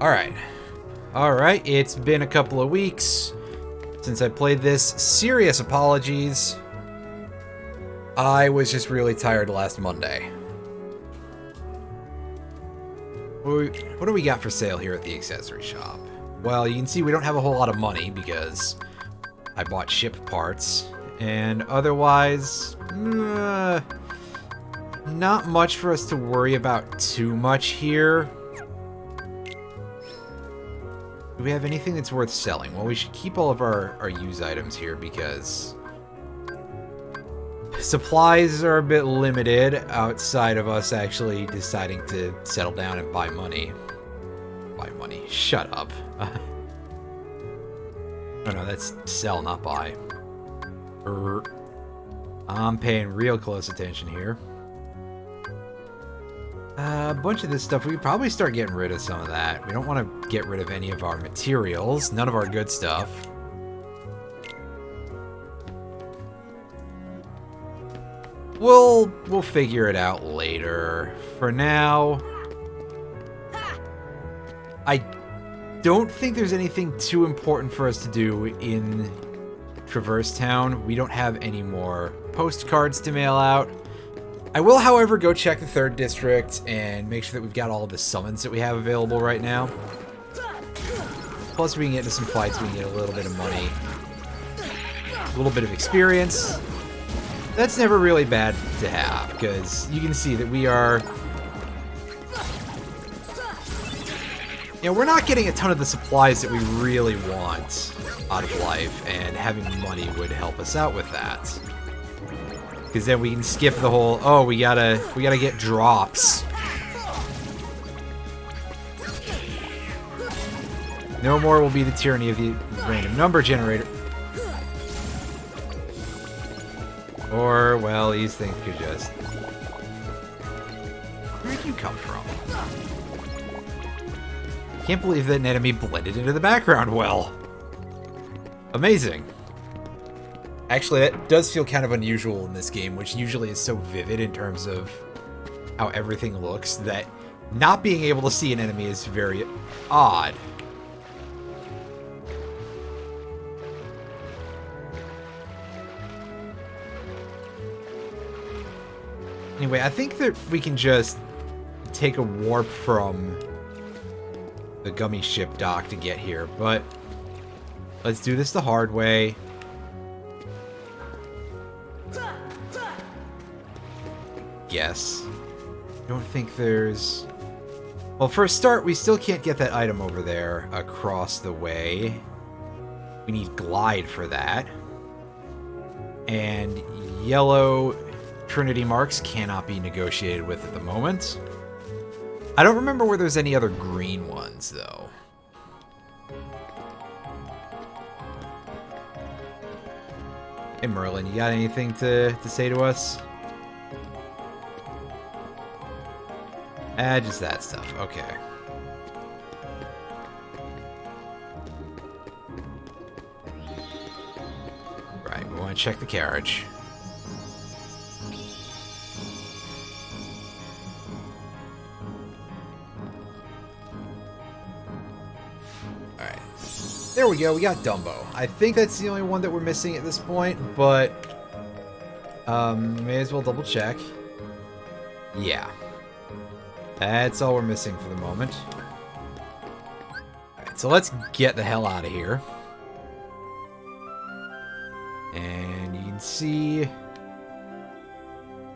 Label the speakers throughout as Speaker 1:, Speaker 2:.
Speaker 1: Alright. Alright, it's been a couple of weeks since I played this. Serious apologies. I was just really tired last Monday. What do we got for sale here at the accessory shop? Well, you can see we don't have a whole lot of money because I bought ship parts. And otherwise, not much for us to worry about too much here. Do we have anything that's worth selling? Well, we should keep all of our used items here because supplies are a bit limited outside of us actually deciding to settle down and buy money. Buy money. Shut up. Oh no, that's sell, not buy. I'm paying real close attention here. A bunch of this stuff, we could probably start getting rid of some of that. We don't want to get rid of any of our materials, none of our good stuff. We'll figure it out later. For now, I don't think there's anything too important for us to do in Traverse Town. We don't have any more postcards to mail out. I will, however, go check the 3rd district and make sure that we've got all of the summons that we have available right now. Plus, we can get into some fights, we can get a little bit of money, a little bit of experience. That's never really bad to have, because you can see that we are... You know, we're not getting a ton of the supplies that we really want out of life, and having money would help us out with that. Because then we can skip the whole, oh, we gotta get drops. No more will be the tyranny of the random number generator. Or, well, these things could just... Where'd you come from? Can't believe that an enemy blended into the background well. Amazing. Actually, that does feel kind of unusual in this game, which usually is so vivid in terms of how everything looks, that not being able to see an enemy is very odd. Anyway, I think that we can just take a warp from the gummy ship dock to get here, but let's do this the hard way. Yes. I don't think there's... Well, for a start, we still can't get that item over there across the way. We need glide for that. And yellow Trinity marks cannot be negotiated with at the moment. I don't remember where there's any other green ones, though. Hey, Merlin, you got anything to say to us? Just that stuff. Okay. Right, we want to check the carriage. Alright. There we go, we got Dumbo. I think that's the only one that we're missing at this point, but... may as well double check. Yeah. That's all we're missing for the moment. Alright, so let's get the hell out of here. And you can see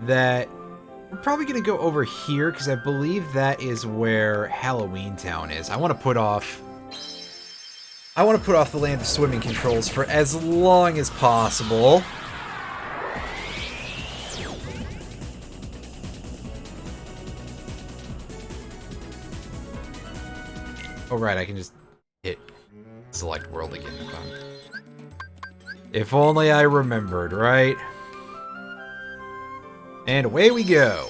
Speaker 1: that we're probably going to go over here, because I believe that is where Halloween Town is. I want to put off the Land of Swimming controls for as long as possible. Oh, right, I can just hit select world again. If only I remembered, right? And away we go.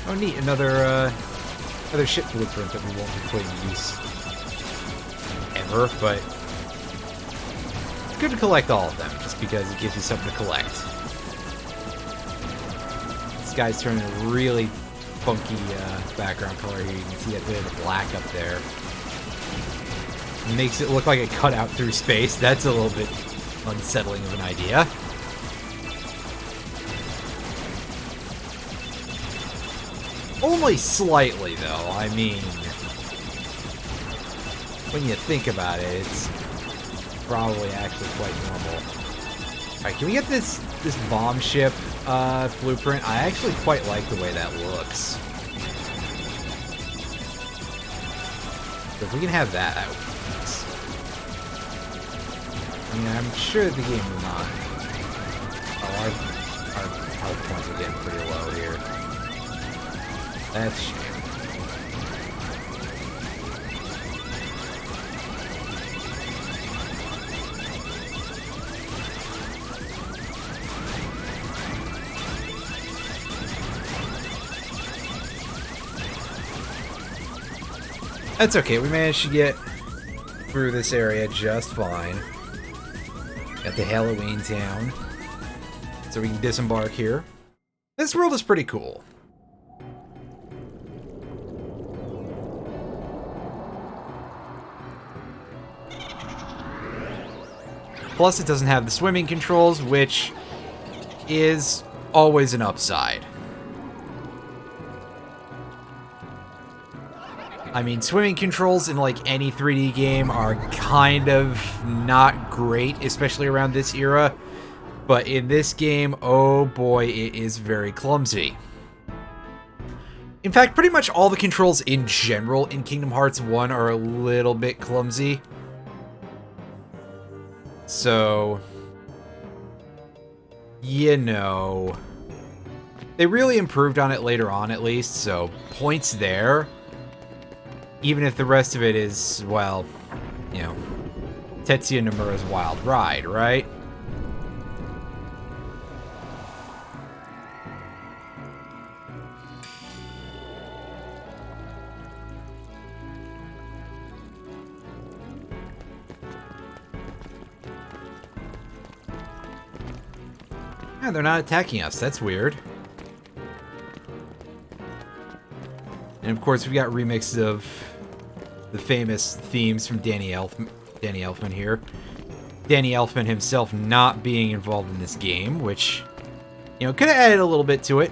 Speaker 1: Oh, neat. Another ship blueprint that we won't be putting to use ever, but it's good to collect all of them, just because it gives you something to collect. This guy's turning a really funky background color here. You can see a bit of the black up there. It makes it look like it cut out through space. That's a little bit unsettling of an idea. Only slightly, though. I mean, when you think about it, it's probably actually quite normal. Alright, can we get this bomb ship blueprint? I actually quite like the way that looks. So if we can have that, that would be nice. I mean, I'm sure that the game will not. Oh, our health points are getting pretty low here. That's a shame. That's okay, we managed to get through this area just fine. At the Halloween town. So we can disembark here. This world is pretty cool. Plus, it doesn't have the swimming controls, which is always an upside. I mean, swimming controls in like any 3D game are kind of not great, especially around this era. But in this game, oh boy, it is very clumsy. In fact, pretty much all the controls in general in Kingdom Hearts 1 are a little bit clumsy. So, you know, they really improved on it later on, at least, so points there. Even if the rest of it is, well, you know, Tetsuya Nomura's Wild Ride, right? Yeah, they're not attacking us. That's weird. And of course, we got remixes of the famous themes from Danny Elfman here. Danny Elfman himself not being involved in this game, which, you know, could have added a little bit to it.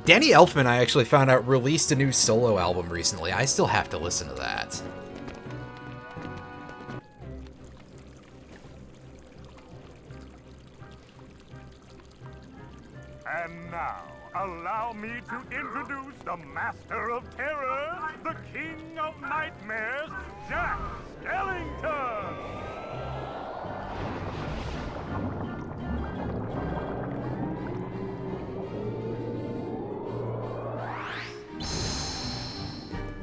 Speaker 1: Danny Elfman, I actually found out, released a new solo album recently. I still have to listen to that.
Speaker 2: And now, allow me to introduce the Master of Terror, the King of Nightmares, Jack Skellington!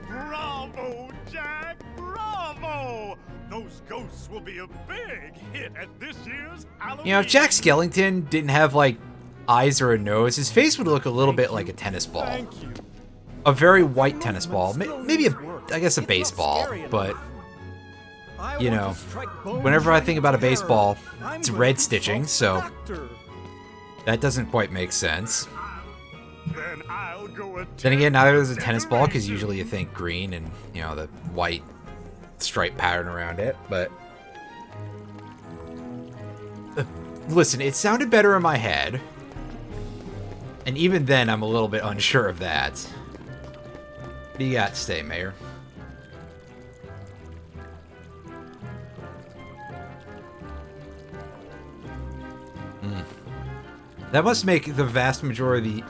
Speaker 2: Bravo, Jack! Bravo! Those ghosts will be a big hit at this year's Halloween.
Speaker 1: You know, if Jack Skellington didn't have, like, eyes or a nose, his face would look a little bit like a tennis ball. A very white tennis ball. Maybe, I guess, a baseball, but, you know, whenever I think about a baseball, it's red stitching, so that doesn't quite make sense. Then again, neither is a tennis ball, because usually you think green and, you know, the white stripe pattern around it, but listen, it sounded better in my head. And even then, I'm a little bit unsure of that. What do you got to say, Mayor? That must make the vast majority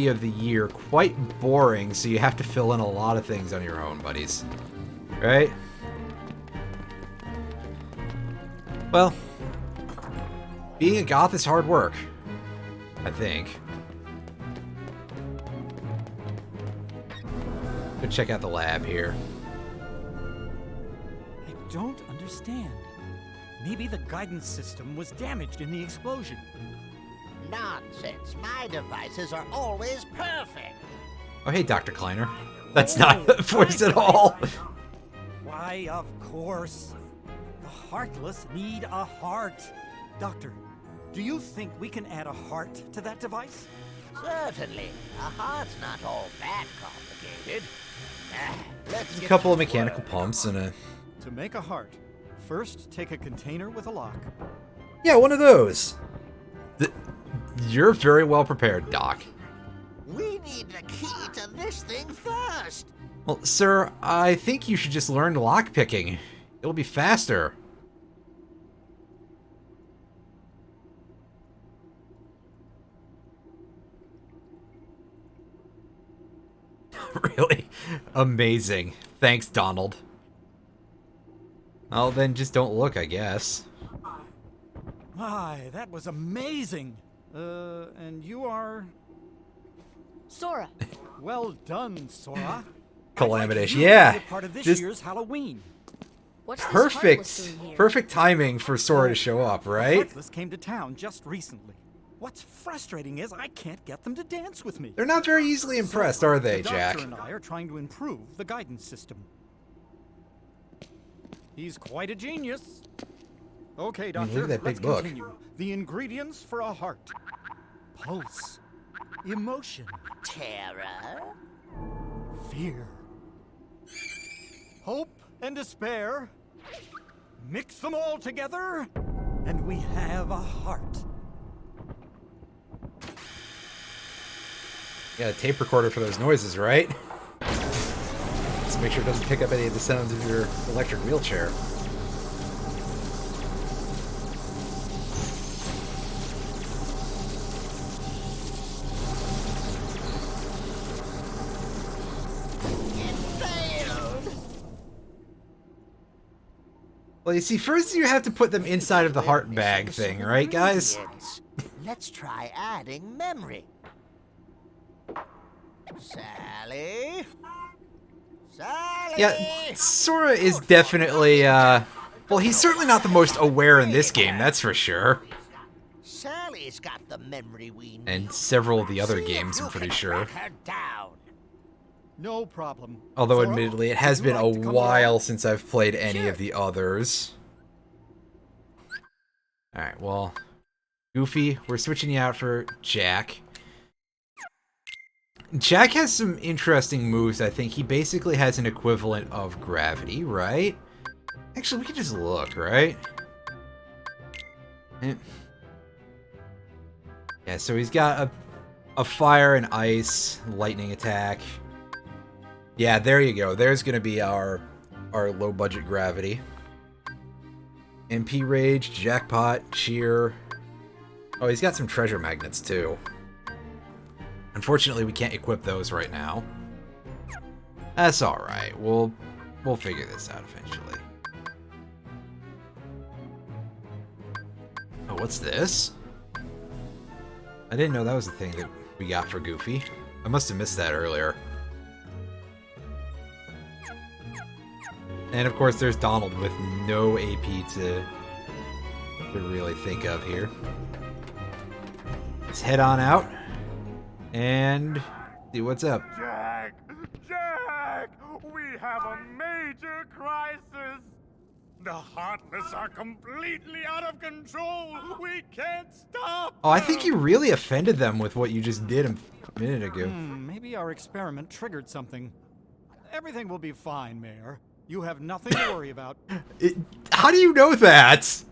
Speaker 1: of the year quite boring, so you have to fill in a lot of things on your own, buddies. Right? Well, being a goth is hard work, I think. Go check out the lab here.
Speaker 3: I don't understand. Maybe the guidance system was damaged in the explosion. Nonsense. My devices are always perfect.
Speaker 1: Oh, hey, Dr. Kleiner. That's not the voice at all.
Speaker 4: Why, of course. The heartless need a heart. Doctor, do you think we can add a heart to that device?
Speaker 3: Certainly. A heart's not all that complicated. Let's
Speaker 1: A
Speaker 3: get
Speaker 1: couple of
Speaker 3: to
Speaker 1: mechanical
Speaker 3: work.
Speaker 1: pumps and a...
Speaker 4: To make a heart, first take a container with a lock.
Speaker 1: Yeah, one of those. You're very well prepared, Doc.
Speaker 3: We need the key to this thing first.
Speaker 1: Well, sir, I think you should just learn lockpicking. It'll be faster. Really? Amazing. Thanks, Donald. Well, then just don't look, I guess.
Speaker 4: My, that was amazing. And you are...
Speaker 5: Sora.
Speaker 4: Well done, Sora.
Speaker 1: Calamity.
Speaker 4: You
Speaker 1: Yeah.
Speaker 4: were part of this
Speaker 1: Just
Speaker 4: year's Halloween.
Speaker 5: What's this Heartless
Speaker 1: perfect.
Speaker 5: doing here?
Speaker 1: Perfect timing for Sora to show up, right?
Speaker 4: Heartless came to town just recently. What's frustrating is I can't get them to dance with me.
Speaker 1: They're not very easily impressed, are they,
Speaker 4: The
Speaker 1: Jack?
Speaker 4: doctor and I are trying to improve the guidance system. He's quite a genius. Okay, Doctor,
Speaker 1: look at that big
Speaker 4: let's
Speaker 1: book.
Speaker 4: continue. The ingredients for a heart. Pulse. Emotion.
Speaker 3: Terror?
Speaker 4: Fear. Hope and despair. Mix them all together, and we have a heart.
Speaker 1: Yeah, a tape recorder for those noises, right? Let's make sure it doesn't pick up any of the sounds of your electric wheelchair.
Speaker 3: It failed.
Speaker 1: Well, you see, first you have to put them inside of the heart bag thing, right, guys?
Speaker 3: Ingredients. Let's try adding memory. Sally? Sally?
Speaker 1: Yeah, Sora is definitely, well, he's certainly not the most aware in this game, that's for sure.
Speaker 3: Sally's got the memory we need.
Speaker 1: And several of the other
Speaker 3: See if
Speaker 1: games,
Speaker 3: you
Speaker 1: I'm pretty
Speaker 3: can
Speaker 1: sure.
Speaker 3: track her down.
Speaker 4: No problem.
Speaker 1: Although,
Speaker 4: Sora,
Speaker 1: admittedly, it has
Speaker 4: would you
Speaker 1: been a
Speaker 4: like to come
Speaker 1: while
Speaker 4: along?
Speaker 1: since I've played any
Speaker 3: Sure.
Speaker 1: of the others. Alright, well, Goofy, we're switching you out for Jack. Jack has some interesting moves, I think. He basically has an equivalent of gravity, right? Actually, we can just look, right? Eh. Yeah, so he's got a fire and ice lightning attack. Yeah, there you go. There's gonna be our low budget gravity. MP Rage, Jackpot, Cheer. Oh, he's got some treasure magnets too. Unfortunately, we can't equip those right now. That's alright. We'll figure this out eventually. Oh, what's this? I didn't know that was the thing that we got for Goofy. I must have missed that earlier. And of course, there's Donald with no AP to really think of here. Let's head on out and see what's up.
Speaker 2: Jack! Jack! We have a major crisis! The Heartless are completely out of control! We can't stop!
Speaker 1: Oh, I think you really offended them with what you just did a minute ago.
Speaker 4: Maybe our experiment triggered something. Everything will be fine, Mayor. You have nothing to worry about.
Speaker 1: How do you know that?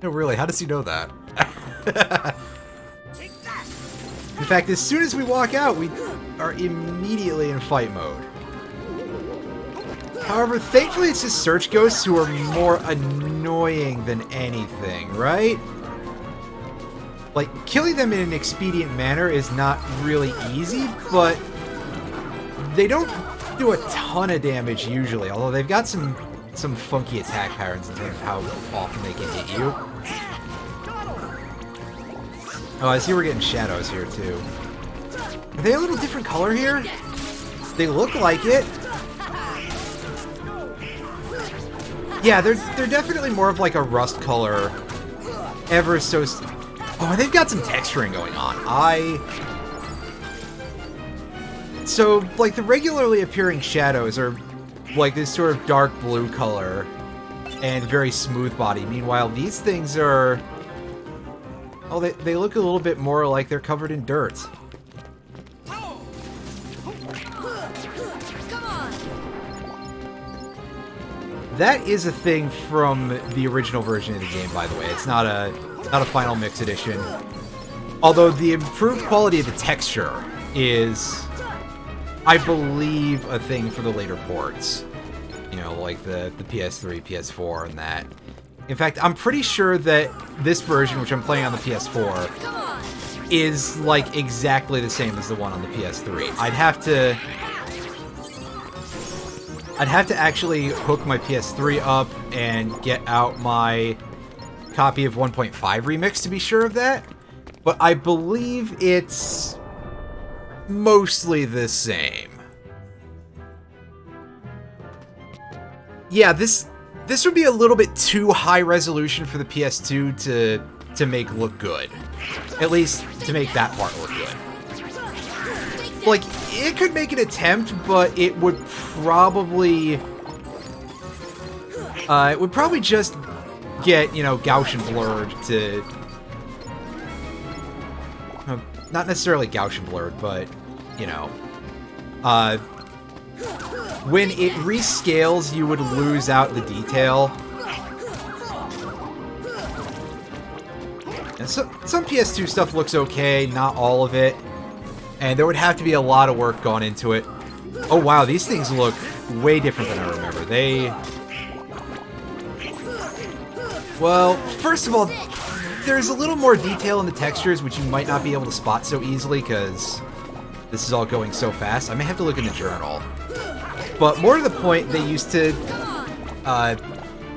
Speaker 1: No, really, how does he know that? In fact, as soon as we walk out, we are immediately in fight mode. However, thankfully it's just search ghosts who are more annoying than anything, right? Like, killing them in an expedient manner is not really easy, but they don't do a ton of damage usually, although they've got some funky attack patterns in terms of how often they can hit you. Oh, I see we're getting shadows here, too. Are they a little different color here? They look like it. Yeah, they're definitely more of like a rust color. Ever so... Oh, and they've got some texturing going on. So, like, the regularly appearing shadows are like this sort of dark blue color and very smooth body. Meanwhile, these things are... Oh, they look a little bit more like they're covered in dirt.
Speaker 5: Come on.
Speaker 1: That is a thing from the original version of the game, by the way. It's not a final mix edition. Although the improved quality of the texture is, I believe, a thing for the later ports. You know, like the PS3, PS4, and that. In fact, I'm pretty sure that this version, which I'm playing on the PS4, is like exactly the same as the one on the PS3. I'd have to actually hook my PS3 up and get out my copy of 1.5 Remix to be sure of that. But I believe it's mostly the same. Yeah, this would be a little bit too high resolution for the PS2 to make look good. At least to make that part look good. Like, it could make an attempt, but it would probably just get, you know, Gaussian blurred to... Not necessarily Gaussian blurred, but, you know... when it rescales, you would lose out the detail. And some PS2 stuff looks okay, not all of it. And there would have to be a lot of work gone into it. Oh wow, these things look way different than I remember. Well, first of all, there's a little more detail in the textures, which you might not be able to spot so easily, because this is all going so fast. I may have to look in the journal. But more to the point, they used to...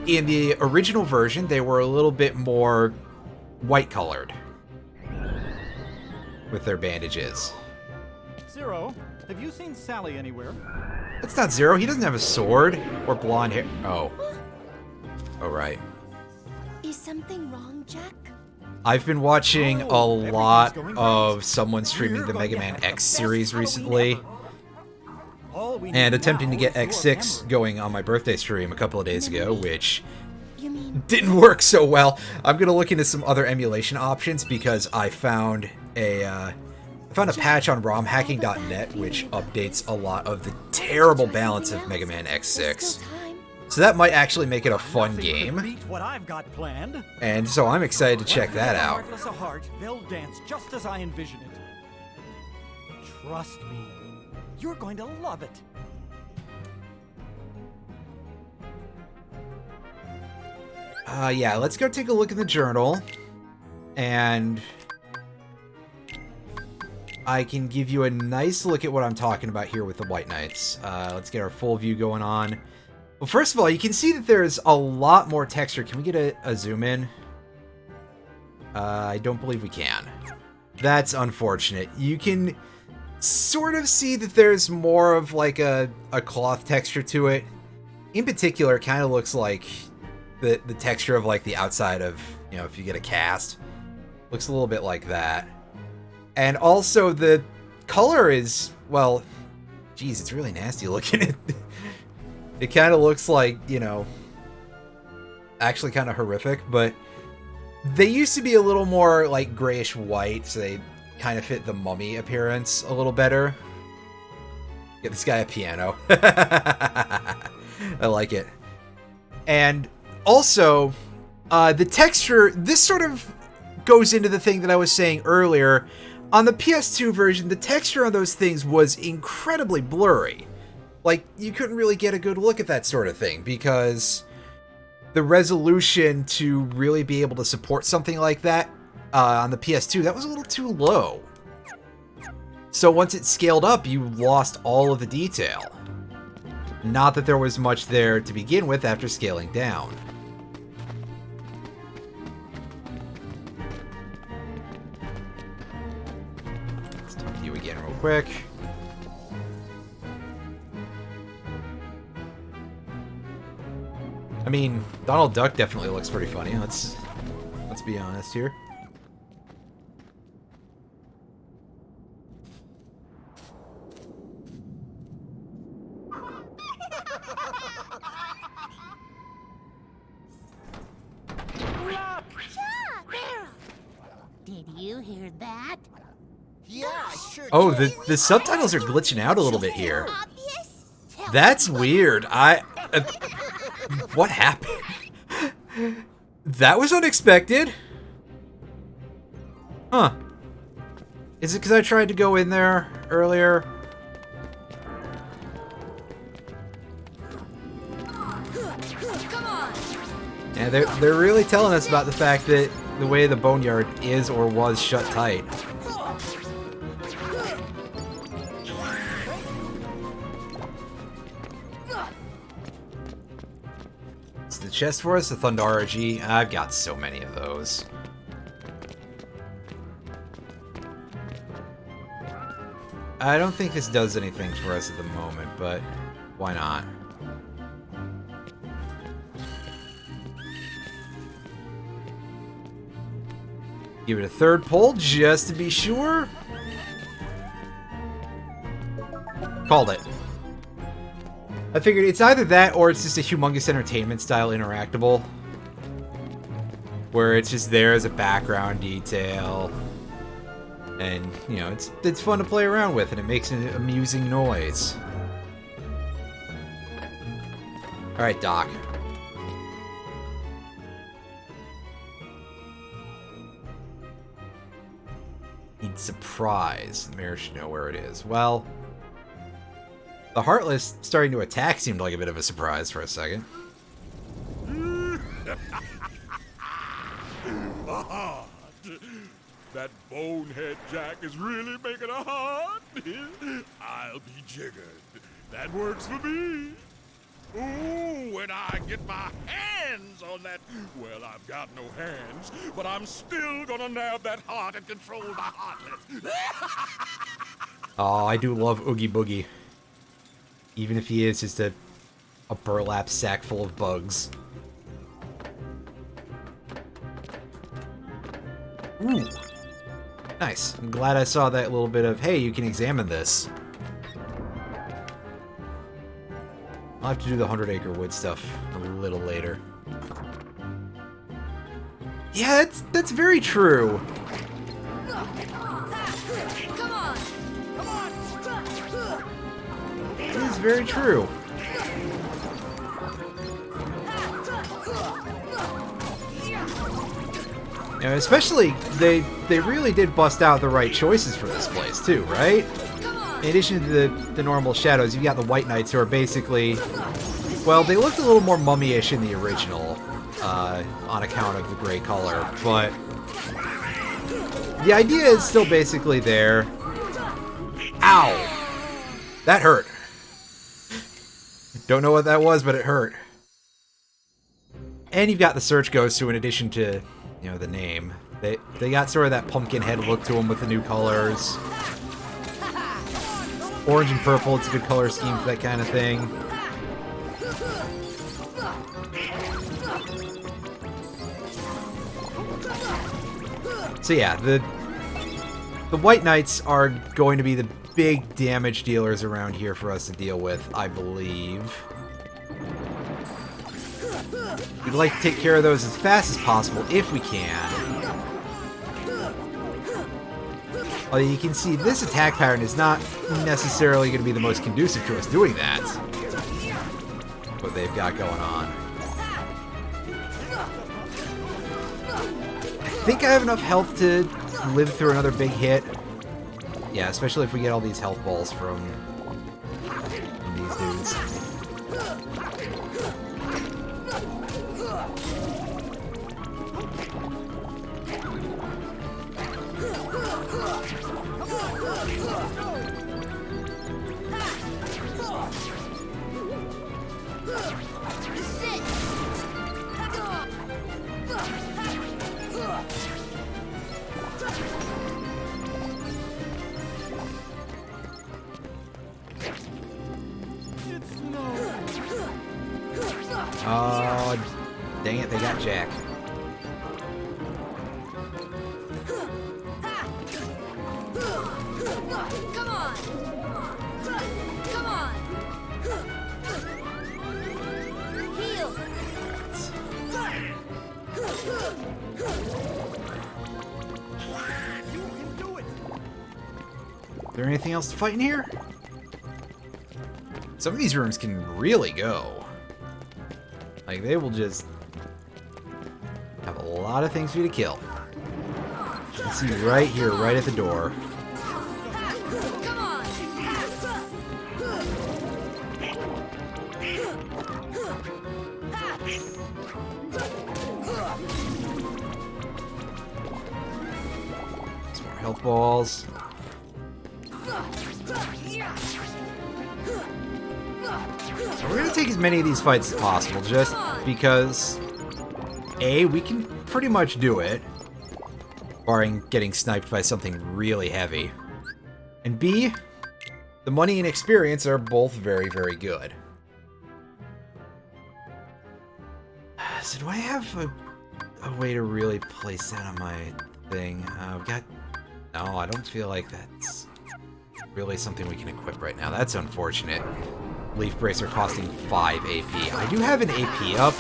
Speaker 1: in the original version, they were a little bit more white-colored with their bandages.
Speaker 4: Zero, have you seen Sally anywhere?
Speaker 1: That's not Zero. He doesn't have a sword or blonde hair. Oh. Oh, right.
Speaker 5: Is something wrong, Jack?
Speaker 1: I've been watching a lot of someone streaming the Mega Man X series recently, and attempting to get X6 going on my birthday stream a couple of days ago, which didn't work so well. I'm gonna look into some other emulation options because I found a patch on romhacking.net which updates a lot of the terrible balance of Mega Man X6. So that might actually make it a fun game. And so I'm excited to check that out.
Speaker 4: They'll dance just as I envision it. Trust me, you're going to love it.
Speaker 1: Yeah, let's go take a look in the journal. And I can give you a nice look at what I'm talking about here with the White Knights. Let's get our full view going on. Well, first of all, you can see that there's a lot more texture. Can we get a zoom in? I don't believe we can. That's unfortunate. You can sort of see that there's more of like a cloth texture to it. In particular, it kind of looks like the texture of like the outside of, you know, if you get a cast. Looks a little bit like that. And also the color is, well, geez, it's really nasty looking. It kind of looks like, you know, actually kind of horrific, but they used to be a little more like grayish white, so they kind of fit the mummy appearance a little better. Get this guy a piano. I like it. And also, the texture, this sort of goes into the thing that I was saying earlier. On the PS2 version, the texture on those things was incredibly blurry. Like, you couldn't really get a good look at that sort of thing, because the resolution to really be able to support something like that on the PS2, that was a little too low. So once it scaled up, you lost all of the detail. Not that there was much there to begin with after scaling down. Let's talk to you again real quick. I mean, Donald Duck definitely looks pretty funny. Let's be honest here.
Speaker 3: Did you hear that?
Speaker 6: Yeah, I sure
Speaker 1: Oh,
Speaker 6: did.
Speaker 1: the subtitles are glitching out a little bit here.
Speaker 5: Obvious?
Speaker 1: That's weird. What happened? That was unexpected. Huh. Is it because I tried to go in there earlier?
Speaker 5: Come on!
Speaker 1: Yeah, they're really telling us about the fact that the way the boneyard is or was shut tight. It's the chest for us, the Thundara G. I've got so many of those. I don't think this does anything for us at the moment, but why not? Give it a third pull just to be sure. Called it. I figured it's either that or it's just a Humongous Entertainment style interactable. Where it's just there as a background detail. And, you know, it's fun to play around with and it makes an amusing noise. Alright, Doc. Need surprise. The mayor should know where it is. Well, the Heartless starting to attack seemed like a bit of a surprise for a second.
Speaker 2: That bonehead Jack is really making a heart. I'll be jiggered. That works for me. Ooh, when I get my hands on that... Well, I've got no hands, but I'm still gonna nab that heart and control the Heartless.
Speaker 1: Oh, I do love Oogie Boogie. Even if he is just a burlap sack full of bugs. Ooh. Nice. I'm glad I saw that little bit of, hey, you can examine this. I'll have to do the 100 Acre Wood stuff a little later. Yeah, that's very true.
Speaker 5: Come on! Come on!
Speaker 1: It is very true. You know, especially, they really did bust out the right choices for this place, too, right? In addition to the normal shadows, you've got the White Knights who are basically... Well, they looked a little more mummy-ish in the original, on account of the gray color, but... The idea is still basically there. Ow! That hurt. Don't know what that was, but it hurt. And you've got the Search Ghost, who in addition to, you know, the name, they got sort of that pumpkin head look to them with the new colors. Orange and purple, it's a good color scheme for that kind of thing. So yeah, the White Knights are going to be the big damage dealers around here for us to deal with, I believe. We'd like to take care of those as fast as possible, if we can. Although you can see this attack pattern is not necessarily going to be the most conducive to us doing that. What they've got going on. I think I have enough health to live through another big hit. Yeah, especially if we get all these health balls from these dudes. Oh, they got Jack.
Speaker 5: Come on! Come on! Heal!
Speaker 4: You can do it!
Speaker 1: Is there anything else to fight in here? Some of these rooms can really go. Like, they will just have a lot of things for you to kill. You can see right here, right at the door.
Speaker 5: Come on!
Speaker 1: Some more health balls. So we're going to take as many of these fights as possible, just because, A, we can pretty much do it, barring getting sniped by something really heavy. And B, the money and experience are both very, very good. So do I have a way to really place that on my thing? I've got... No, I don't feel like that's really something we can equip right now. That's unfortunate. Leaf Bracer costing 5 AP. I do have an AP up.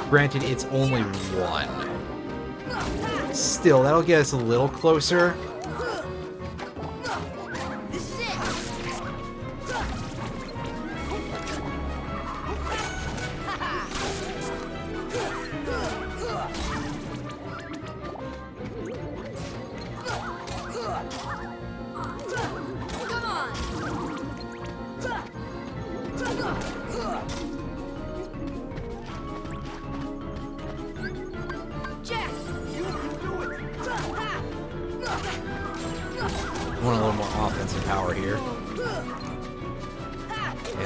Speaker 1: Granted, it's only 1. Still, that'll get us a little closer.
Speaker 5: This is it! Come on! Jack!
Speaker 4: You can do it!
Speaker 1: I want a little more offensive power here.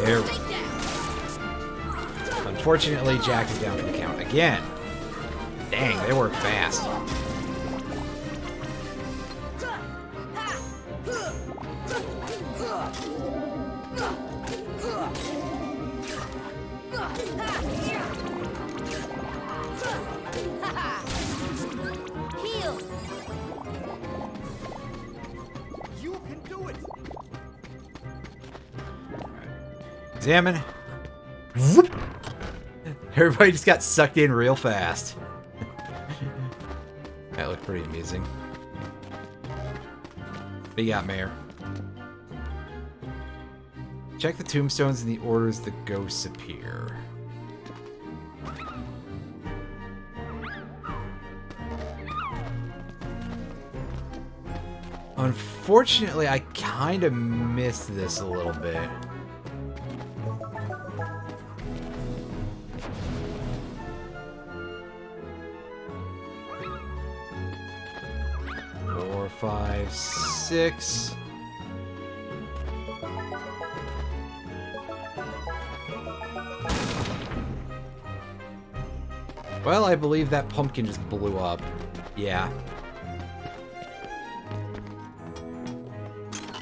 Speaker 1: There we go.
Speaker 5: Take that!
Speaker 1: Unfortunately, Jack is down for the count again. Dang, they work fast.
Speaker 5: Heal!
Speaker 4: You can do it!
Speaker 1: Examine. Whoop. Everybody just got sucked in real fast. That looked pretty amusing. What you got, Mayor? Check the tombstones in the orders the ghosts appear. Unfortunately, I kind of missed this a little bit. Four, 5, 6. Well, I believe that pumpkin just blew up. Yeah.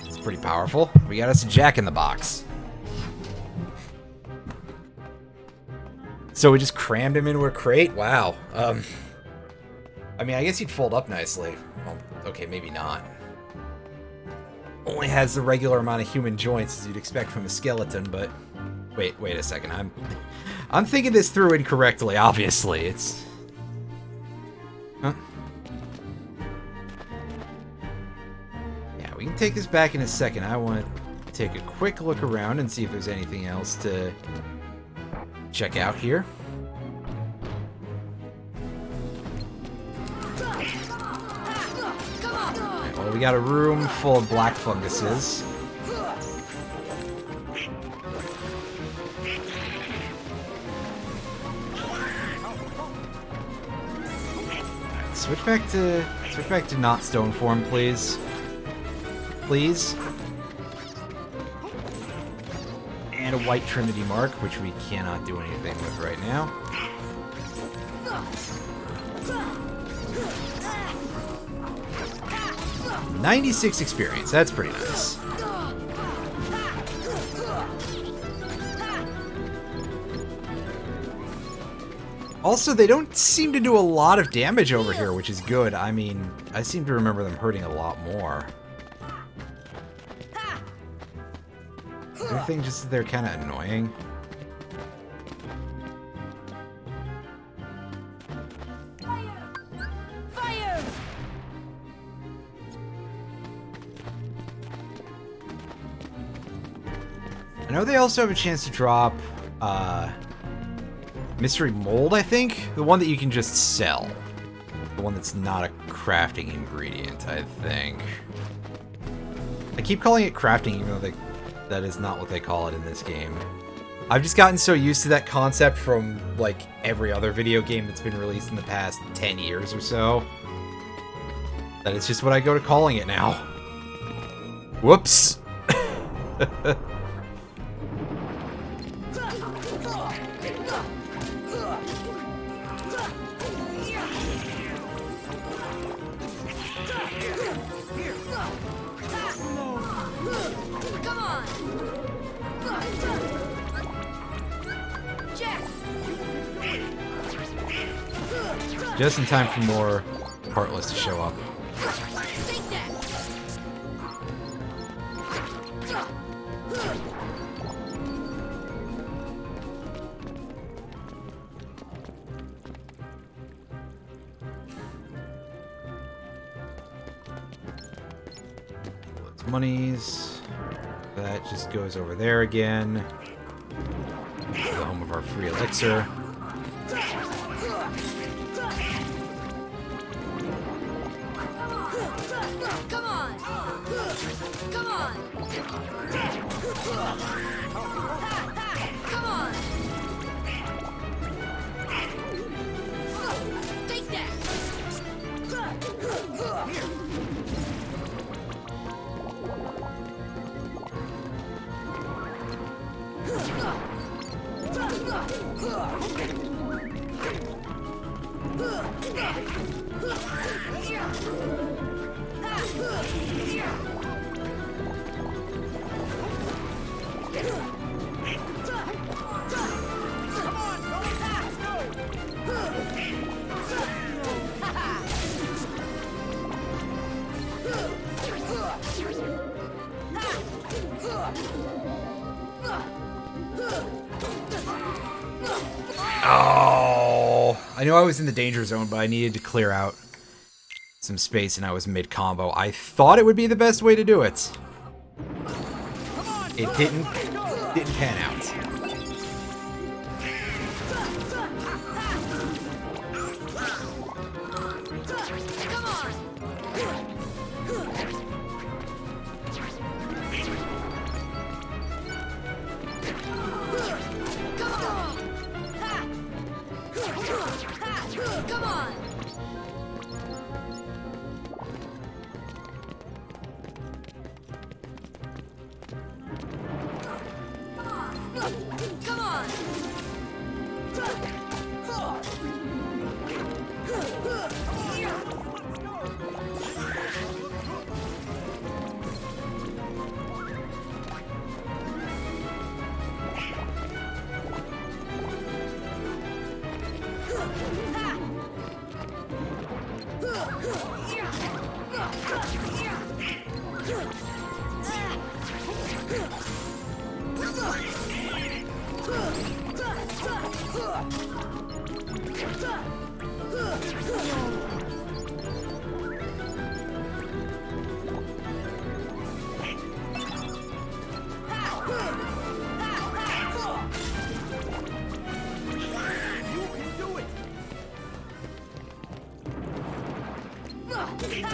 Speaker 1: It's pretty powerful. We got us a Jack in the Box. So we just crammed him into a crate? Wow. I mean, I guess he'd fold up nicely. Well, okay, maybe not. Only has the regular amount of human joints as you'd expect from a skeleton, but... Wait a second. I'm thinking this through incorrectly, obviously. It's... Huh? Yeah, we can take this back in a second. I want to take a quick look around and see if there's anything else to check out here. Alright, well, we got a room full of black funguses. Switch back to not stone form, please. Please. And a white Trinity mark, which we cannot do anything with right now. $96 experience. That's pretty nice. Also, they don't seem to do a lot of damage over here, which is good. I mean, I seem to remember them hurting a lot more. Everything just they're kind of annoying.
Speaker 5: Fire!
Speaker 1: I know they also have a chance to drop Mystery Mold, I think? The one that you can just sell. The one that's not a crafting ingredient, I think. I keep calling it crafting, even though that is not what they call it in this game. I've just gotten so used to that concept from, like, every other video game that's been released in the past 10 years or so, that it's just what I go to calling it now. Whoops!
Speaker 5: Come on! Jack!
Speaker 1: Just in time for more Heartless to show up.
Speaker 5: Take that!
Speaker 1: Loads of monies. That just goes over there again. The home of our free elixir.
Speaker 5: Come on! Come on! Come on! Take that!
Speaker 1: Oh, I knew I was in the danger zone, but I needed to clear out some space, and I was mid-combo. I thought it would be the best way to do it. It didn't pan out.
Speaker 5: Come on! Come on! Come on!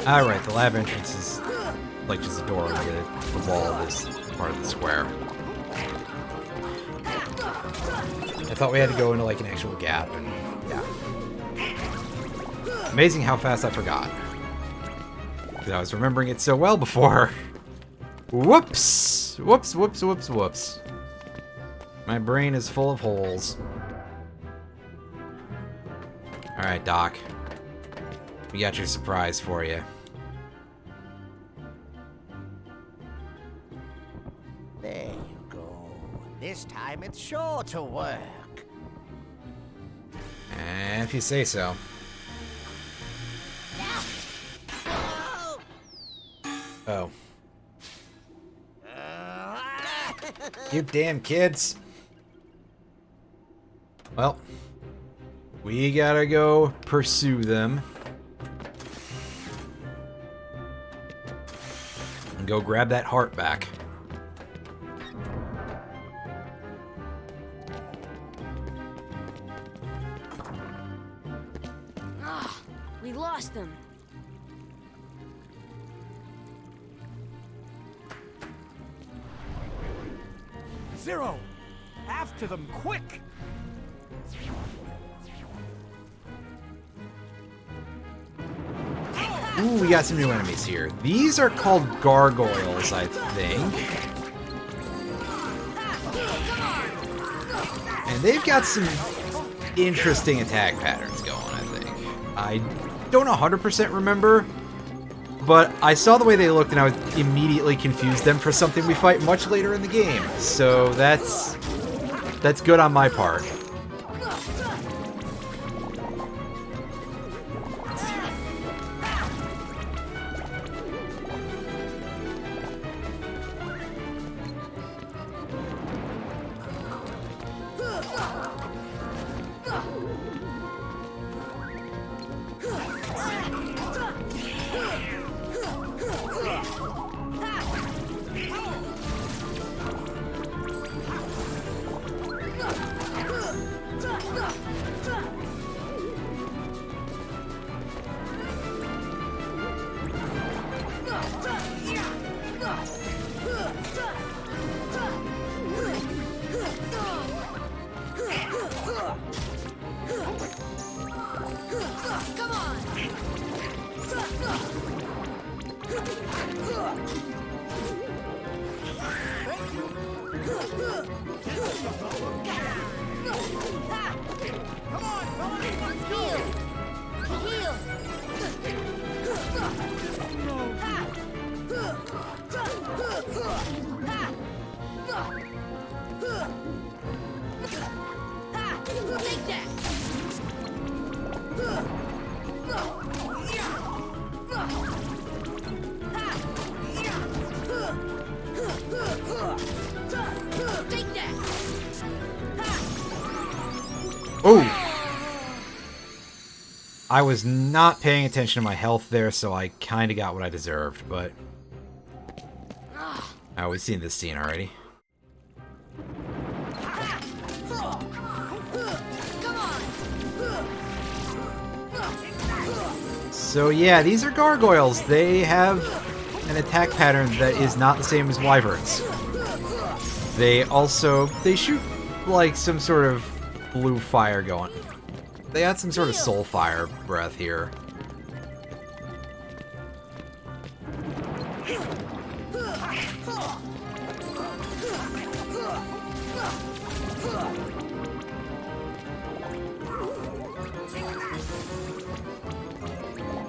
Speaker 1: Alright, the lab entrance is like just a door under the wall of this part of the square. I thought we had to go into like an actual gap, and yeah. Amazing how fast I forgot. Because I was remembering it so well before. Whoops! Whoops, whoops, whoops, whoops. My brain is full of holes. Alright, Doc. We got your surprise for you.
Speaker 3: There you go. This time it's sure to work.
Speaker 1: If you say so. Oh. You damn kids. Well, we gotta go pursue them. And go grab that heart back.
Speaker 5: We lost them.
Speaker 4: Zero! After them, quick!
Speaker 1: Ooh, we got some new enemies here. These are called gargoyles, I think. And they've got some interesting attack patterns going, I think. I don't 100% remember, but I saw the way they looked and I was immediately confused them for something we fight much later in the game. So that's good on my part. Oh! I was not paying attention to my health there, so I kind of got what I deserved, but... we've seen this scene already. So yeah, these are gargoyles. They have an attack pattern that is not the same as wyverns. They shoot like some sort of blue fire going. They got some sort of soul fire breath here.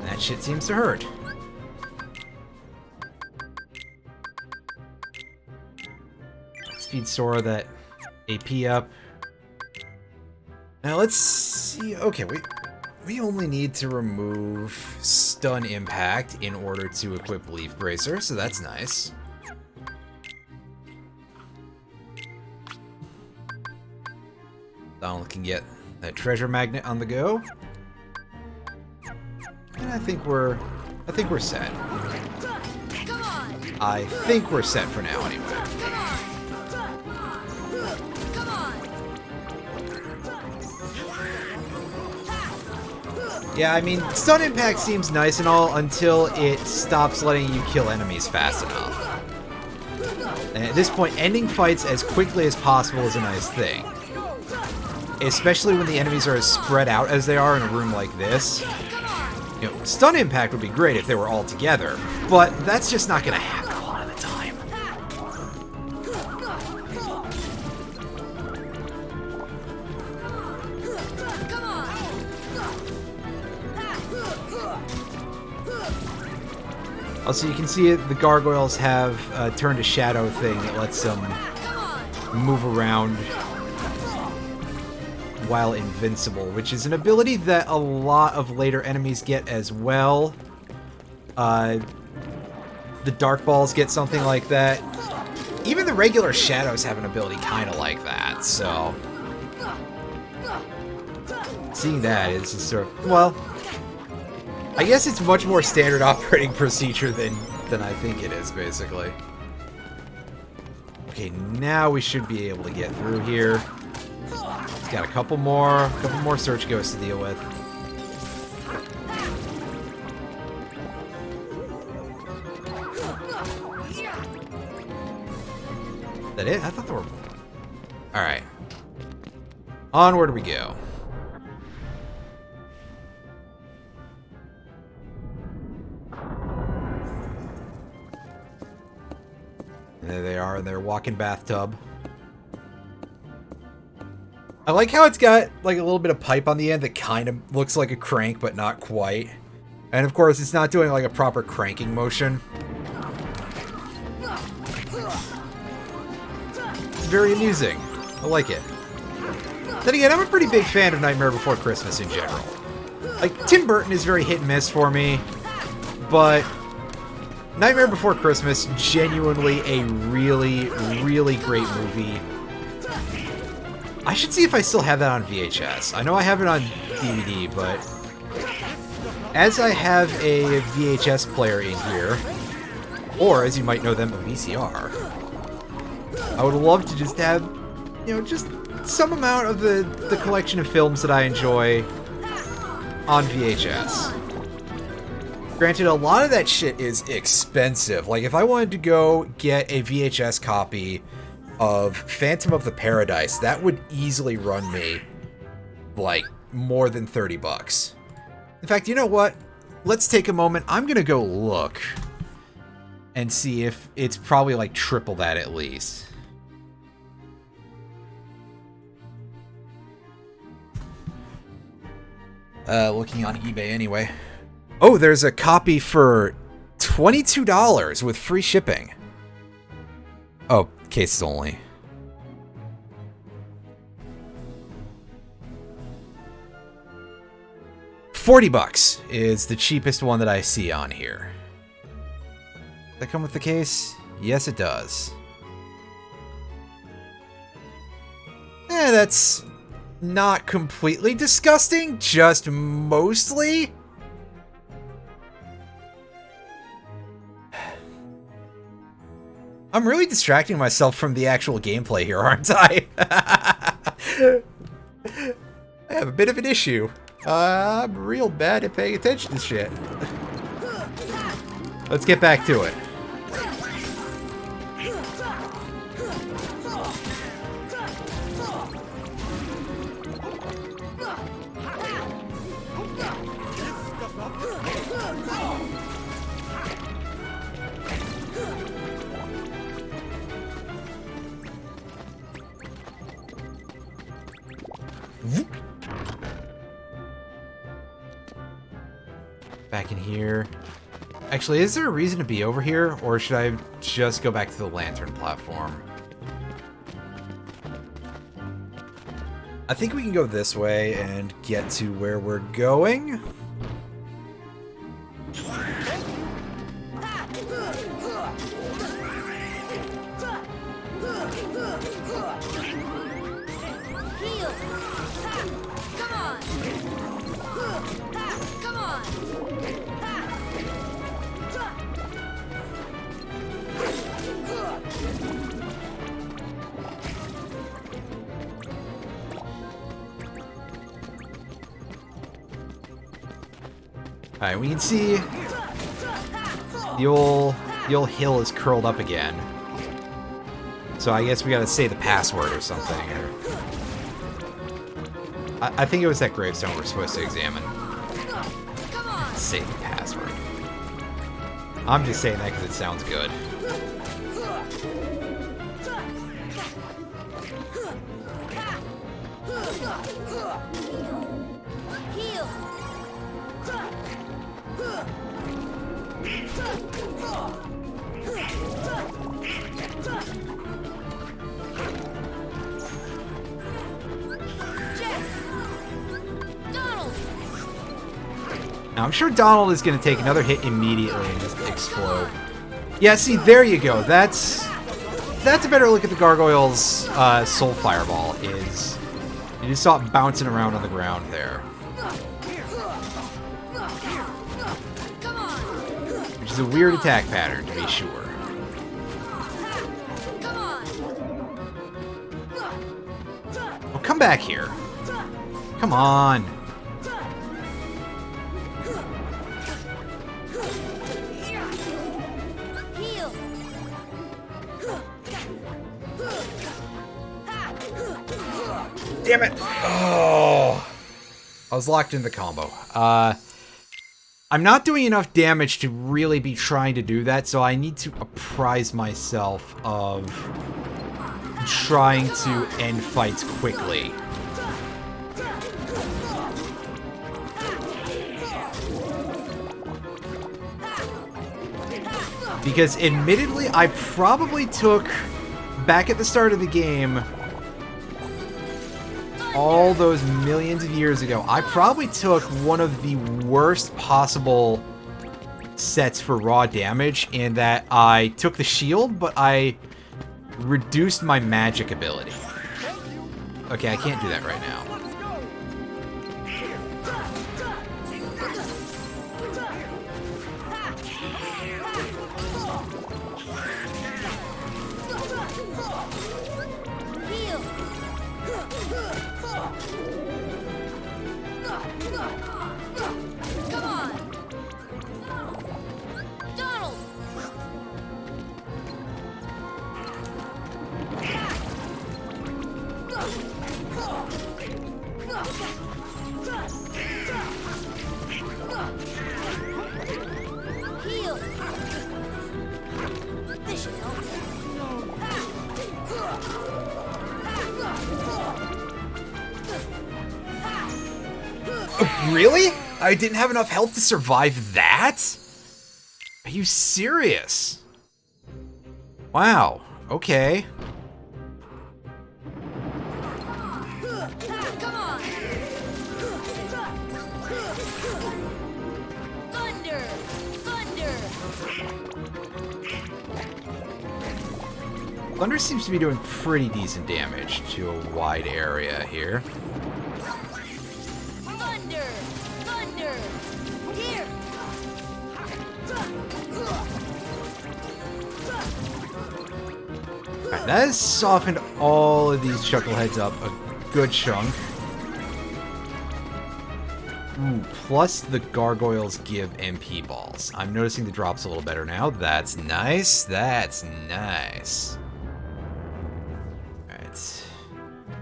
Speaker 1: That shit seems to hurt. Let's feed Sora that AP up. Now let's see. Okay, we only need to remove stun impact in order to equip Leaf Bracer, so that's nice. Donald can get that treasure magnet on the go. And I think we're set. I think we're set for now anyway. Yeah, I mean, stun impact seems nice and all until it stops letting you kill enemies fast enough. And at this point, ending fights as quickly as possible is a nice thing. Especially when the enemies are as spread out as they are in a room like this. You know, stun impact would be great if they were all together, but that's just not going to happen a lot of the time. Also, you can see it, the gargoyles have a turn to shadow thing that lets them move around while invincible, which is an ability that a lot of later enemies get as well. The Dark Balls get something like that. Even the regular Shadows have an ability kind of like that, so... Seeing that is just sort of... Well, I guess it's much more standard operating procedure than I think it is, basically. Okay, now we should be able to get through here. It's got a couple more search ghosts to deal with. Is that it? I thought there were more. Alright. Onward we go. And there they are in their walk-in bathtub. I like how it's got like a little bit of pipe on the end that kind of looks like a crank, but not quite. And of course, it's not doing like a proper cranking motion. It's very amusing. I like it. Then again, I'm a pretty big fan of Nightmare Before Christmas in general. Like, Tim Burton is very hit and miss for me, but Nightmare Before Christmas, genuinely a really, really great movie. I should see if I still have that on VHS. I know I have it on DVD, but as I have a VHS player in here, or as you might know them, a VCR, I would love to just have, you know, just some amount of the collection of films that I enjoy on VHS. Granted, a lot of that shit is expensive. Like, if I wanted to go get a VHS copy of Phantom of the Paradise, that would easily run me, like, more than 30 bucks. In fact, you know what? Let's take a moment. I'm gonna go look and see if it's probably, like, triple that at least. Looking on eBay anyway. Oh, there's a copy for $22 with free shipping. Oh, cases only. $40 is the cheapest one that I see on here. Does that come with the case? Yes, it does. That's not completely disgusting, just mostly. I'm really distracting myself from the actual gameplay here, aren't I? I have a bit of an issue. I'm real bad at paying attention to shit. Let's get back to it. Back in here. Actually, is there a reason to be over here, or should I just go back to the lantern platform? I think we can go this way and get to where we're going. Alright, we can see the old hill is curled up again. So I guess we gotta say the password or something. I think it was that gravestone we're supposed to examine. Say the password. I'm just saying that because it sounds good. Now, I'm sure Donald is going to take another hit immediately and just explode. Yeah, see, there you go. That's a better look at the Gargoyle's Soul Fireball, is you just saw it bouncing around on the ground there. Which is a weird attack pattern, to be sure. Oh, come back here. Come on. Damn it! Oh, I was locked in the combo. I'm not doing enough damage to really be trying to do that, so I need to apprise myself of trying to end fights quickly. Because admittedly, I probably took, back at the start of the game, all those millions of years ago, I probably took one of the worst possible sets for raw damage in that I took the shield, but I reduced my magic ability. Okay, I can't do that right now. Really? I didn't have enough health to survive that? Are you serious? Wow. Okay. Thunder seems to be doing pretty decent damage to a wide area here. Alright, that has softened all of these chuckleheads up a good chunk. Ooh, plus the gargoyles give MP balls. I'm noticing the drops a little better now. That's nice. That's nice. Alright.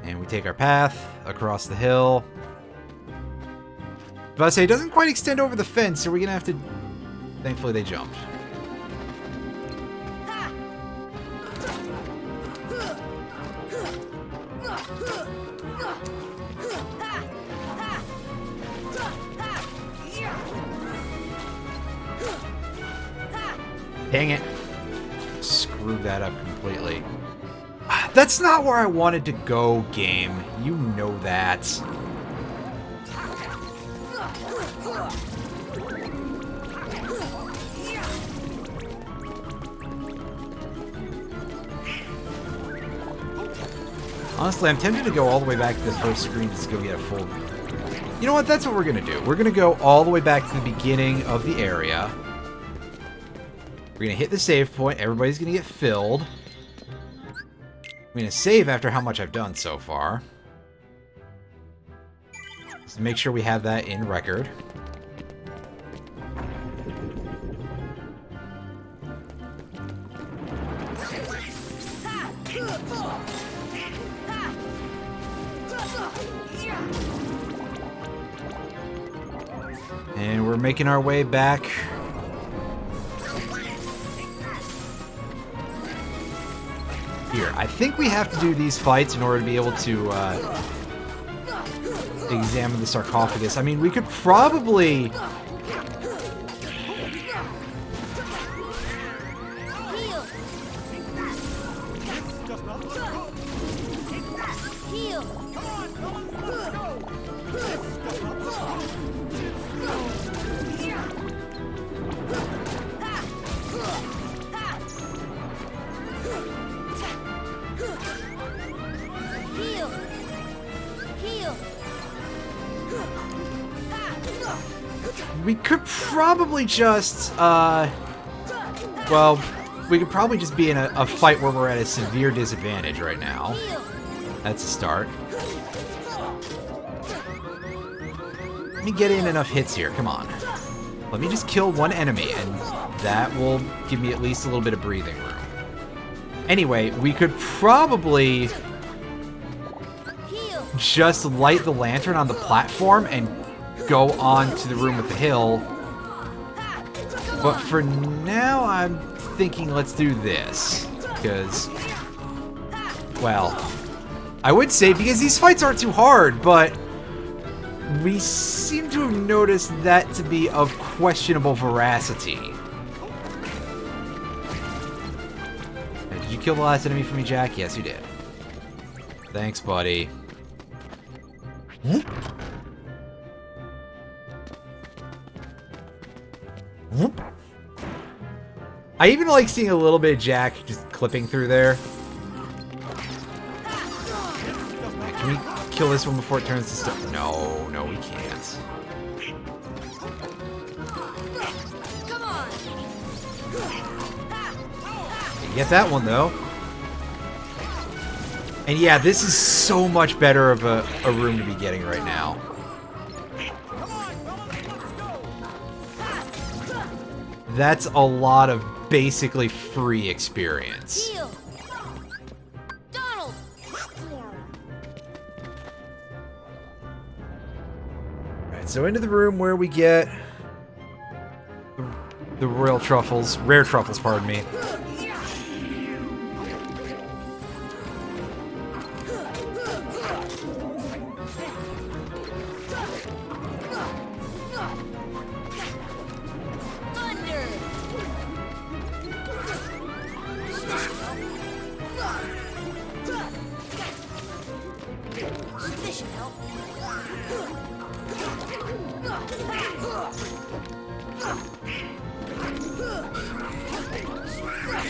Speaker 1: And we take our path across the hill. But I say it doesn't quite extend over the fence, so we're gonna have to... Thankfully they jumped. Dang it. Screwed that up completely. That's not where I wanted to go, game. You know that. Honestly, I'm tempted to go all the way back to the first screen just to go get a full... You know what? That's what we're going to do. We're going to go all the way back to the beginning of the area. We're going to hit the save point. Everybody's going to get filled. I'm going to save after how much I've done so far. Just to make sure we have that in record. And we're making our way back. Here, I think we have to do these fights in order to be able to examine the sarcophagus. I mean, we could probably... We could probably just, well, we could probably just be in a fight where we're at a severe disadvantage right now. That's a start. Let me get in enough hits here, come on. Let me just kill one enemy, and that will give me at least a little bit of breathing room. Anyway, we could probably just light the lantern on the platform and go on to the room with the hill. But for now, I'm thinking let's do this. Because, well, I would say because these fights aren't too hard, but we seem to have noticed that to be of questionable veracity. Did you kill the last enemy for me, Jack? Yes, you did. Thanks, buddy. Whoop. Whoop. I even like seeing a little bit of Jack just clipping through there. Right, can we kill this one before it turns to stuff? No, no, we can't.
Speaker 5: Come on.
Speaker 1: You get that one though. And yeah, this is so much better of a room to be getting right now. That's a lot of basically free experience.
Speaker 5: Heal. Donald.
Speaker 1: Alright, so into the room where we get the rare truffles, pardon me.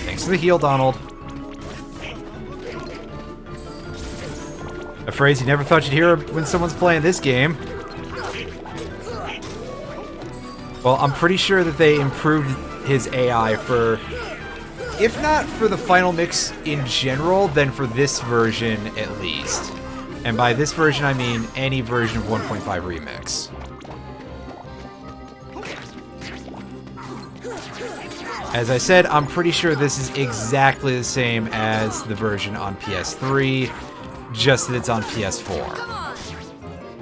Speaker 1: Thanks for the heal, Donald. A phrase you never thought you'd hear when someone's playing this game. Well, I'm pretty sure that they improved his AI for, if not for the final mix in general, then for this version at least. And by this version, I mean any version of 1.5 Remix. As I said, I'm pretty sure this is exactly the same as the version on PS3, just that it's on PS4.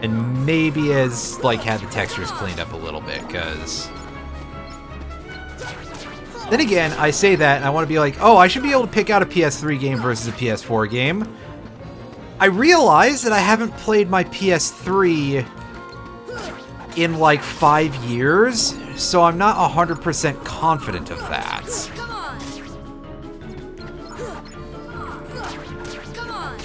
Speaker 1: And maybe has, like, had the textures cleaned up a little bit, because... Then again, I say that, and I want to be like, oh, I should be able to pick out a PS3 game versus a PS4 game. I realize that I haven't played my PS3 in, like, 5 years, so I'm not 100% confident of that.
Speaker 5: Come on. Come on.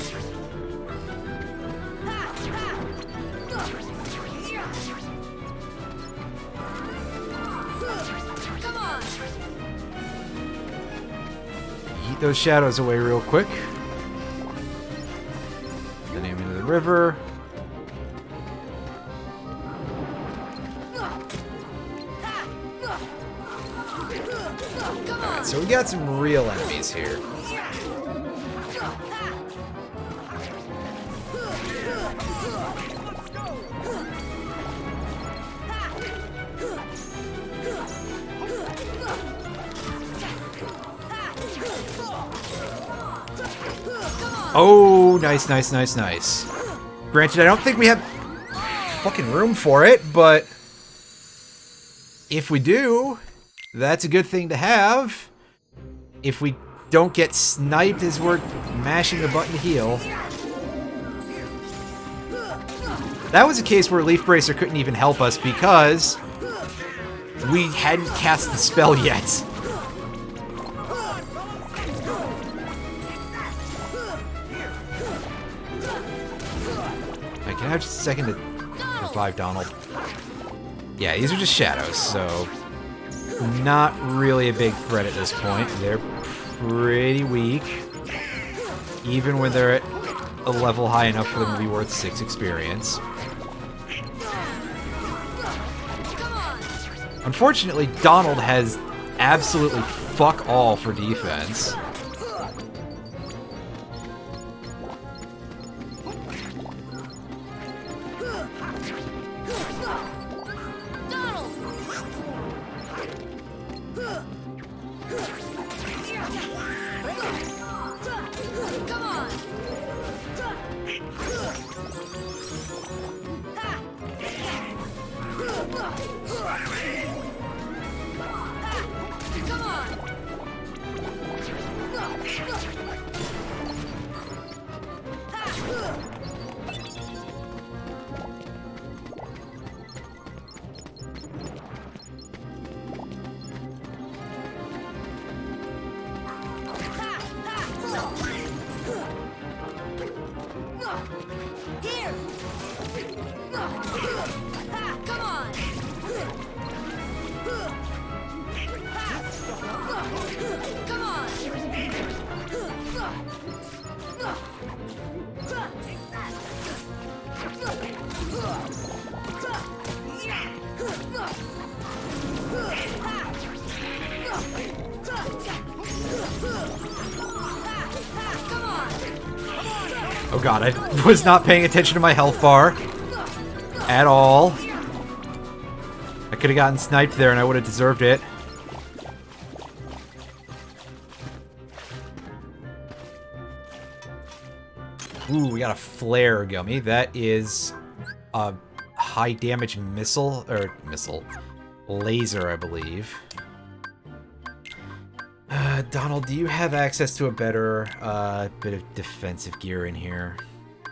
Speaker 5: Come on.
Speaker 1: Eat those shadows away real quick. Then aim into the river. Alright, so we got some real enemies here. Oh, nice, nice, nice, nice. Granted, I don't think we have fucking room for it, but if we do, that's a good thing to have. If we don't get sniped as we're mashing the button to heal. That was a case where Leaf Bracer couldn't even help us because we hadn't cast the spell yet. Can I have just a second to revive Donald? Yeah, these are just shadows, so not really a big threat at this point. They're pretty weak, even when they're at a level high enough for them to be worth 6 experience.
Speaker 5: Come on.
Speaker 1: Unfortunately, Donald has absolutely fuck all for defense. Oh god, I was not paying attention to my health bar at all. I could have gotten sniped there and I would have deserved it. Ooh, we got a flare gummy. That is a high damage missile, laser, I believe. Donald, do you have access to a better bit of defensive gear in here?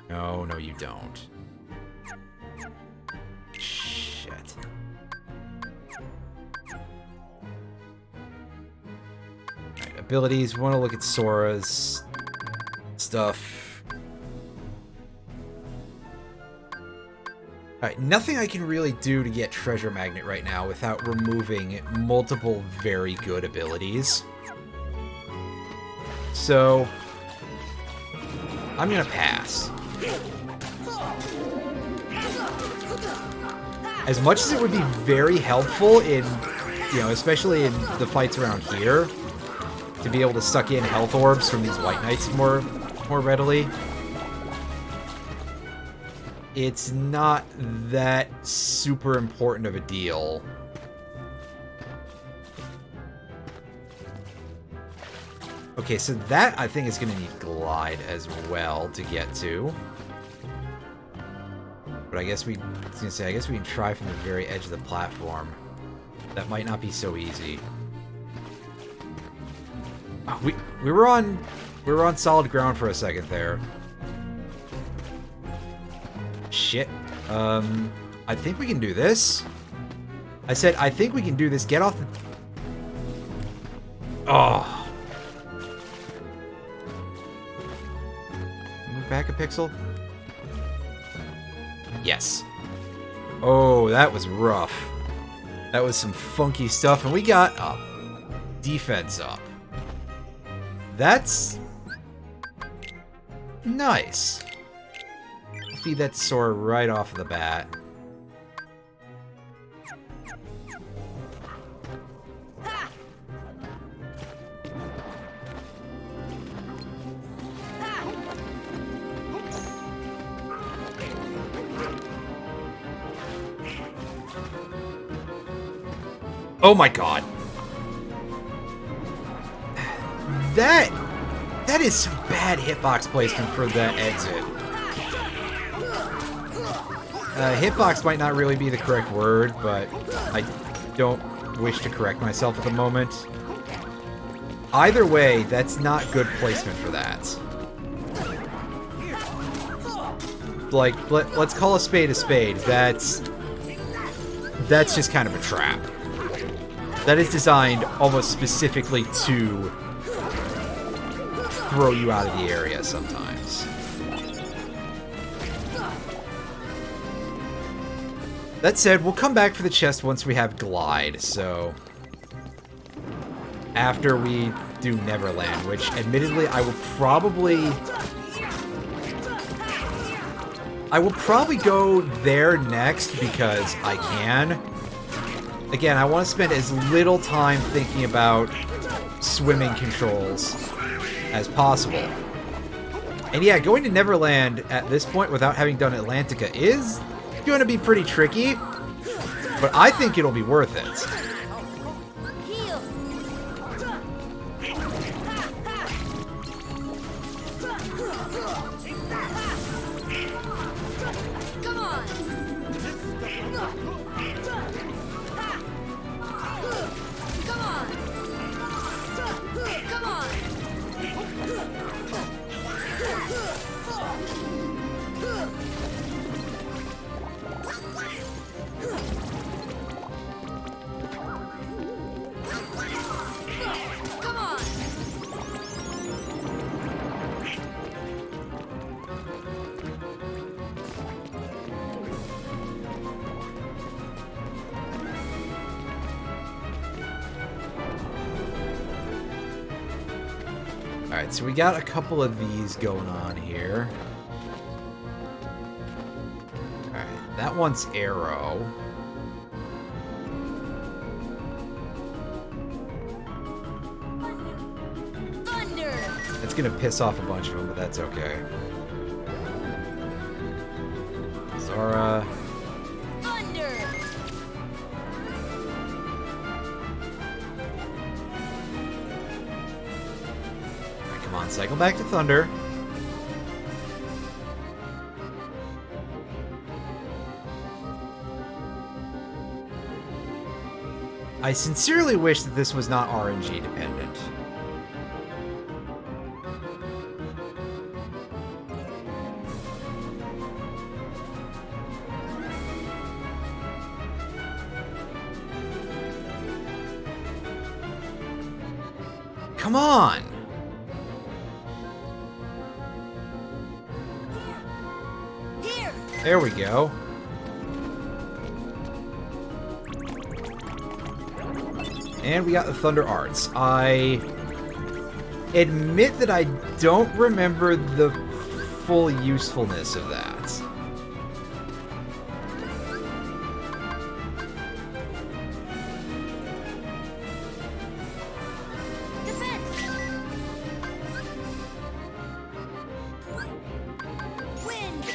Speaker 1: No, you don't. Shit. Alright, abilities. We want to look at Sora's stuff. Alright, nothing I can really do to get Treasure Magnet right now without removing multiple very good abilities. So, I'm gonna pass. As much as it would be very helpful in, especially in the fights around here, to be able to suck in health orbs from these White Knights more readily, it's not that super important of a deal. Okay, so that, I think, is going to need Glide as well to get to. But I guess I was going to say, I guess we can try from the very edge of the platform. That might not be so easy. Oh, we were on solid ground for a second there. Shit. I think we can do this. I said, I think we can do this. Get off the... Oh. Move back a pixel. Yes. Oh, that was rough. That was some funky stuff, and we got defense up. That's nice. Feed that Sora right off the bat. Oh my god. That is some bad hitbox placement for that exit. Hitbox might not really be the correct word, but I don't wish to correct myself at the moment. Either way, that's not good placement for that. Like, let's call a spade a spade. That's just kind of a trap. That is designed almost specifically to throw you out of the area sometimes. That said, we'll come back for the chest once we have Glide, so... After we do Neverland, which, admittedly, I will probably go there next because I can. again, I want to spend as little time thinking about swimming controls as possible. And yeah, going to Neverland at this point without having done Atlantica is going to be pretty tricky, but I think it'll be worth it.
Speaker 5: Heal. Come on. Come on. Come on. Come on.
Speaker 1: Alright, so we got a couple of these going on here. Alright, that one's arrow.
Speaker 5: Thunder.
Speaker 1: It's gonna piss off a bunch of them, but that's okay. Zara.
Speaker 5: Thunder.
Speaker 1: Alright, come on, cycle back to Thunder. I sincerely wish that this was not RNG dependent. Come on!
Speaker 5: Here.
Speaker 1: There we go. And we got the Thunder Arts. I admit that I don't remember the full usefulness of that.
Speaker 5: Defense. Wind.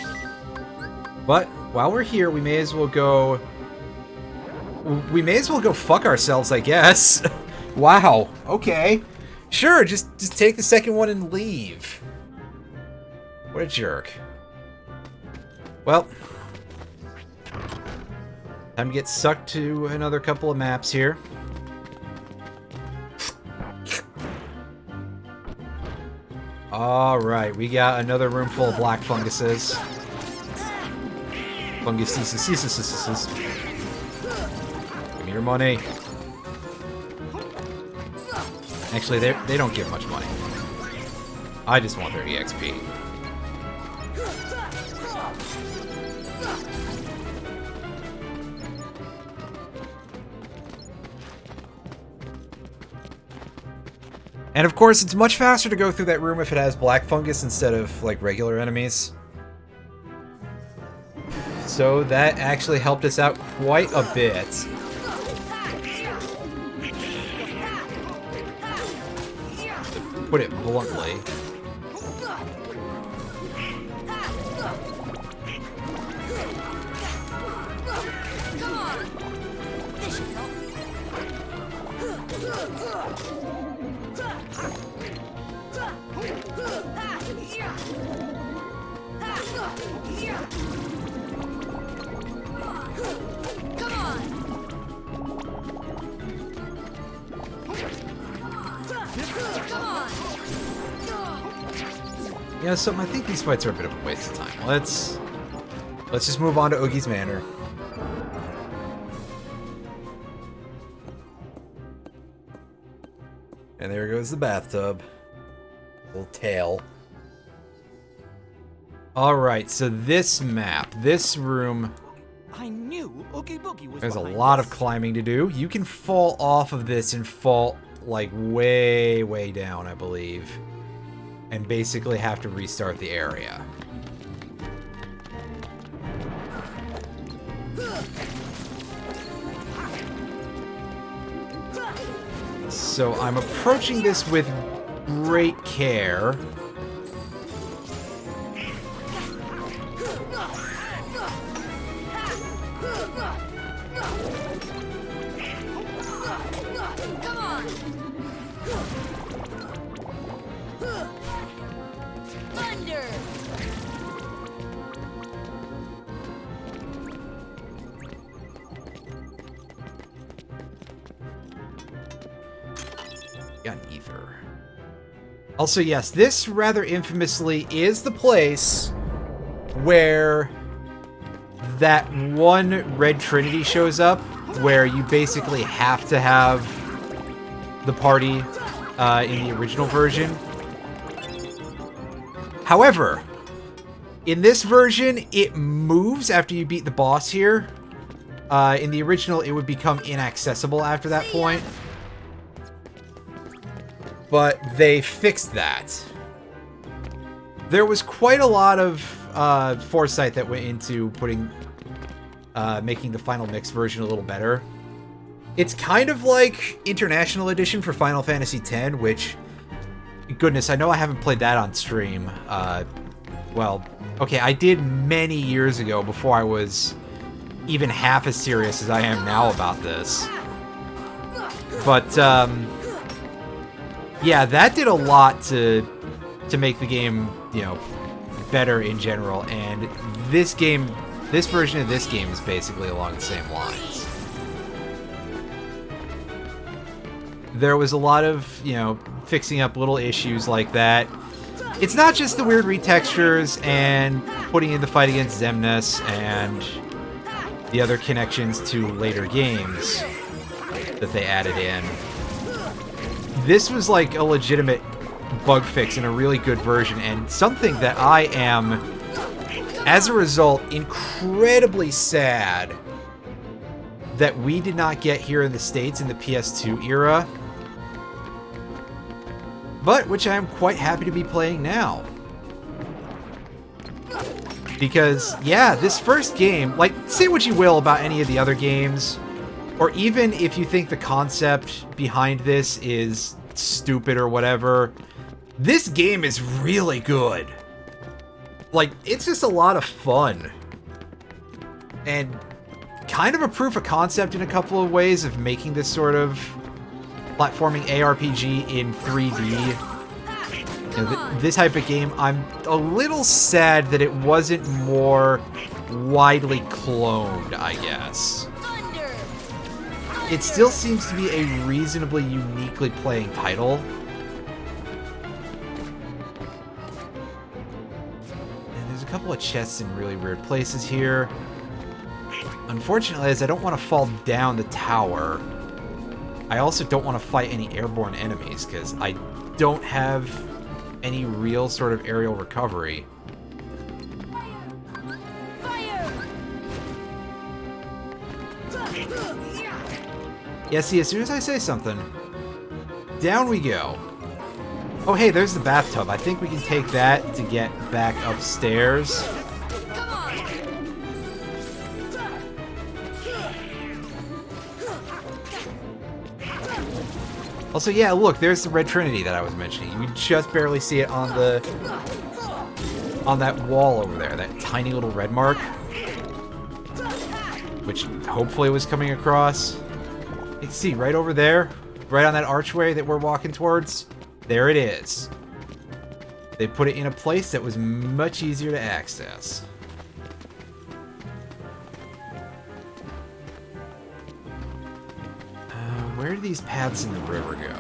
Speaker 1: But while we're here, we may as well go... We may as well go fuck ourselves, I guess. Wow. Okay. Sure, just take the second one and leave. What a jerk. Well. Time to get sucked to another couple of maps here. Alright, we got another room full of black funguses. Funguses. Give me your money. Actually, they don't give much money. I just want their EXP. And of course, it's much faster to go through that room if it has black fungus instead of, like, regular enemies. So that actually helped us out quite a bit. To put it bluntly.
Speaker 5: Come on. This should help. Come on. Come on.
Speaker 1: You know, something, I think these fights are a bit of a waste of time. Let's just move on to Oogie's Manor. And there goes the bathtub. Little tail. Alright, so this map, this room,
Speaker 4: I knew Oogie Boogie was
Speaker 1: there's a
Speaker 4: behind
Speaker 1: lot
Speaker 4: this.
Speaker 1: of climbing to do. You can fall off of this and fall, like, way, way down, I believe. And basically have to restart the area. So I'm approaching this with great care.
Speaker 5: Come on. Thunder.
Speaker 1: Got an ether. Also, yes, this rather infamously is the place where that one Red Trinity shows up, where you basically have to have the party in the original version. However, in this version, it moves after you beat the boss here. In the original, it would become inaccessible after that point. But they fixed that. There was quite a lot of foresight that went into making the Final Mix version a little better. It's kind of like International Edition for Final Fantasy X, which, goodness, I know I haven't played that on stream. Well, okay, I did many years ago before I was even half as serious as I am now about this. But, yeah, that did a lot to make the game, you know, better in general, and this version of this game is basically along the same lines. There was a lot of, you know, fixing up little issues like that. It's not just the weird retextures and putting in the fight against Xemnas and the other connections to later games that they added in. This was like a legitimate bug fix and a really good version, and something that I am, as a result, incredibly sad that we did not get here in the States in the PS2 era, but which I am quite happy to be playing now. Because, yeah, this first game, like, say what you will about any of the other games, or even if you think the concept behind this is stupid or whatever, this game is really good. Like, it's just a lot of fun. And kind of a proof of concept in a couple of ways of making this sort of platforming ARPG in 3D. You know, this type of game, I'm a little sad that it wasn't more widely cloned, I guess. It still seems to be a reasonably uniquely playing title. And there's a couple of chests in really weird places here. Unfortunately, as I don't want to fall down the tower, I also don't want to fight any airborne enemies, because I don't have any real sort of aerial recovery. Yeah, see, as soon as I say something, down we go. Oh, hey, there's the bathtub. I think we can take that to get back upstairs.
Speaker 5: Come on.
Speaker 1: Also, yeah, look, there's the Red Trinity that I was mentioning. You can just barely see it on that wall over there, that tiny little red mark, which hopefully was coming across. You can see right over there, right on that archway that we're walking towards. There it is. They put it in a place that was much easier to access. Where do these paths in the river go?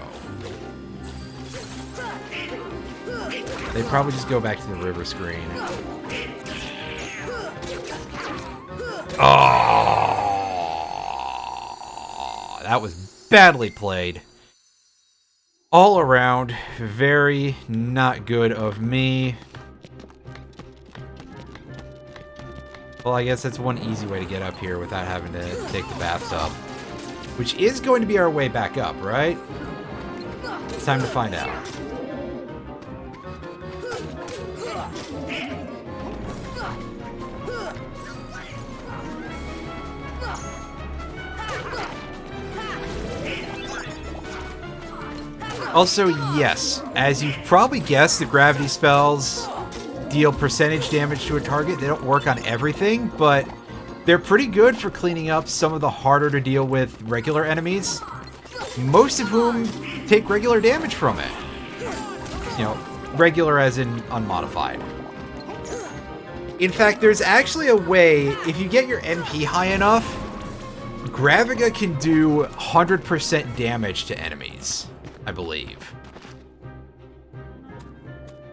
Speaker 1: They probably just go back to the river screen. Oh, that was badly played. All around, very not good of me. Well, I guess that's one easy way to get up here without having to take the bathtub. Which is going to be our way back up, right? It's time to find out. Also, yes, as you've probably guessed, the gravity spells deal percentage damage to a target. They don't work on everything, but they're pretty good for cleaning up some of the harder to deal with regular enemies, most of whom take regular damage from it. You know, regular as in unmodified. In fact, there's actually a way, if you get your MP high enough, Graviga can do 100% damage to enemies, I believe.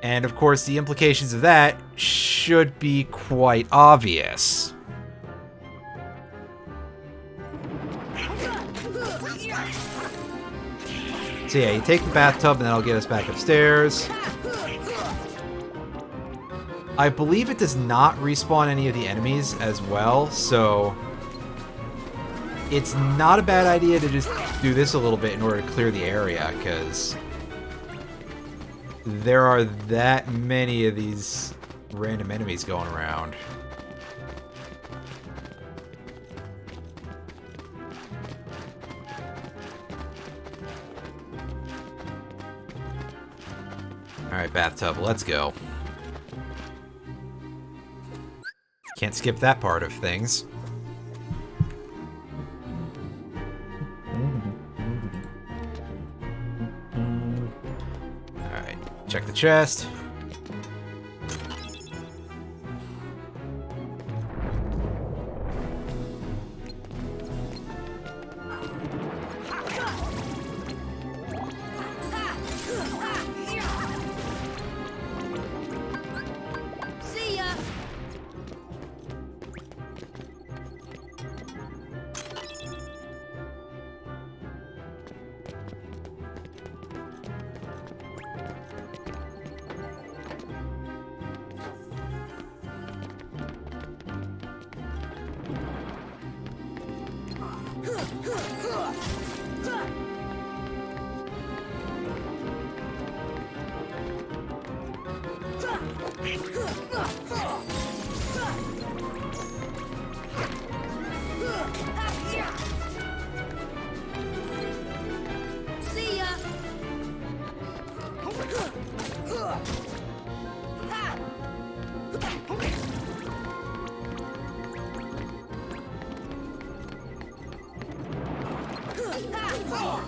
Speaker 1: And of course, the implications of that should be quite obvious. So yeah, you take the bathtub and that'll get us back upstairs. I believe it does not respawn any of the enemies as well, so it's not a bad idea to just do this a little bit in order to clear the area, because there are that many of these random enemies going around. Alright, bathtub, let's go. Can't skip that part of things. Alright, check the chest.
Speaker 5: See ya. See ya. Come on.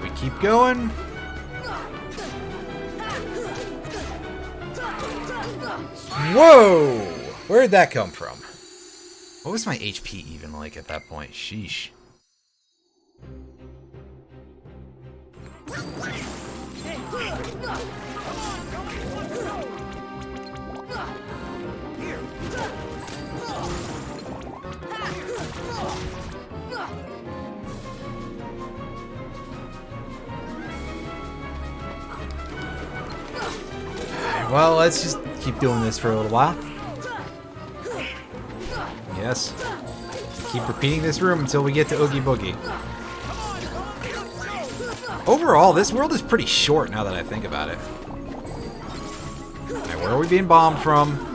Speaker 1: We keep going. Whoa! Where did that come from? What was my HP even like at that point? Sheesh. Well, let's just keep doing this for a little while. Yes. Keep repeating this room until we get to Oogie Boogie. Overall, this world is pretty short now that I think about it. Alright, where are we being bombed from?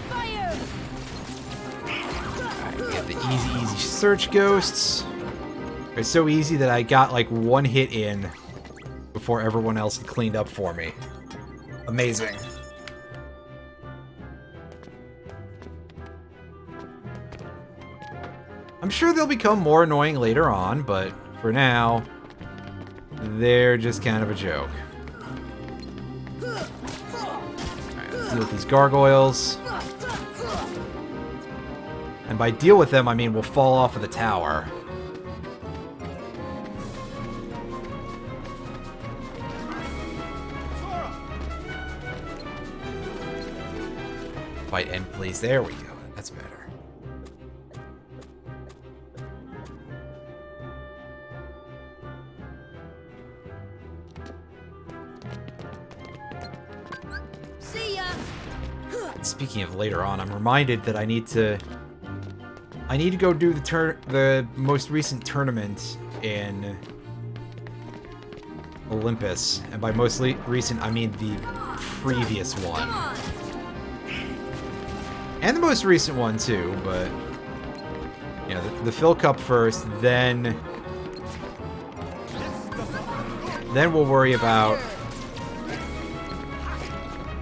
Speaker 5: Fire!
Speaker 1: We have the easy search ghosts. It's so easy that I got like one hit in before everyone else had cleaned up for me. Amazing. I'm sure they'll become more annoying later on, but for now, they're just kind of a joke. Alright, let's deal with these gargoyles. And by deal with them, I mean we'll fall off of the tower. Fight end, please. There we go. That's better.
Speaker 5: See ya.
Speaker 1: Speaking of later on, I'm reminded that I need to go do the most recent tournament in Olympus, and by most recent I mean the previous one.
Speaker 5: Come on.
Speaker 1: And the most recent one too, but you know, the Phil Cup first, then we'll worry about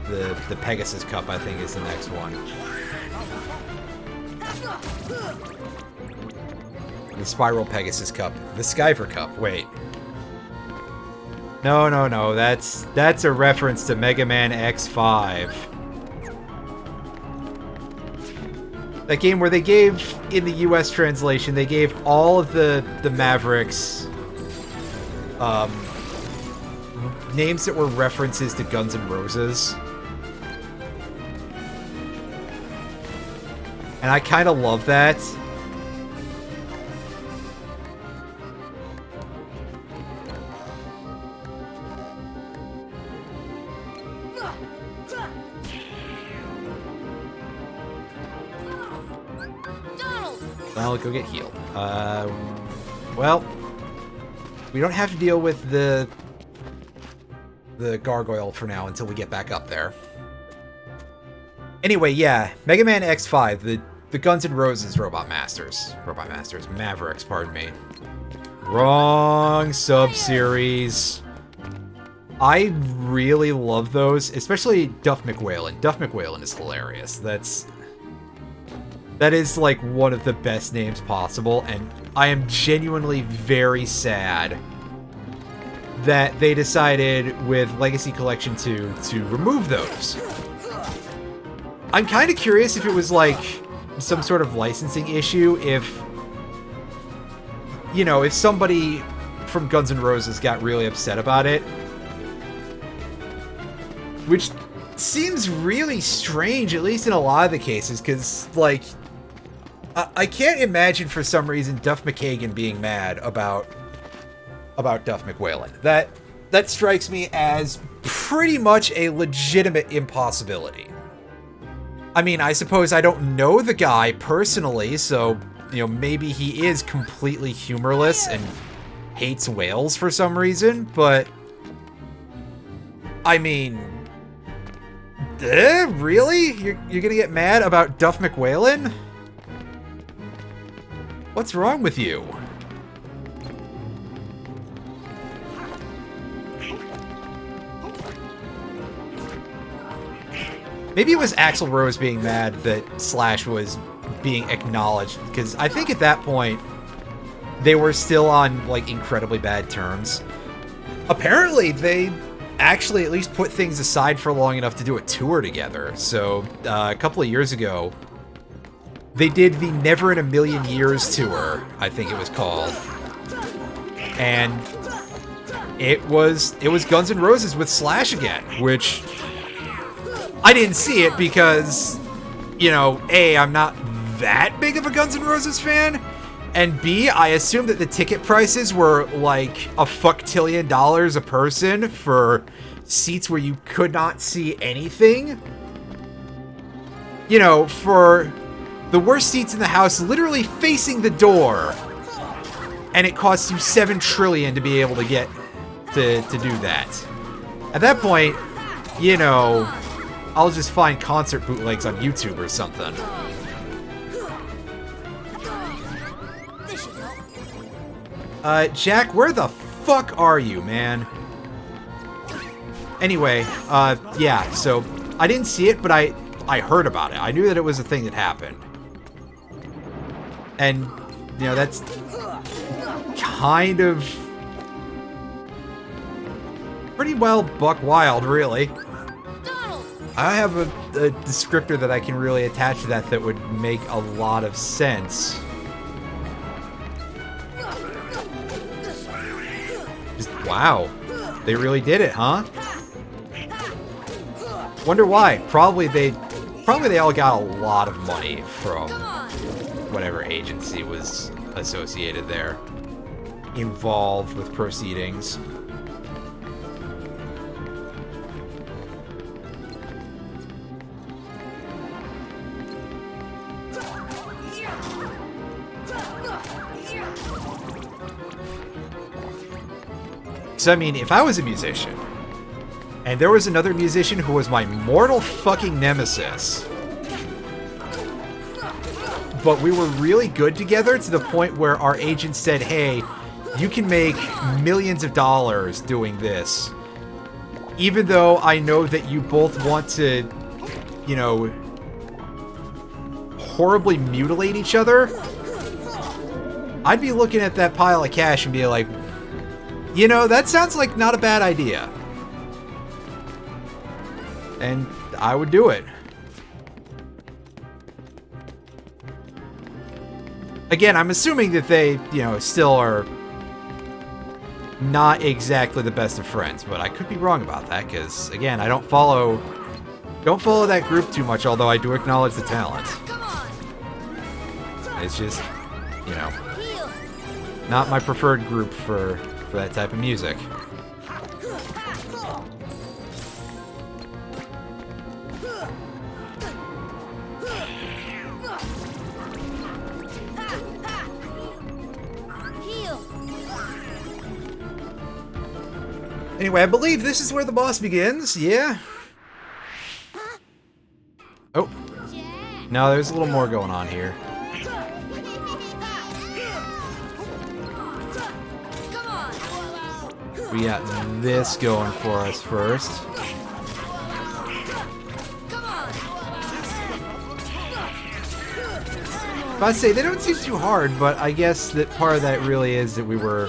Speaker 1: the Pegasus Cup, I think, is the next one. The Spiral Pegasus Cup. The Skyver Cup. Wait. No. That's a reference to Mega Man X5. That game where they gave, in the US translation, they gave all of the Mavericks names that were references to Guns N' Roses. And I kind of love that.
Speaker 5: Donald.
Speaker 1: Well, go get healed. Well, we don't have to deal with the gargoyle for now until we get back up there. Anyway, yeah, Mega Man X5, the Guns N' Roses Robot Masters, Mavericks, pardon me. Wrong sub-series. I really love those, especially Duff McWhalen. Duff McWhalen is hilarious. That is like one of the best names possible, and I am genuinely very sad that they decided with Legacy Collection 2 to remove those. I'm kind of curious if it was like some sort of licensing issue, if, you know, if somebody from Guns N' Roses got really upset about it. Which seems really strange, at least in a lot of the cases, because, like, I can't imagine for some reason Duff McKagan being mad about Duff McWhalen. That strikes me as pretty much a legitimate impossibility. I mean, I suppose I don't know the guy personally, so, you know, maybe he is completely humorless and hates whales for some reason, but I mean, really? You're gonna get mad about Duff McWhalen? What's wrong with you? Maybe it was Axl Rose being mad that Slash was being acknowledged, because I think at that point they were still on, like, incredibly bad terms. Apparently, they actually at least put things aside for long enough to do a tour together. So, a couple of years ago, they did the Never in a Million Years tour, I think it was called. And it was Guns N' Roses with Slash again, which I didn't see it because, you know, A, I'm not that big of a Guns N' Roses fan, and B, I assume that the ticket prices were like a $fucktillion a person for seats where you could not see anything. You know, for the worst seats in the house, literally facing the door, and it costs you $7 trillion to be able to get to do that. At that point, you know, I'll just find concert bootlegs on YouTube or something.
Speaker 5: This should help.
Speaker 1: Jack, where the fuck are you, man? Anyway, yeah, so I didn't see it, but I heard about it. I knew that it was a thing that happened. And, you know, that's kind of pretty well buck wild, really.
Speaker 5: Donald!
Speaker 1: I have a descriptor that I can really attach to that would make a lot of sense. Just, wow. They really did it, huh? Wonder why. Probably they all got a lot of money from whatever agency was associated there, involved with proceedings. So, I mean, if I was a musician, and there was another musician who was my mortal fucking nemesis, but we were really good together to the point where our agent said, hey, you can make millions of dollars doing this, even though I know that you both want to, you know, horribly mutilate each other, I'd be looking at that pile of cash and be like, you know, that sounds like not a bad idea. And I would do it. Again, I'm assuming that they, you know, still are not exactly the best of friends, but I could be wrong about that, because, again, I don't follow that group too much, although I do acknowledge the talent. It's just, you know, not my preferred group for that type of music. Anyway, I believe this is where the boss begins, yeah? Oh. No, there's a little more going on here. We got this going for us first. I'd say they don't seem too hard, but I guess that part of that really is that we were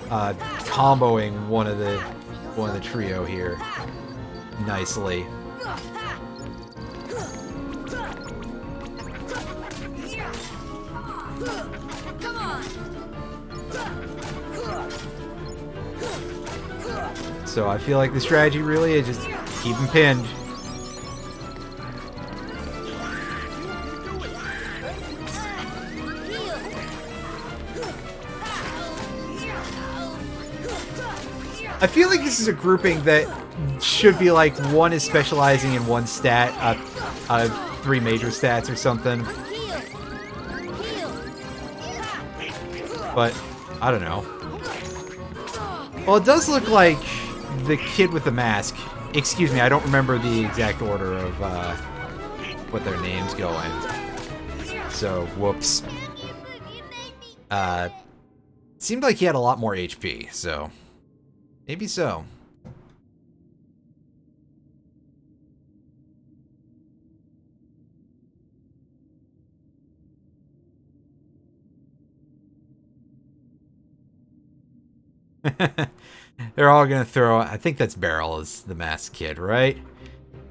Speaker 1: comboing one of the trio here nicely. So I feel like the strategy really is just keep them pinned. I feel like this is a grouping that should be like one is specializing in one stat out of 3 major stats or something. But I don't know. Well, it does look like the kid with the mask. Excuse me, I don't remember the exact order of what their names go in. So, whoops. Seemed like he had a lot more HP, so maybe so. They're all gonna throw... I think that's Beryl is the masked kid, right?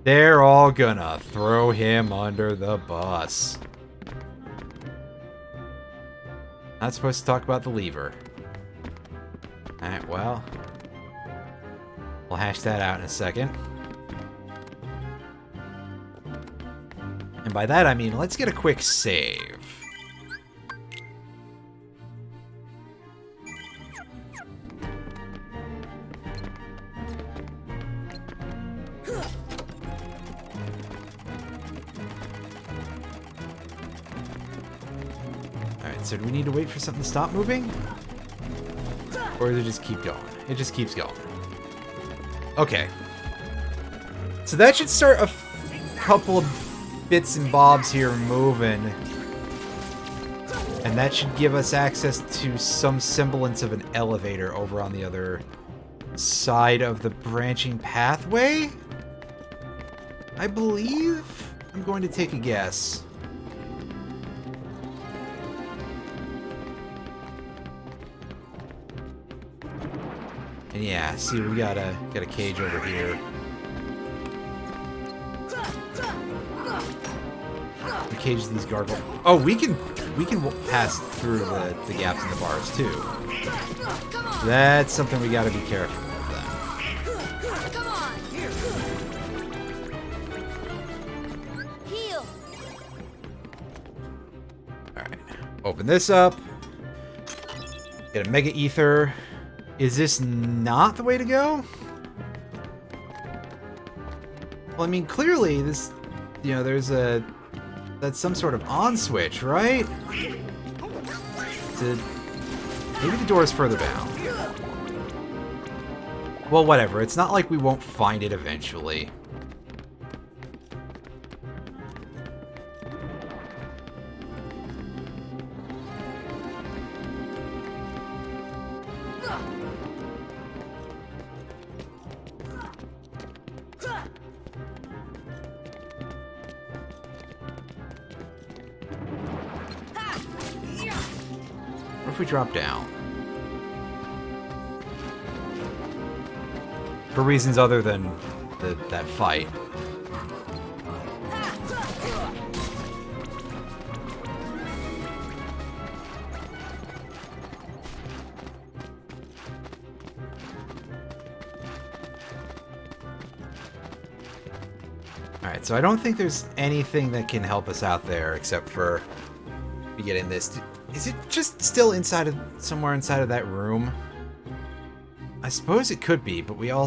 Speaker 1: They're all gonna throw him under the bus. Not supposed to talk about the lever. Alright, well... we'll hash that out in a second. And by that I mean, let's get a quick save. So do we need to wait for something to stop moving? Or does it just keep going? It just keeps going. Okay. So that should start a couple of bits and bobs here moving. And that should give us access to some semblance of an elevator over on the other side of the branching pathway? I believe? I'm going to take a guess. And yeah, see, we got a cage over here. The cage these gargoyles. Oh, we can pass through the gaps in the bars too. That's something we got to be careful of then.
Speaker 5: Come on. Heal.
Speaker 1: All right, open this up. Get a mega ether. Is this not the way to go? Well, I mean, clearly this, you know, that's some sort of on switch, right? Maybe the door is further down. Well, whatever. It's not like we won't find it eventually. What if we drop down? For reasons other than that fight. Alright, so I don't think there's anything that can help us out there except for we get in this. Is it just still somewhere inside of that room? I suppose it could be, but we do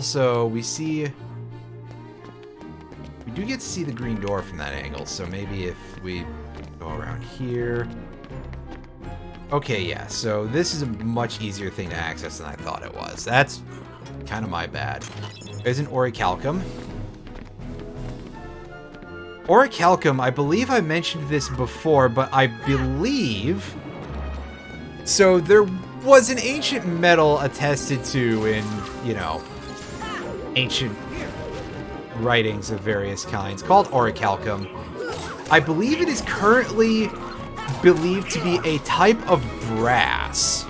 Speaker 1: get to see the green door from that angle, so maybe if we go around here. Okay, yeah, so this is a much easier thing to access than I thought it was. That's kind of my bad. There's an orichalcum. Orichalcum, I believe I mentioned this before, but I believe... So there was an ancient metal attested to in, you know, ancient writings of various kinds called orichalcum. I believe it is currently believed to be a type of brass.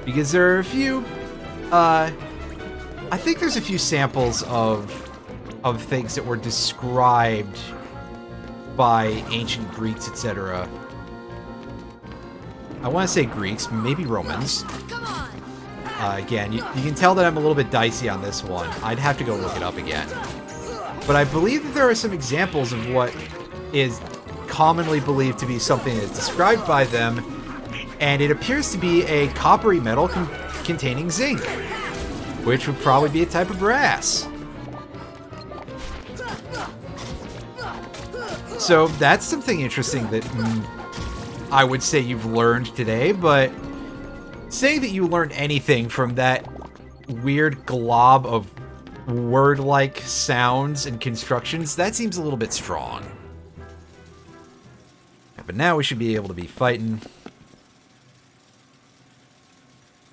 Speaker 1: Because there are a few, I think there's a few samples of things that were described by ancient Greeks, etc. I want to say Greeks, maybe Romans. Again, you can tell that I'm a little bit dicey on this one. I'd have to go look it up again. But I believe that there are some examples of what is commonly believed to be something that is described by them, and it appears to be a coppery metal containing zinc, which would probably be a type of brass. So that's something interesting that I would say you've learned today, but saying that you learned anything from that weird glob of word-like sounds and constructions, that seems a little bit strong. But now we should be able to be fighting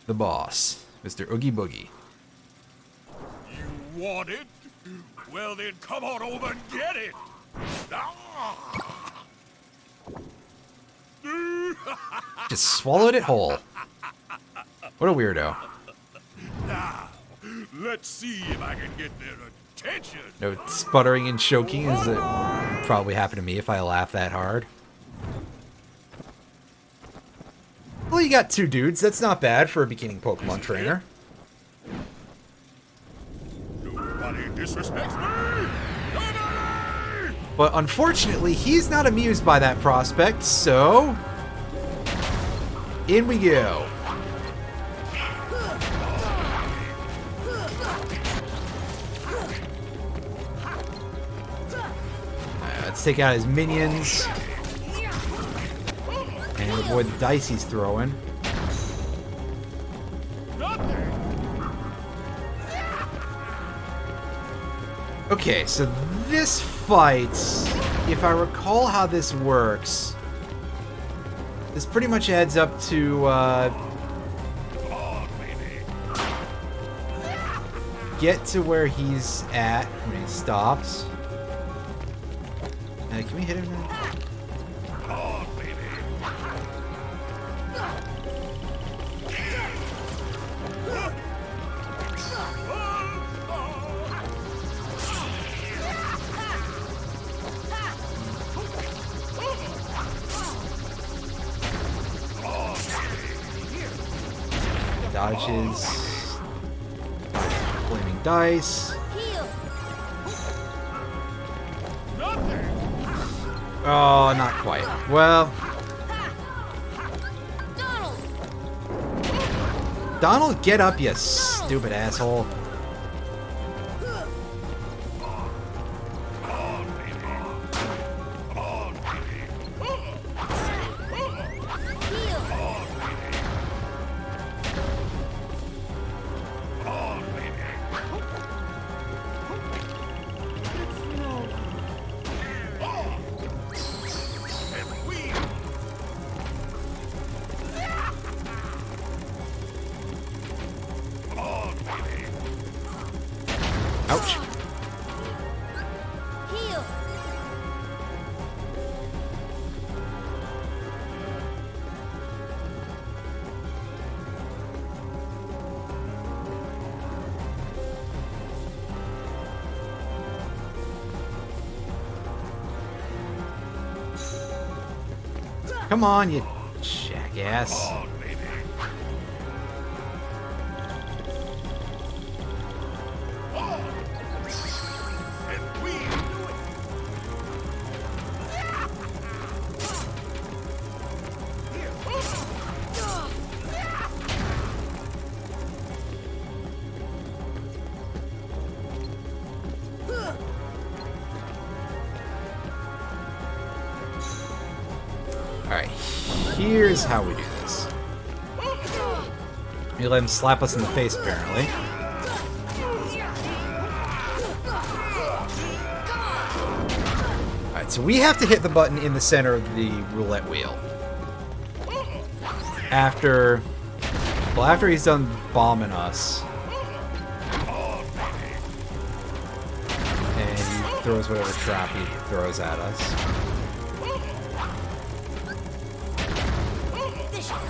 Speaker 1: the boss, Mr. Oogie Boogie.
Speaker 2: You want it? Well then come on over and get it!
Speaker 1: Just swallowed it whole. What a weirdo.
Speaker 2: Now, let's see if I can get their attention.
Speaker 1: No sputtering and choking as it would probably happen to me if I laugh that hard. Well, you got two dudes. That's not bad for a beginning Pokemon trainer.
Speaker 2: Nobody disrespects me! Nobody!
Speaker 1: But unfortunately, he's not amused by that prospect, so... in we go. Let's take out his minions. And avoid the dice he's throwing. Okay, so this fight, if I recall how this works, This pretty much adds up to get to where he's at when he stops. Can we hit him now? Dodges. Flaming dice.
Speaker 5: Heal.
Speaker 1: Oh, not quite. Well,
Speaker 5: Donald.
Speaker 1: Donald, get up, you stupid asshole. Ouch.
Speaker 5: Heal.
Speaker 1: Come on, you jackass. Alright, here's how we do this. You let him slap us in the face, apparently. Alright, so we have to hit the button in the center of the roulette wheel. After he's done bombing us. And he throws whatever trap he throws at us.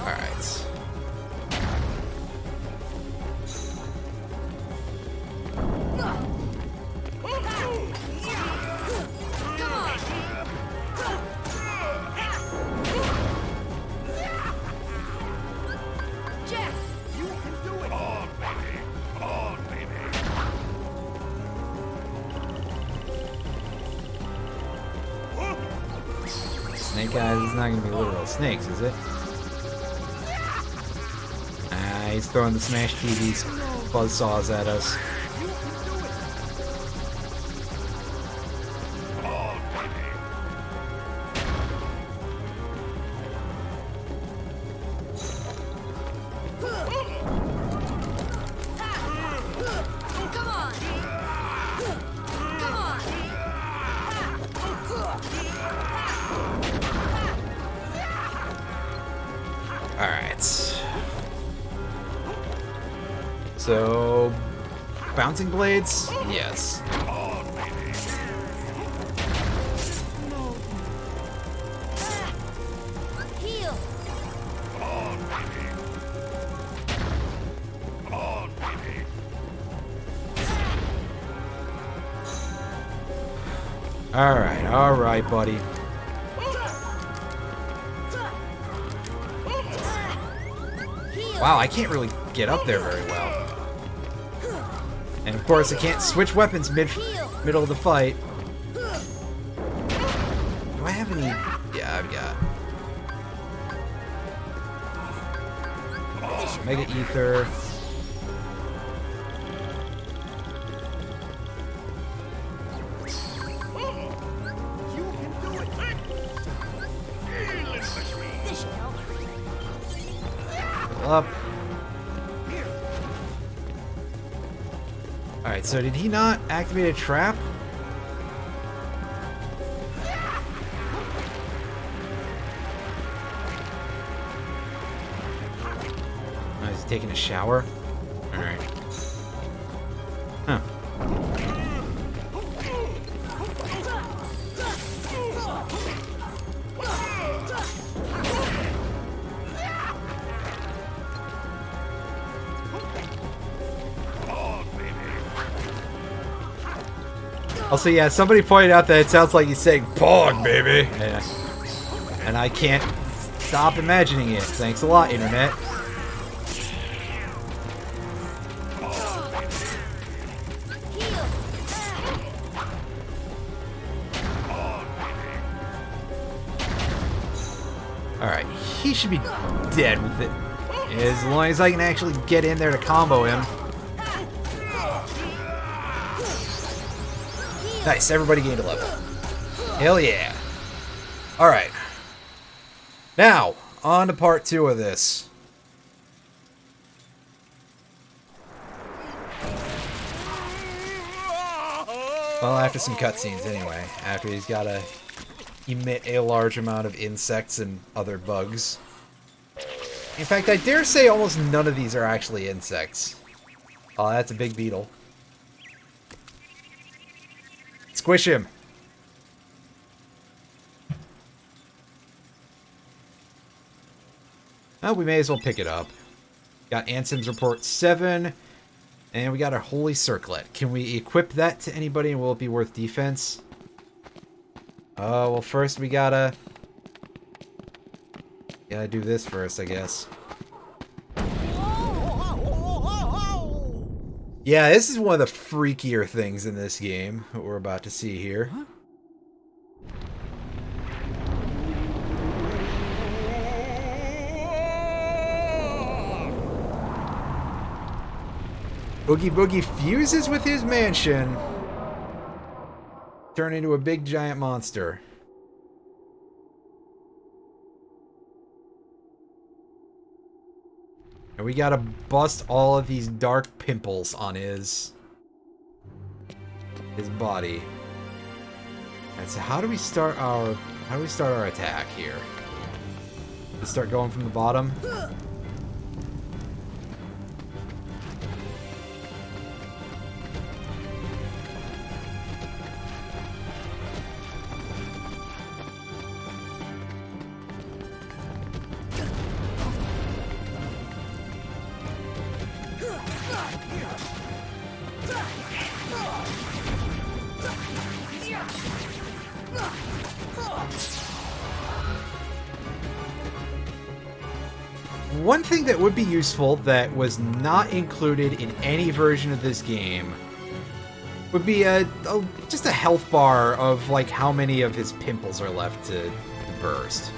Speaker 1: Alright.
Speaker 5: Jack.
Speaker 1: Snake Eyes is not going to be literal snakes, is it? He's throwing the Smash TV's buzzsaws at us.
Speaker 5: Come on. Come on.
Speaker 1: Alright. So, bouncing blades? Yes.
Speaker 5: Heal.
Speaker 1: Alright, buddy. Wow, I can't really get up there very well. And of course, I can't switch weapons middle of the fight. Do I have any? Yeah, I've got Mega Ether. Up. Alright, so did he not activate a trap? Is he taking a shower? Alright. Huh. Also, yeah, somebody pointed out that it sounds like he's saying "Pog, baby," and I can't stop imagining it. Thanks a lot, internet. Alright, he should be dead with it. As long as I can actually get in there to combo him. Nice, everybody gained a level. Hell yeah. Alright. Now, on to part 2 of this. Well, after some cutscenes anyway. After he's gotta emit a large amount of insects and other bugs. In fact, I dare say almost none of these are actually insects. Oh, that's a big beetle. Squish him. Oh, we may as well pick it up. Got Ansem's Report 7. And we got our Holy Circlet. Can we equip that to anybody and will it be worth defense? Oh, well first we gotta do this first, I guess. Yeah, this is one of the freakier things in this game that we're about to see here. Huh? Oogie Boogie fuses with his mansion. Turn into a big giant monster. And we gotta bust all of these dark pimples on his body. And so how do we start our attack here? Let's start going from the bottom. One thing that would be useful that was not included in any version of this game would be just a health bar of like how many of his pimples are left to burst.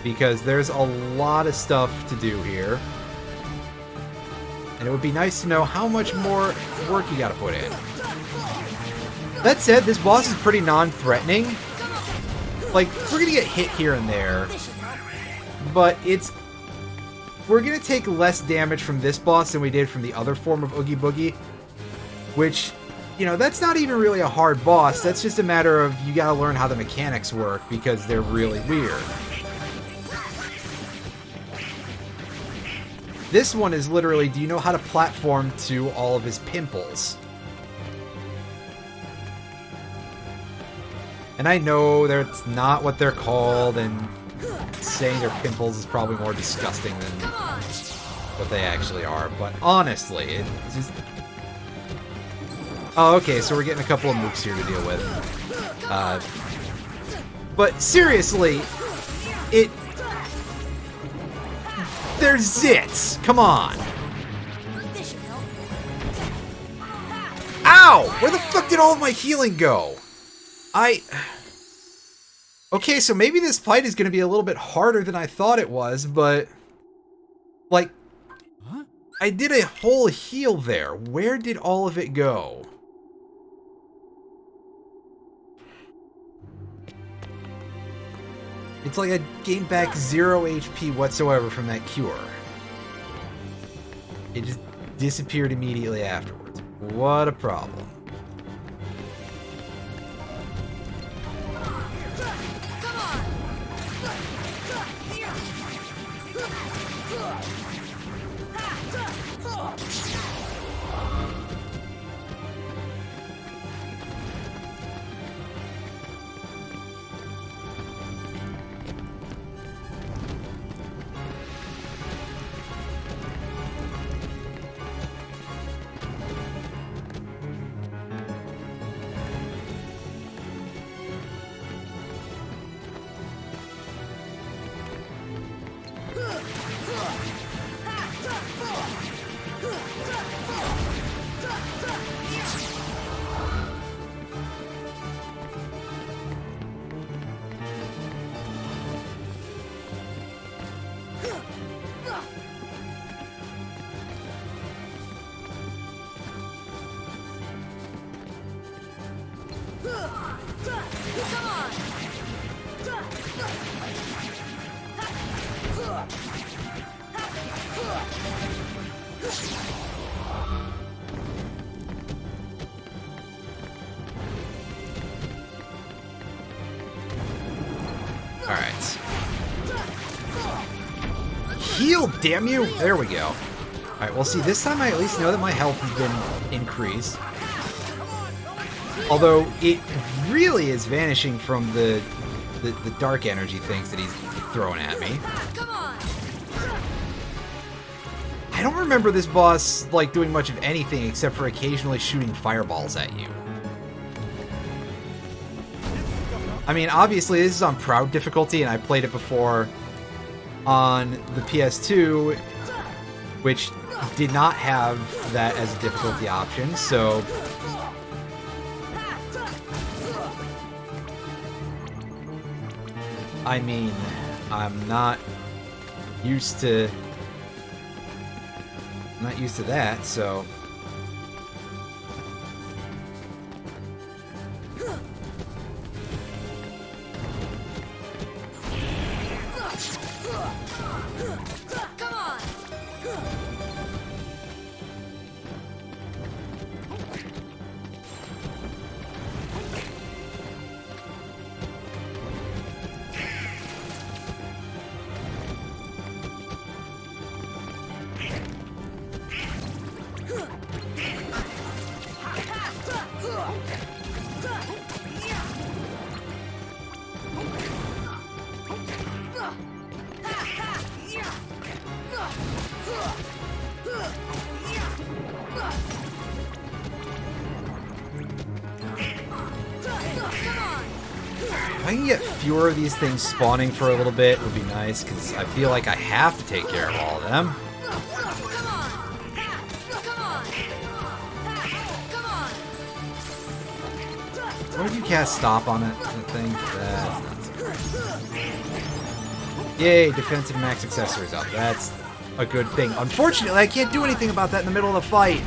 Speaker 1: Because there's a lot of stuff to do here. And it would be nice to know how much more work you gotta put in. That said, this boss is pretty non-threatening. Like, we're gonna get hit here and there. But we're gonna take less damage from this boss than we did from the other form of Oogie Boogie. Which, you know, that's not even really a hard boss. That's just a matter of you gotta learn how the mechanics work because they're really weird. This one is literally, do you know how to platform to all of his pimples? And I know that's not what they're called, and saying they're pimples is probably more disgusting than what they actually are, but honestly, it's just... Oh, okay, so we're getting a couple of mooks here to deal with. But seriously, they're zits! Come on! Ow! Where the fuck did all of my healing go? Okay, so maybe this fight is going to be a little bit harder than I thought it was, but... Like... Huh? I did a whole heal there. Where did all of it go? It's like I gained back 0 HP whatsoever from that cure. It just disappeared immediately afterwards. What a problem. Alright. Heal, damn you! There we go. Alright, well see, this time I at least know that my health has been increased. Although, it really is vanishing from the dark energy things that he's throwing at me.
Speaker 5: Come on.
Speaker 1: I don't remember this boss, like, doing much of anything except for occasionally shooting fireballs at you. I mean, obviously, this is on Proud difficulty, and I played it before on the PS2, which did not have that as a difficulty option, so... I mean, I'm not used to that, so...
Speaker 5: Come on.
Speaker 1: If I can get fewer of these things spawning for a little bit, it would be nice, because I feel like I have to take care of all of them. What did you cast stop on it, that thing? That's not so great. Yay, defensive max accessories up. That's a good thing. Unfortunately, I can't do anything about that in the middle of the fight.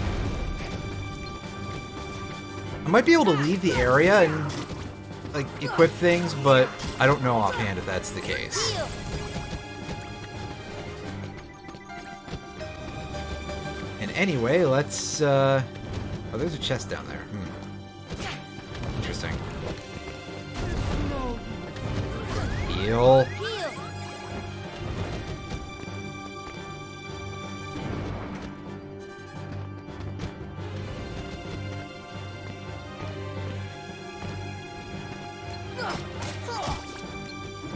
Speaker 1: I might be able to leave the area and, like, equip things, but I don't know offhand if that's the case. And anyway, let's, oh, there's a chest down there. Interesting. Heal.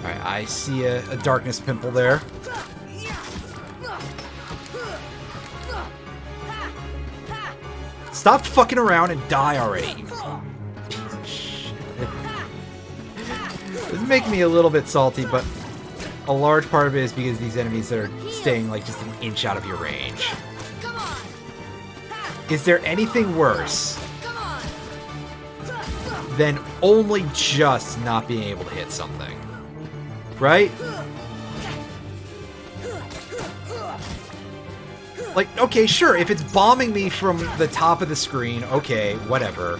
Speaker 1: Alright, I see a darkness pimple there. Stop fucking around and die already, you piece of shit. This is making me a little bit salty, but a large part of it is because these enemies that are staying like just an inch out of your range. Is there anything worse than only just not being able to hit something? Right? Like, okay, sure, if it's bombing me from the top of the screen, okay, whatever.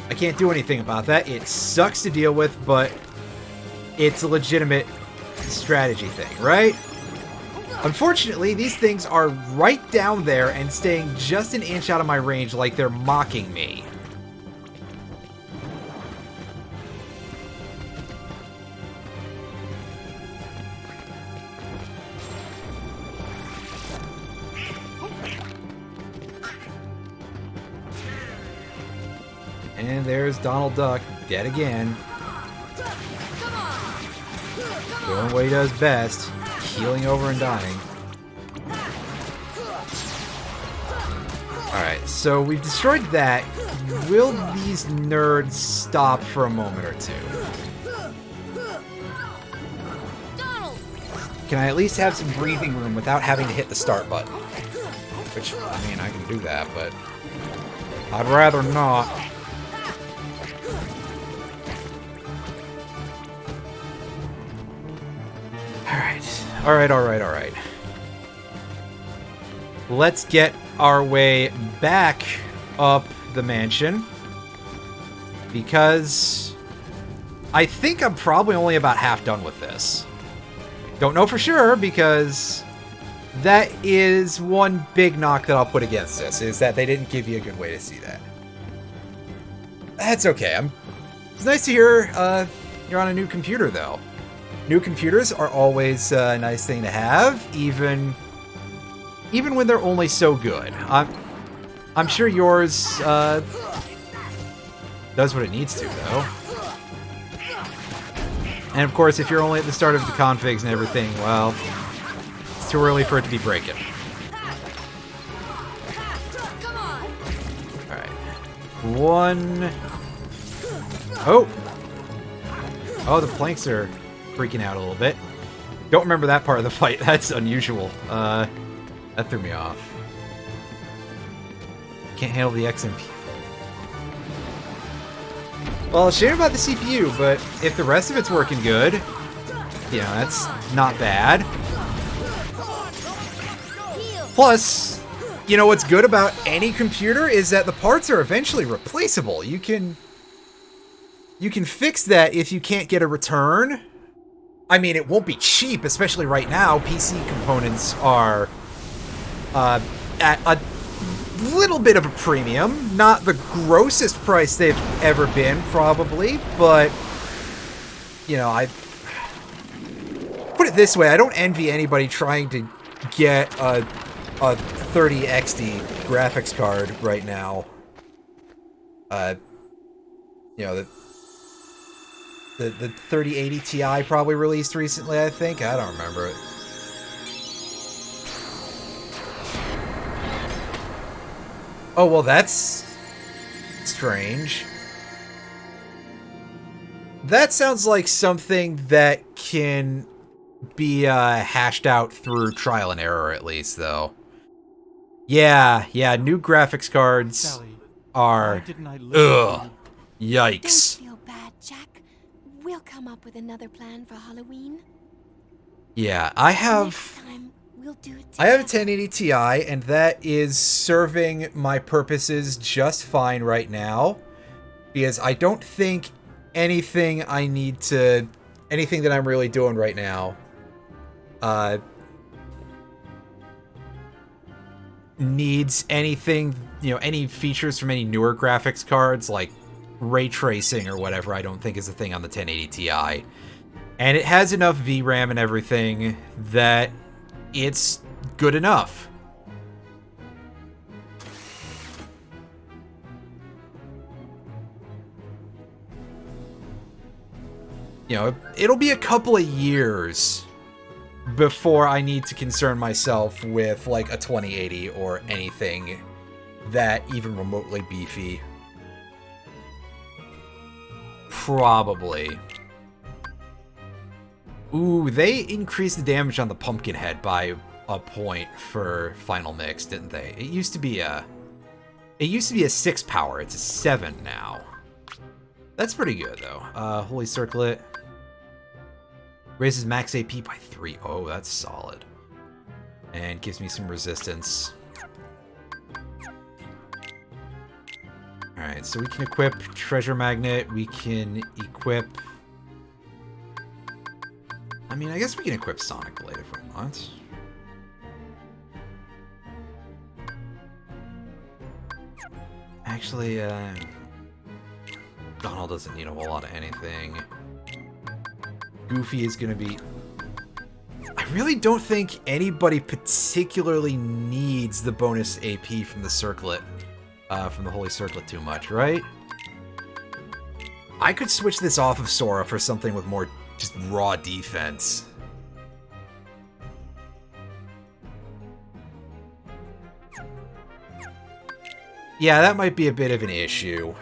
Speaker 1: I can't do anything about that. It sucks to deal with, but it's a legitimate strategy thing, right? Unfortunately, these things are right down there and staying just an inch out of my range like they're mocking me. And there's Donald Duck, dead again. Doing what he does best, healing over and dying. Alright, so we've destroyed that. Will these nerds stop for a moment or two? Can I at least have some breathing room without having to hit the start button? Which, I mean, I can do that, but I'd rather not. Alright. Let's get our way back up the mansion. Because I think I'm probably only about half done with this. Don't know for sure because That is one big knock that I'll put against this, is that they didn't give you a good way to see that. That's okay. It's nice to hear you're on a new computer, though. New computers are always a nice thing to have, even when they're only so good. I'm sure yours does what it needs to, though. And of course, if you're only at the start of the configs and everything, well, it's too early for it to be breaking.
Speaker 5: Come on.
Speaker 1: Alright. One. Oh! Oh, the planks are freaking out a little bit. Don't remember that part of the fight. That's unusual. That threw me off. Can't handle the XMP. Well, shame about the CPU, but if the rest of it's working good, you know, that's not bad. Plus, you know what's good about any computer is that the parts are eventually replaceable. You can fix that if you can't get a return. I mean, it won't be cheap, especially right now. PC components are at a little bit of a premium. Not the grossest price they've ever been, probably, but, you know, I put it this way, I don't envy anybody trying to get a 30XD graphics card right now. You know, the 3080 Ti probably released recently, I think. I don't remember it. Oh, well, that's strange. That sounds like something that can be hashed out through trial and error, at least, though. Yeah, new graphics cards
Speaker 4: Sally,
Speaker 1: are...
Speaker 4: why didn't I listen to you?
Speaker 1: Yikes.
Speaker 7: Don't feel bad, Jack. We'll come up with another plan for Halloween.
Speaker 1: Yeah, I
Speaker 7: Next
Speaker 1: have...
Speaker 7: time, we'll do it
Speaker 1: I have a
Speaker 7: together.
Speaker 1: 1080 Ti, and that is serving my purposes just fine right now. Because I don't think anything that I'm really doing right now, needs anything, you know, any features from any newer graphics cards, like ray tracing or whatever. I don't think is a thing on the 1080 Ti. And it has enough VRAM and everything that it's good enough. You know, it'll be a couple of years before I need to concern myself with, like, a 2080 or anything that even remotely beefy. Probably. Ooh, they increased the damage on the pumpkin head by a point for Final Mix, didn't they? It used to be a 6 power. It's a 7 now. That's pretty good, though. Holy Circlet. Raises max AP by 3. Oh, that's solid. And gives me some resistance. Alright, so we can equip Treasure Magnet. We can equip... I mean, I guess we can equip Sonic Blade if we want. Actually, Donald doesn't need a whole lot of anything. Goofy is gonna be... I really don't think anybody particularly needs the bonus AP from the Circlet, from the Holy Circlet too much, right? I could switch this off of Sora for something with more just raw defense. Yeah, that might be a bit of an issue.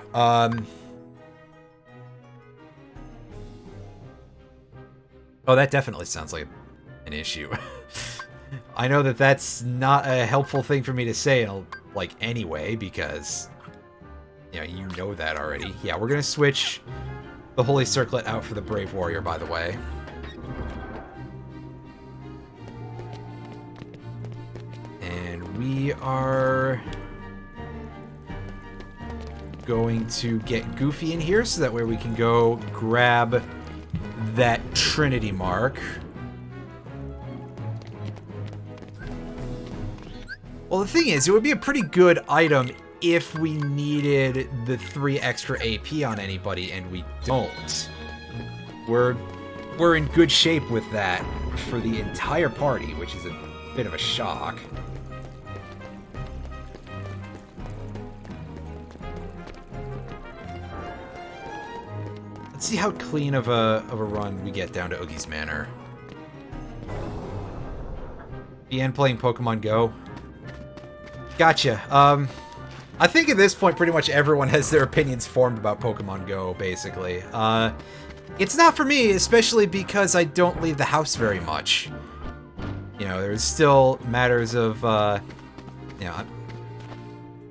Speaker 1: Oh, that definitely sounds like an issue. I know that that's not a helpful thing for me to say, like, anyway, because, you know that already. Yeah, we're gonna switch the Holy Circlet out for the Brave Warrior, by the way. And we are going to get Goofy in here, so that way we can go grab that Trinity Mark. Well, the thing is, it would be a pretty good item if we needed the 3 extra AP on anybody, and we don't. We're in good shape with that for the entire party, which is a bit of a shock. Let's see how clean of a run we get down to Oogie's Manor. BN playing Pokemon Go. Gotcha. I think at this point pretty much everyone has their opinions formed about Pokemon Go, basically. It's not for me, especially because I don't leave the house very much. You know, there's still matters of, you know,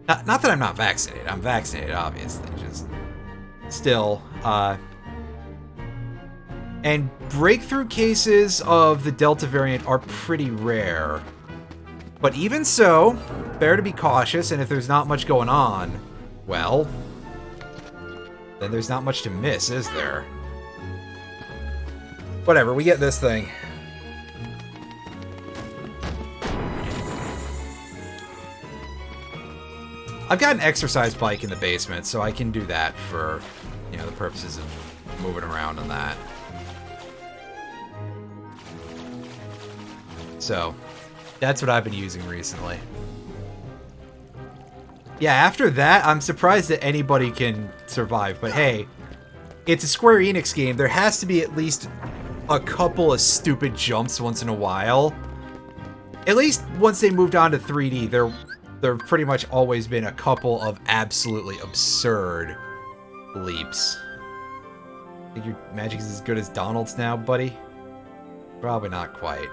Speaker 1: not that I'm not vaccinated. I'm vaccinated, obviously. Just still, and breakthrough cases of the Delta variant are pretty rare. But even so, better to be cautious, and if there's not much going on, well, then there's not much to miss, is there? Whatever, we get this thing. I've got an exercise bike in the basement, so I can do that for, you know, the purposes of moving around on that. So, that's what I've been using recently. Yeah, after that, I'm surprised that anybody can survive, but hey, it's a Square Enix game. There has to be at least a couple of stupid jumps once in a while. At least once they moved on to 3D, there have pretty much always been a couple of absolutely absurd leaps. Think your magic is as good as Donald's now, buddy? Probably not quite.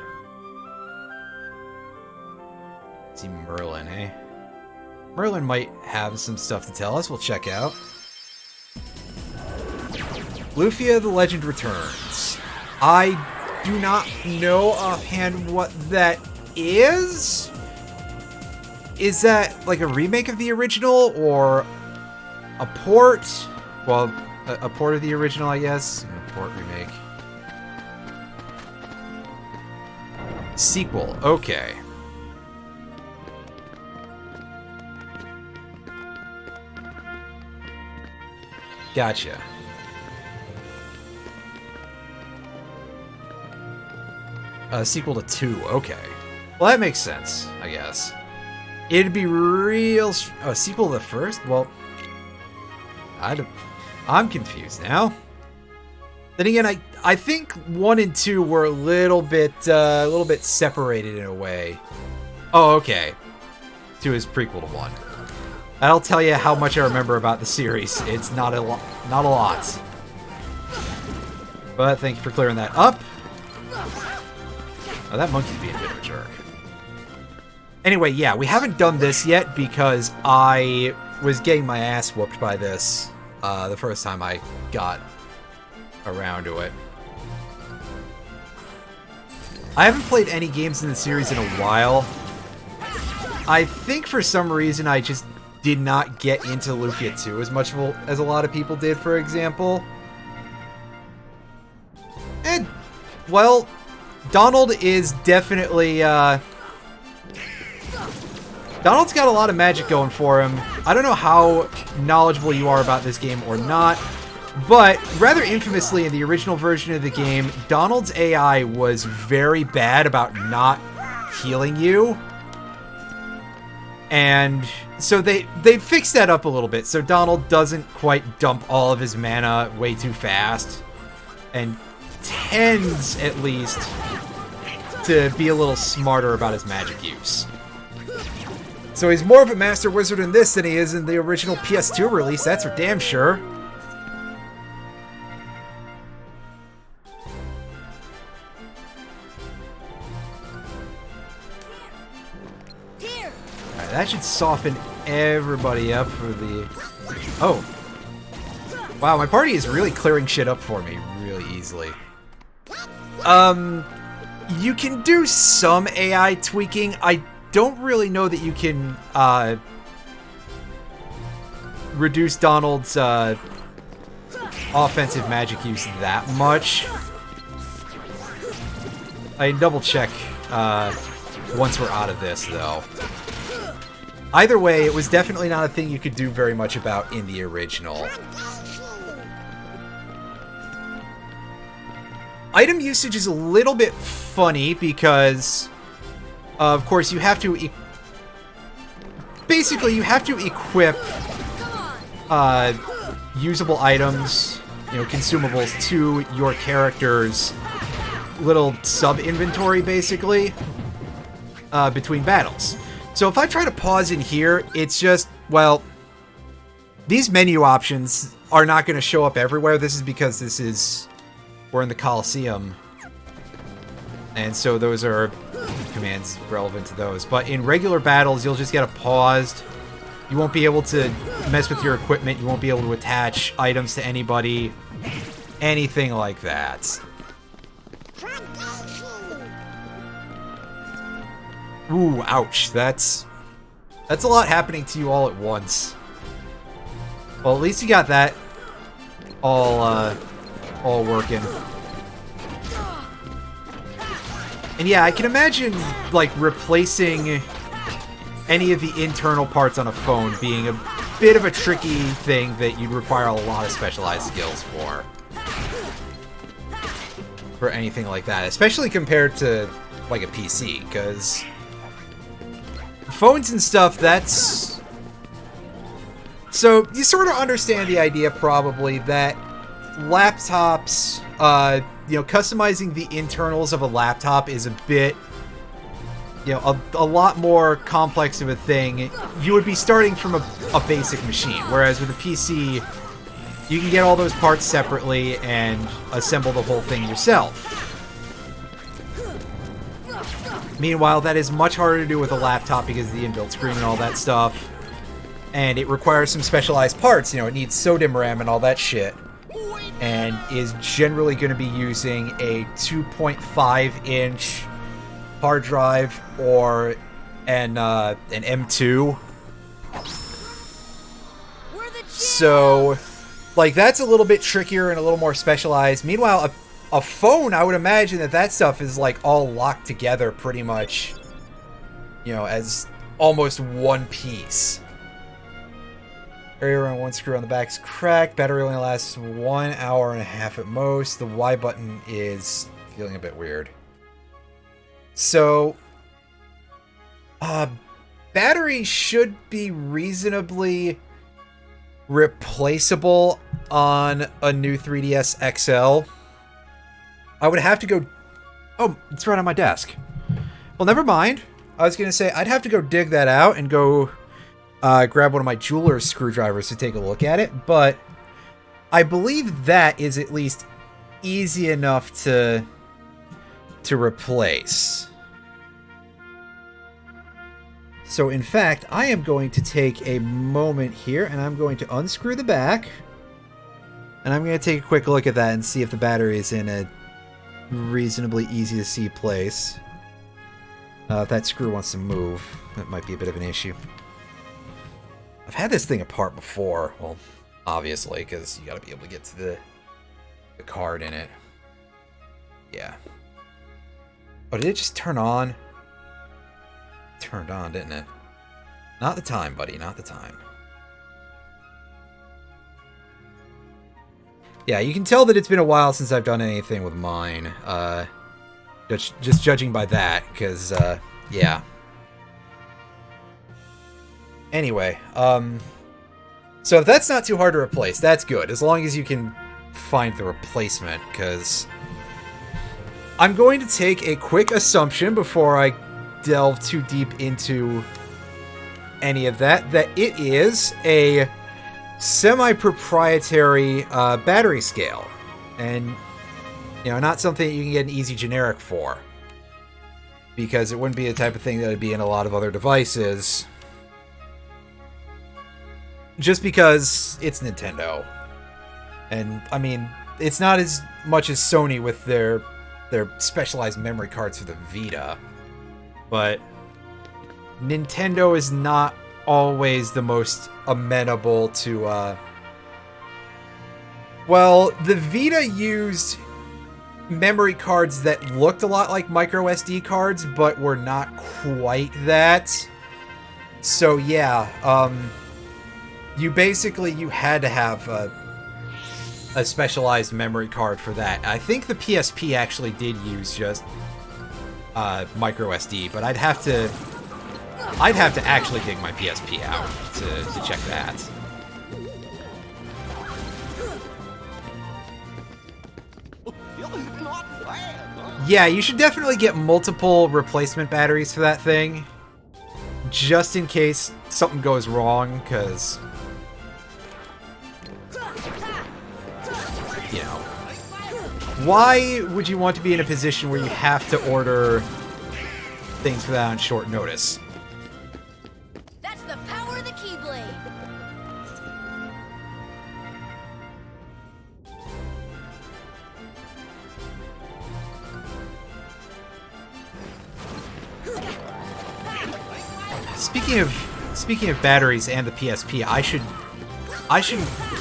Speaker 1: See Merlin, eh? Merlin might have some stuff to tell us. We'll check out. Lufia the Legend returns. I do not know offhand what that is. Is that like a remake of the original or a port? Well, a port of the original, I guess. A port remake. Sequel. Okay. Gotcha. A sequel to 2, okay. Well, that makes sense, I guess. It'd be real... A sequel to the first? Well, I'm confused now. Then again, I think 1 and 2 were a little bit separated in a way. Oh, okay. 2 is prequel to 1. I'll tell you how much I remember about the series. It's not a lot. But thank you for clearing that up. Oh, that monkey's being a bit of a jerk. Anyway, yeah, we haven't done this yet because I was getting my ass whooped by this the first time I got around to it. I haven't played any games in the series in a while. I think for some reason I just did not get into Lufia 2 as much as a lot of people did, for example. And, well, Donald is definitely, Donald's got a lot of magic going for him. I don't know how knowledgeable you are about this game or not, but rather infamously in the original version of the game, Donald's AI was very bad about not healing you. And so they fixed that up a little bit, so Donald doesn't quite dump all of his mana way too fast, and tends, at least, to be a little smarter about his magic use. So he's more of a master wizard in this than he is in the original PS2 release, that's for damn sure. Alright, that should soften everybody up for the... Oh. Wow, my party is really clearing shit up for me really easily. You can do some AI tweaking. I don't really know that you can reduce Donald's offensive magic use that much. I can double check once we're out of this, though. Either way, it was definitely not a thing you could do very much about in the original. Item usage is a little bit funny because, of course, you have to... Basically, you have to equip usable items, consumables to your character's little sub-inventory, basically, between battles. So if I try to pause in here, it's just, well, these menu options are not going to show up everywhere. This is because we're in the Coliseum, and so those are commands relevant to those. But in regular battles, you'll just get a paused. You won't be able to mess with your equipment. You won't be able to attach items to anybody. Anything like that. Ooh, ouch. That's a lot happening to you all at once. Well, at least you got that all working. And yeah, I can imagine, like, replacing any of the internal parts on a phone being a bit of a tricky thing that you'd require a lot of specialized skills for anything like that, especially compared to, like, a PC, because phones and stuff, that's... So, you sort of understand the idea, probably, that laptops, customizing the internals of a laptop is a bit, a lot more complex of a thing. You would be starting from a basic machine, whereas with a PC, you can get all those parts separately and assemble the whole thing yourself. Meanwhile, that is much harder to do with a laptop because of the inbuilt screen and all that stuff. And it requires some specialized parts. It needs SODIMM RAM and all that shit. And is generally going to be using a 2.5-inch hard drive or an M2. So, like, that's a little bit trickier and a little more specialized. Meanwhile, a phone, I would imagine that stuff is, like, all locked together pretty much, as almost one piece. Area around one screw on the back is cracked. Battery only lasts 1 hour and a half at most. The Y button is feeling a bit weird. So, battery should be reasonably replaceable on a new 3DS XL. I would have to go... Oh, it's right on my desk. Well, never mind. I was going to say, I'd have to go dig that out and go... grab one of my jeweler's screwdrivers to take a look at it, but I believe that is at least easy enough to replace. So in fact, I am going to take a moment here, and I'm going to unscrew the back, and I'm going to take a quick look at that and see if the battery is in a reasonably easy to see place. If that screw wants to move, that might be a bit of an issue. I've had this thing apart before. Well, obviously, because you gotta be able to get to the card in it. Yeah. Oh, did it just turn on? It turned on, didn't it? Not the time, buddy. Not the time. Yeah, you can tell that it's been a while since I've done anything with mine. Just judging by that, because, yeah. Anyway, so if that's not too hard to replace, that's good, as long as you can find the replacement, because I'm going to take a quick assumption before I delve too deep into any of that it is a semi-proprietary battery scale, and, not something you can get an easy generic for, because it wouldn't be the type of thing that would be in a lot of other devices. Just because it's Nintendo. And, I mean, it's not as much as Sony with their specialized memory cards for the Vita. But Nintendo is not always the most amenable to, Well, the Vita used memory cards that looked a lot like micro SD cards, but were not quite that. So yeah, you had to have a specialized memory card for that. I think the PSP actually did use just micro SD, but I'd have to actually dig my PSP out to check that.
Speaker 6: Not bad.
Speaker 1: Yeah, you should definitely get multiple replacement batteries for that thing, just in case something goes wrong, because, you know, why would you want to be in a position where you have to order things for that on short notice?
Speaker 5: That's the power of the Keyblade.
Speaker 1: Speaking of batteries and the PSP, I should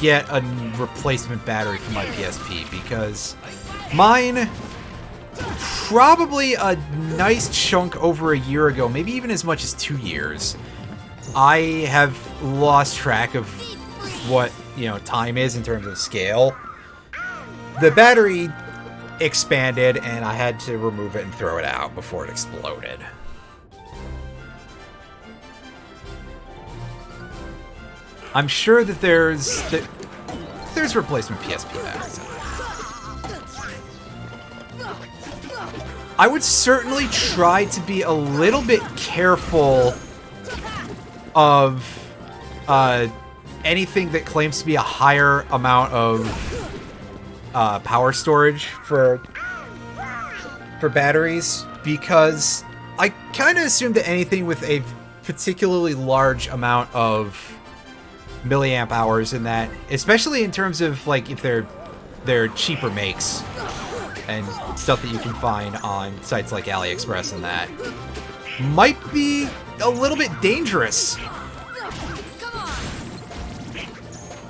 Speaker 1: get a replacement battery for my PSP, because mine, probably a nice chunk over a year ago, maybe even as much as 2 years, I have lost track of what, you know, time is in terms of scale. The battery expanded and I had to remove it and throw it out before it exploded. I'm sure that there's replacement PSP batteries out there. I would certainly try to be a little bit careful of anything that claims to be a higher amount of power storage for batteries, because I kind of assume that anything with a particularly large amount of milliamp hours in that, especially in terms of like if they're cheaper makes and stuff that you can find on sites like AliExpress and that, might be a little bit dangerous.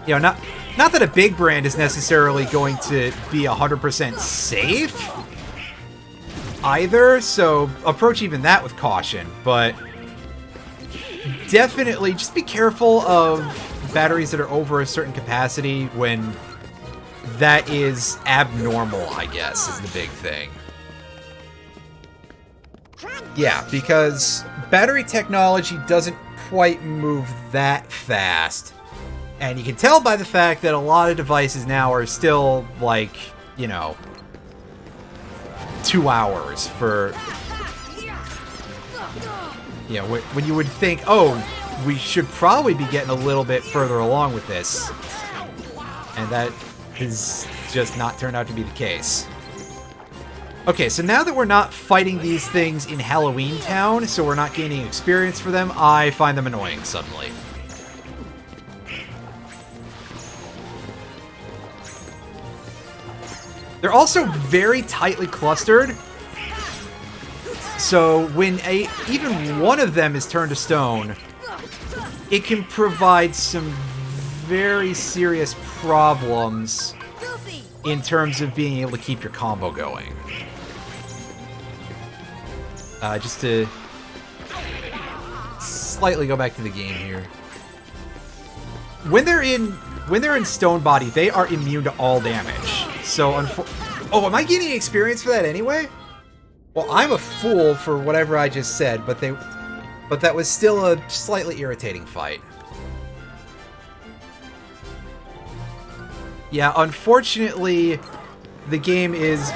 Speaker 1: You know, not that a big brand is necessarily going to be 100% safe either, so approach even that with caution, but definitely just be careful of batteries that are over a certain capacity when that is abnormal, I guess, is the big thing. Yeah, because battery technology doesn't quite move that fast. And you can tell by the fact that a lot of devices now are still, like, you know, 2 hours for... You know, when you would think, oh, we should probably be getting a little bit further along with this. And that has just not turned out to be the case. Okay, so now that we're not fighting these things in Halloween Town, so we're not gaining experience for them, I find them annoying suddenly. They're also very tightly clustered. So when even one of them is turned to stone, it can provide some very serious problems in terms of being able to keep your combo going. Just to slightly go back to the game here. When they're in stone body, they are immune to all damage. So oh, am I gaining experience for that anyway? Well, I'm a fool for whatever I just said, but that was still a slightly irritating fight. Yeah, unfortunately, the game is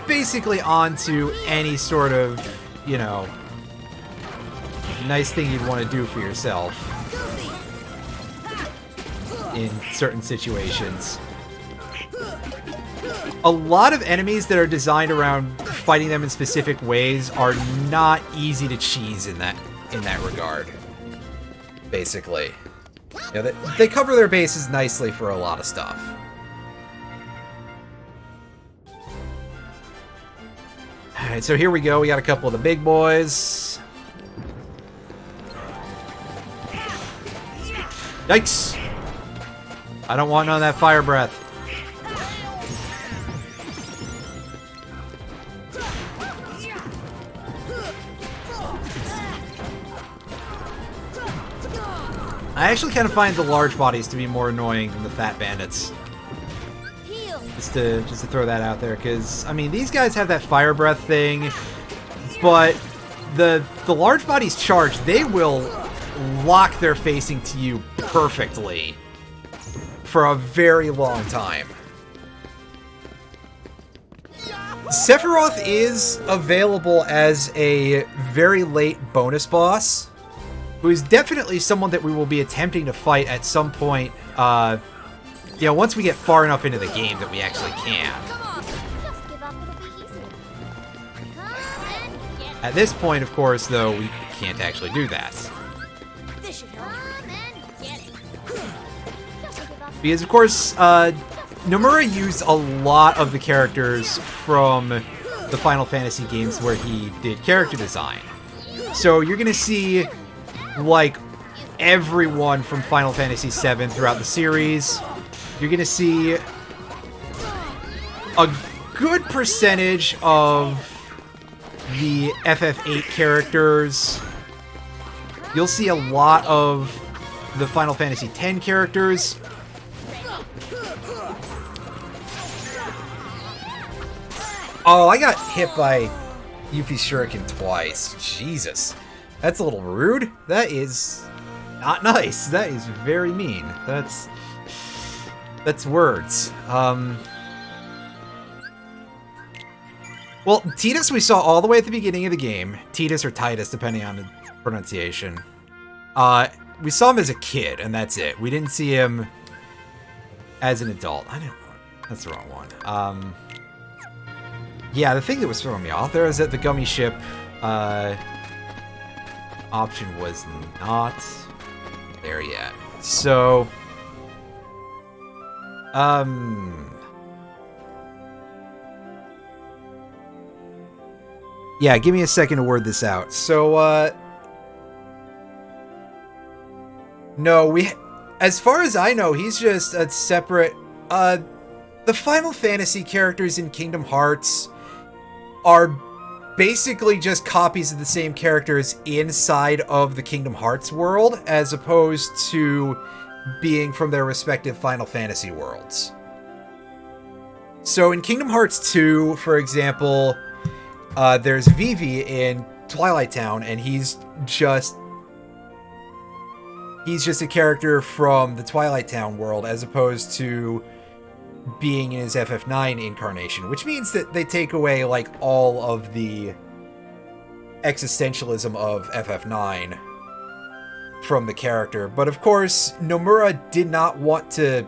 Speaker 1: basically onto any sort of, you know, nice thing you'd want to do for yourself in certain situations. A lot of enemies that are designed around fighting them in specific ways are not easy to cheese in that regard. Basically, you know, they cover their bases nicely for a lot of stuff. All right, so here we go. We got a couple of the big boys. Yikes! I don't want none of that fire breath. I actually kind of find the large bodies to be more annoying than the fat bandits.
Speaker 5: Heal.
Speaker 1: Just to throw that out there, because, I mean, these guys have that fire breath thing, but the large bodies charge, they will lock their facing to you perfectly for a very long time. Sephiroth is available as a very late bonus boss, who is definitely someone that we will be attempting to fight at some point, you know, once we get far enough into the game that we actually can.
Speaker 5: Come on. Just give up. It'll be easier. Come and get it.
Speaker 1: At this point, of course, though, we can't actually do that.
Speaker 5: This should help. Come and get it. Just give up.
Speaker 1: Because, of course, Nomura used a lot of the characters from the Final Fantasy games where he did character design. So you're going to see, like, everyone from Final Fantasy VII throughout the series. You're going to see a good percentage of the FF8 characters. You'll see a lot of the Final Fantasy X characters. Oh, I got hit by Yuffie's Shuriken twice. Jesus. That's a little rude. That is not nice. That is very mean. That's words. Well, Tidus we saw all the way at the beginning of the game. Tidus or Titus, depending on the pronunciation. We saw him as a kid, and that's it. We didn't see him as an adult. I didn't. That's the wrong one. Yeah, the thing that was throwing me off there is that the gummy ship option was not there yet. So, yeah, give me a second to word this out. So, no, as far as I know, he's just a separate, the Final Fantasy characters in Kingdom Hearts are basically just copies of the same characters inside of the Kingdom Hearts world, as opposed to being from their respective Final Fantasy worlds. So in Kingdom Hearts 2, for example, there's Vivi in Twilight Town, and he's just a character from the Twilight Town world, as opposed to being in his FF9 incarnation, which means that they take away, like, all of the existentialism of FF9 from the character. But of course, Nomura did not want to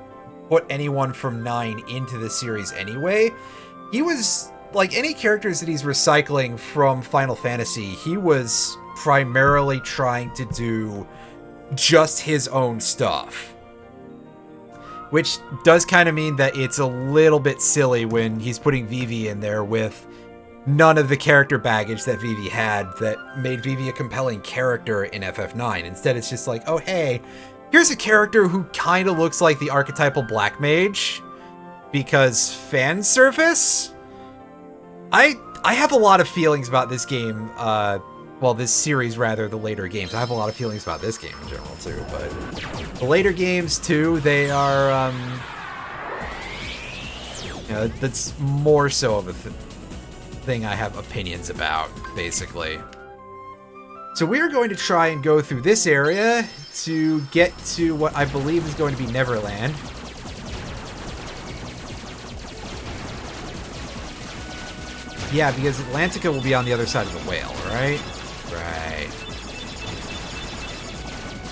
Speaker 1: put anyone from 9 into the series anyway. He was, like, any characters that he's recycling from Final Fantasy, he was primarily trying to do just his own stuff. Which does kind of mean that it's a little bit silly when he's putting Vivi in there with none of the character baggage that Vivi had that made Vivi a compelling character in FF9. Instead, it's just like, oh, hey, here's a character who kind of looks like the archetypal black mage because fan service? I have a lot of feelings about this game, well, this series, rather, the later games. I have a lot of feelings about this game in general, too, but the later games, too, they are, you know, that's more so of a thing I have opinions about, basically. So we are going to try and go through this area to get to what I believe is going to be Neverland. Yeah, because Atlantica will be on the other side of the whale, right? Right.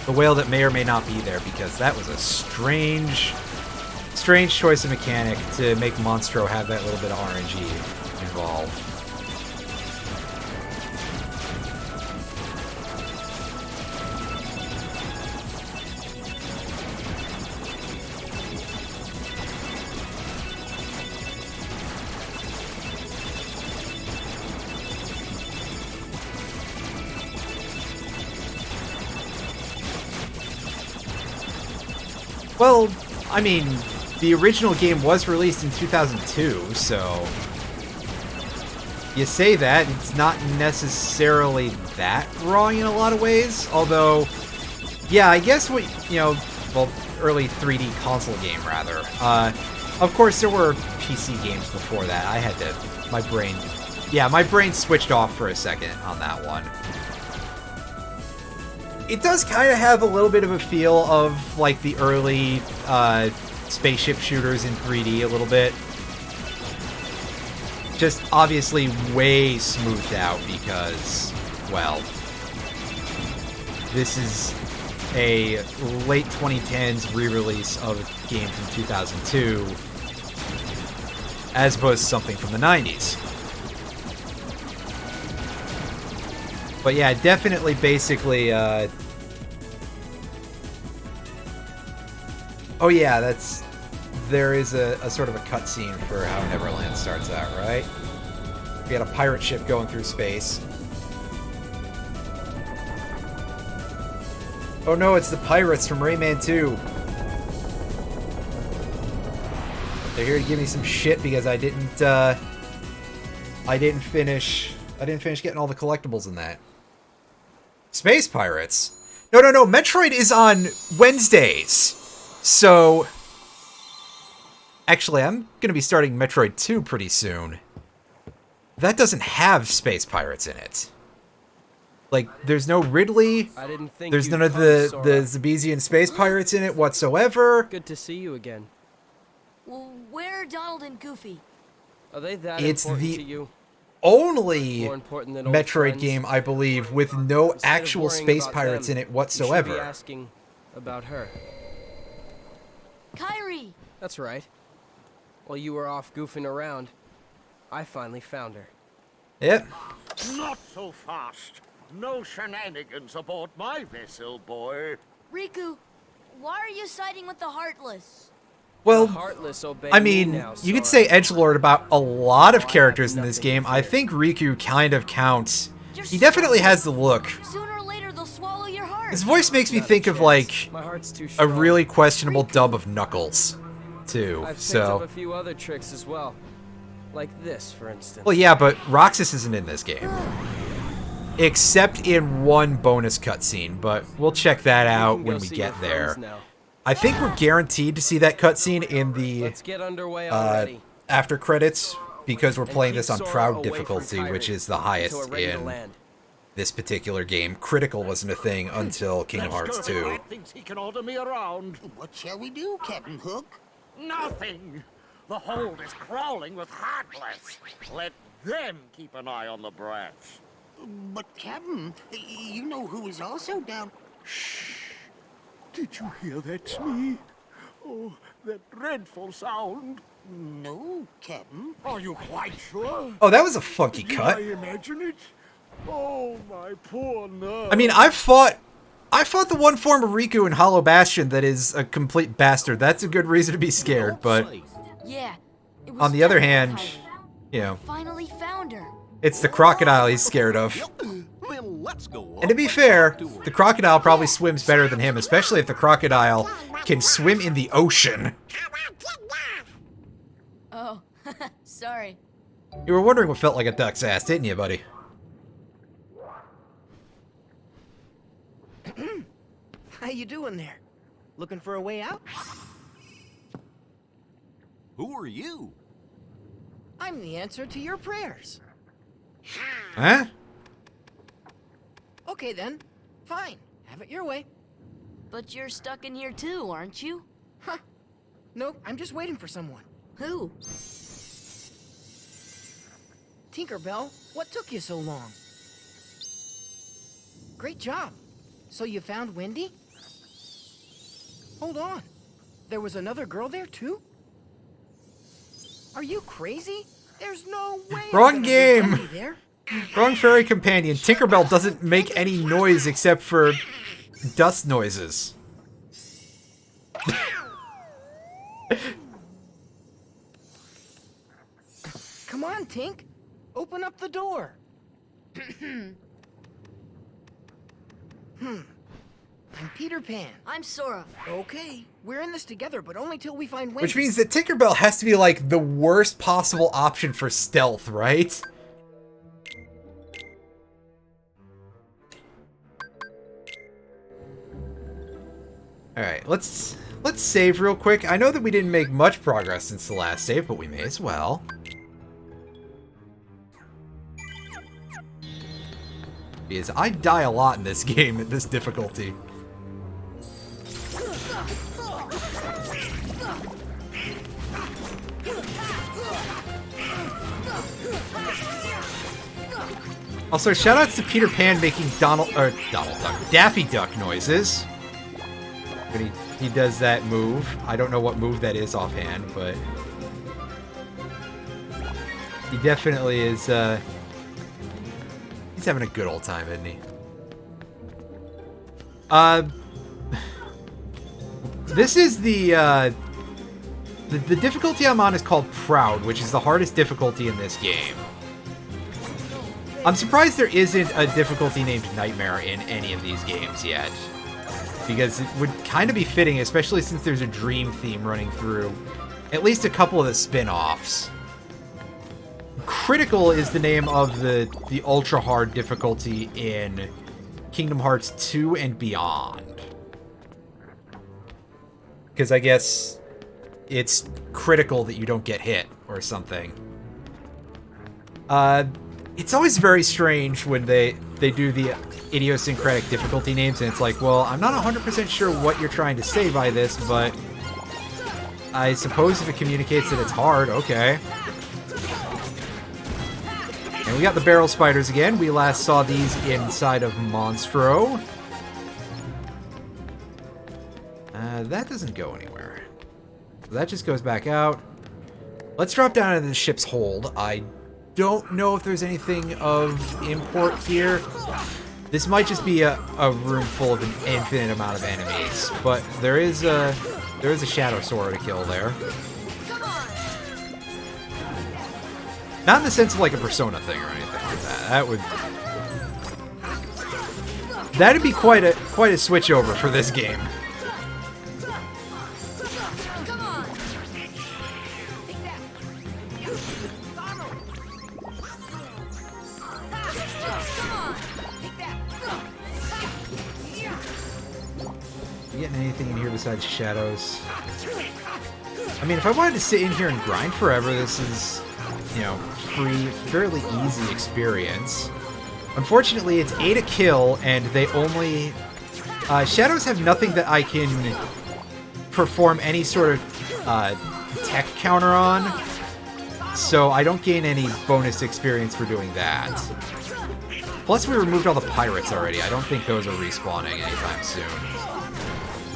Speaker 1: The whale that may or may not be there, because that was a strange choice of mechanic to make Monstro have that little bit of RNG involved. Well, I mean, the original game was released in 2002, so you say that, it's not necessarily that wrong in a lot of ways, although Yeah, I guess what, well, early 3D console game, rather. Of course, there were PC games before that. I had to, my brain switched off for a second on that one. It does kind of have a little bit of a feel of, like, the early, spaceship shooters in 3D a little bit. Just obviously way smoothed out because, well, this is a late 2010s re-release of a game from 2002 as opposed to something from the 90s. But yeah, definitely basically, oh yeah, there is a sort of a cutscene for how Neverland starts out, right? We got a pirate ship going through space. Oh no, it's the pirates from Rayman 2. They're here to give me some shit because I didn't finish getting all the collectibles in that. Space Pirates? No, Metroid is on Wednesdays. So actually, I'm going to be starting Metroid 2 pretty soon. That doesn't have Space Pirates in it. Like, there's no Ridley. There's none of the Zabezian Space Pirates in it whatsoever.
Speaker 8: Good to see you again.
Speaker 5: Well, where are Donald and Goofy?
Speaker 8: Are they that
Speaker 1: It's
Speaker 8: important
Speaker 1: the
Speaker 8: to you?
Speaker 1: only
Speaker 8: More important than old
Speaker 1: Metroid
Speaker 8: friends?
Speaker 1: game, I believe, with no
Speaker 8: Instead of
Speaker 1: actual
Speaker 8: worrying
Speaker 1: Space
Speaker 8: about
Speaker 1: Pirates
Speaker 8: them,
Speaker 1: in it
Speaker 8: You should
Speaker 1: whatsoever.
Speaker 8: be asking about her.
Speaker 5: Kyrie!
Speaker 8: That's right. While you were off goofing around, I finally found her.
Speaker 1: Yep.
Speaker 9: Not so fast. No shenanigans aboard my vessel, boy.
Speaker 5: Riku, why are you siding with the Heartless?
Speaker 1: Well,
Speaker 8: The Heartless obey
Speaker 1: I
Speaker 8: me
Speaker 1: mean,
Speaker 8: now,
Speaker 1: you could
Speaker 8: Sora.
Speaker 1: say edgelord about a lot of
Speaker 8: I
Speaker 1: characters
Speaker 8: have
Speaker 1: in this
Speaker 8: nothing
Speaker 1: game.
Speaker 8: to
Speaker 1: I
Speaker 8: fear.
Speaker 1: think Riku kind of counts.
Speaker 5: You're
Speaker 1: He definitely
Speaker 5: stupid.
Speaker 1: has the look.
Speaker 5: Sooner or later they'll swallow your heart.
Speaker 1: His voice makes me
Speaker 8: Not a
Speaker 1: think of,
Speaker 8: chance.
Speaker 1: like,
Speaker 8: My heart's too
Speaker 1: a
Speaker 8: strong.
Speaker 1: really questionable dub of Knuckles, too.
Speaker 8: I've picked up
Speaker 1: So,
Speaker 8: a few other tricks as well. Like this, for instance.
Speaker 1: well, yeah, but Roxas isn't in this game. Except in one bonus cutscene, but we'll check that out
Speaker 8: can
Speaker 1: when
Speaker 8: go
Speaker 1: we
Speaker 8: see
Speaker 1: get
Speaker 8: your
Speaker 1: there.
Speaker 8: friends now.
Speaker 1: I think we're guaranteed to see that cutscene in the
Speaker 8: Let's get underway already.
Speaker 1: after credits, because we're
Speaker 8: And
Speaker 1: playing
Speaker 8: keep
Speaker 1: this on
Speaker 8: Sora
Speaker 1: proud
Speaker 8: away from
Speaker 1: difficulty,
Speaker 8: Kyrie
Speaker 1: which is the
Speaker 8: until
Speaker 1: highest
Speaker 8: we're ready to
Speaker 1: in
Speaker 8: land.
Speaker 1: this particular game. Critical wasn't a thing until Kingdom Hearts 2.
Speaker 9: Rat thinks he can order me around.
Speaker 6: What shall we do, Captain Hook?
Speaker 9: Nothing. The hold is crawling with Heartless. Let them keep an eye on the brats.
Speaker 6: But, Captain, you know who is also down...
Speaker 2: Did you hear that, Smee? Oh, that dreadful sound.
Speaker 6: No, Captain.
Speaker 2: Are you quite sure?
Speaker 1: Oh, that was a funky
Speaker 2: Did
Speaker 1: cut.
Speaker 2: I imagine it? Oh, my poor nerve.
Speaker 1: I mean, I fought the one form of Riku in Hollow Bastion that is a complete bastard. That's a good reason to be scared, but
Speaker 5: Yeah. It was
Speaker 1: on the other
Speaker 5: Kyrie.
Speaker 1: hand, you know,
Speaker 5: Finally found her.
Speaker 1: it's the crocodile he's scared of.
Speaker 6: Well, let's go.
Speaker 1: And to be fair, the crocodile probably swims better than him, especially if the crocodile can swim in the ocean.
Speaker 5: Oh, sorry.
Speaker 1: You were wondering what felt like a duck's ass, didn't you, buddy?
Speaker 10: How you doing there? Looking for a way out?
Speaker 6: Who are you?
Speaker 10: I'm the answer to your prayers.
Speaker 1: Huh?
Speaker 10: Okay then. Fine. Have it your way.
Speaker 5: But you're stuck in here too, aren't you?
Speaker 10: Huh. Nope, I'm just waiting for someone.
Speaker 5: Who?
Speaker 10: Tinkerbell, what took you so long? Great job. So you found Wendy? Hold on. There was another girl there too? Are you crazy? There's no way. I'm
Speaker 1: Wrong
Speaker 10: gonna leave
Speaker 1: game.
Speaker 10: Wendy there.
Speaker 1: Wrong fairy companion. Tinkerbell doesn't make any noise except for dust noises.
Speaker 10: Come on, Tink. Open up the door. I'm Peter Pan.
Speaker 5: I'm Sora.
Speaker 10: Okay, we're in this together, but only till we find Wendy.
Speaker 1: Which means that Tinkerbell has to be like the worst possible option for stealth, right? Alright, let's save real quick. I know that we didn't make much progress since the last save, but we may as well. Because I die a lot in this game at this difficulty. Also, shoutouts to Peter Pan making Daffy Duck noises. When he does that move. I don't know what move that is offhand, but he definitely is, he's having a good old time, isn't he? This is the difficulty I'm on is called Proud, which is the hardest difficulty in this game. I'm surprised there isn't a difficulty named Nightmare in any of these games yet. Because it would kind of be fitting, especially since there's a dream theme running through at least a couple of the spin-offs. Critical is the name of the ultra-hard difficulty in Kingdom Hearts 2 and beyond. Because I guess it's critical that you don't get hit or something. It's always very strange when they do the idiosyncratic difficulty names, and it's like, well, I'm not 100% sure what you're trying to say by this, but I suppose if it communicates that it's hard, okay. And we got the barrel spiders again. We last saw these inside of Monstro. That doesn't go anywhere. That just goes back out. Let's drop down into the ship's hold. I don't know if there's anything of import here. This might just be a room full of an infinite amount of enemies, but there is a Shadow Sora to kill there. Not in the sense of like a Persona thing or anything like that. That'd be quite a switch over for this game. Getting anything in here besides shadows? I mean, if I wanted to sit in here and grind forever, this is, you know, free, fairly easy experience. Unfortunately, it's 8 a kill, and they only... shadows have nothing that I can perform any sort of tech counter on, so I don't gain any bonus experience for doing that. Plus, we removed all the pirates already. I don't think those are respawning anytime soon.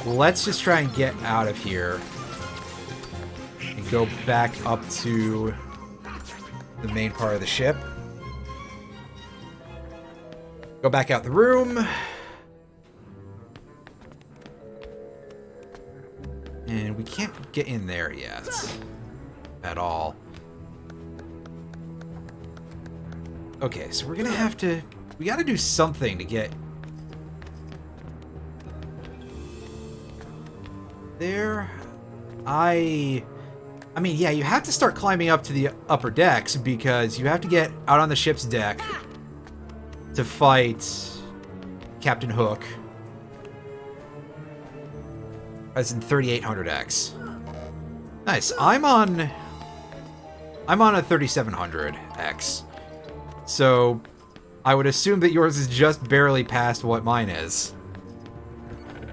Speaker 1: Let's just try and get out of here and go back up to the main part of the ship. Go back out the room. And we can't get in there yet. At all. Okay, so we're gonna have to... We gotta do something to get... there. I mean, yeah, you have to start climbing up to the upper decks because you have to get out on the ship's deck to fight Captain Hook. As in 3800X. Nice. I'm on a 3700X. So I would assume that yours is just barely past what mine is.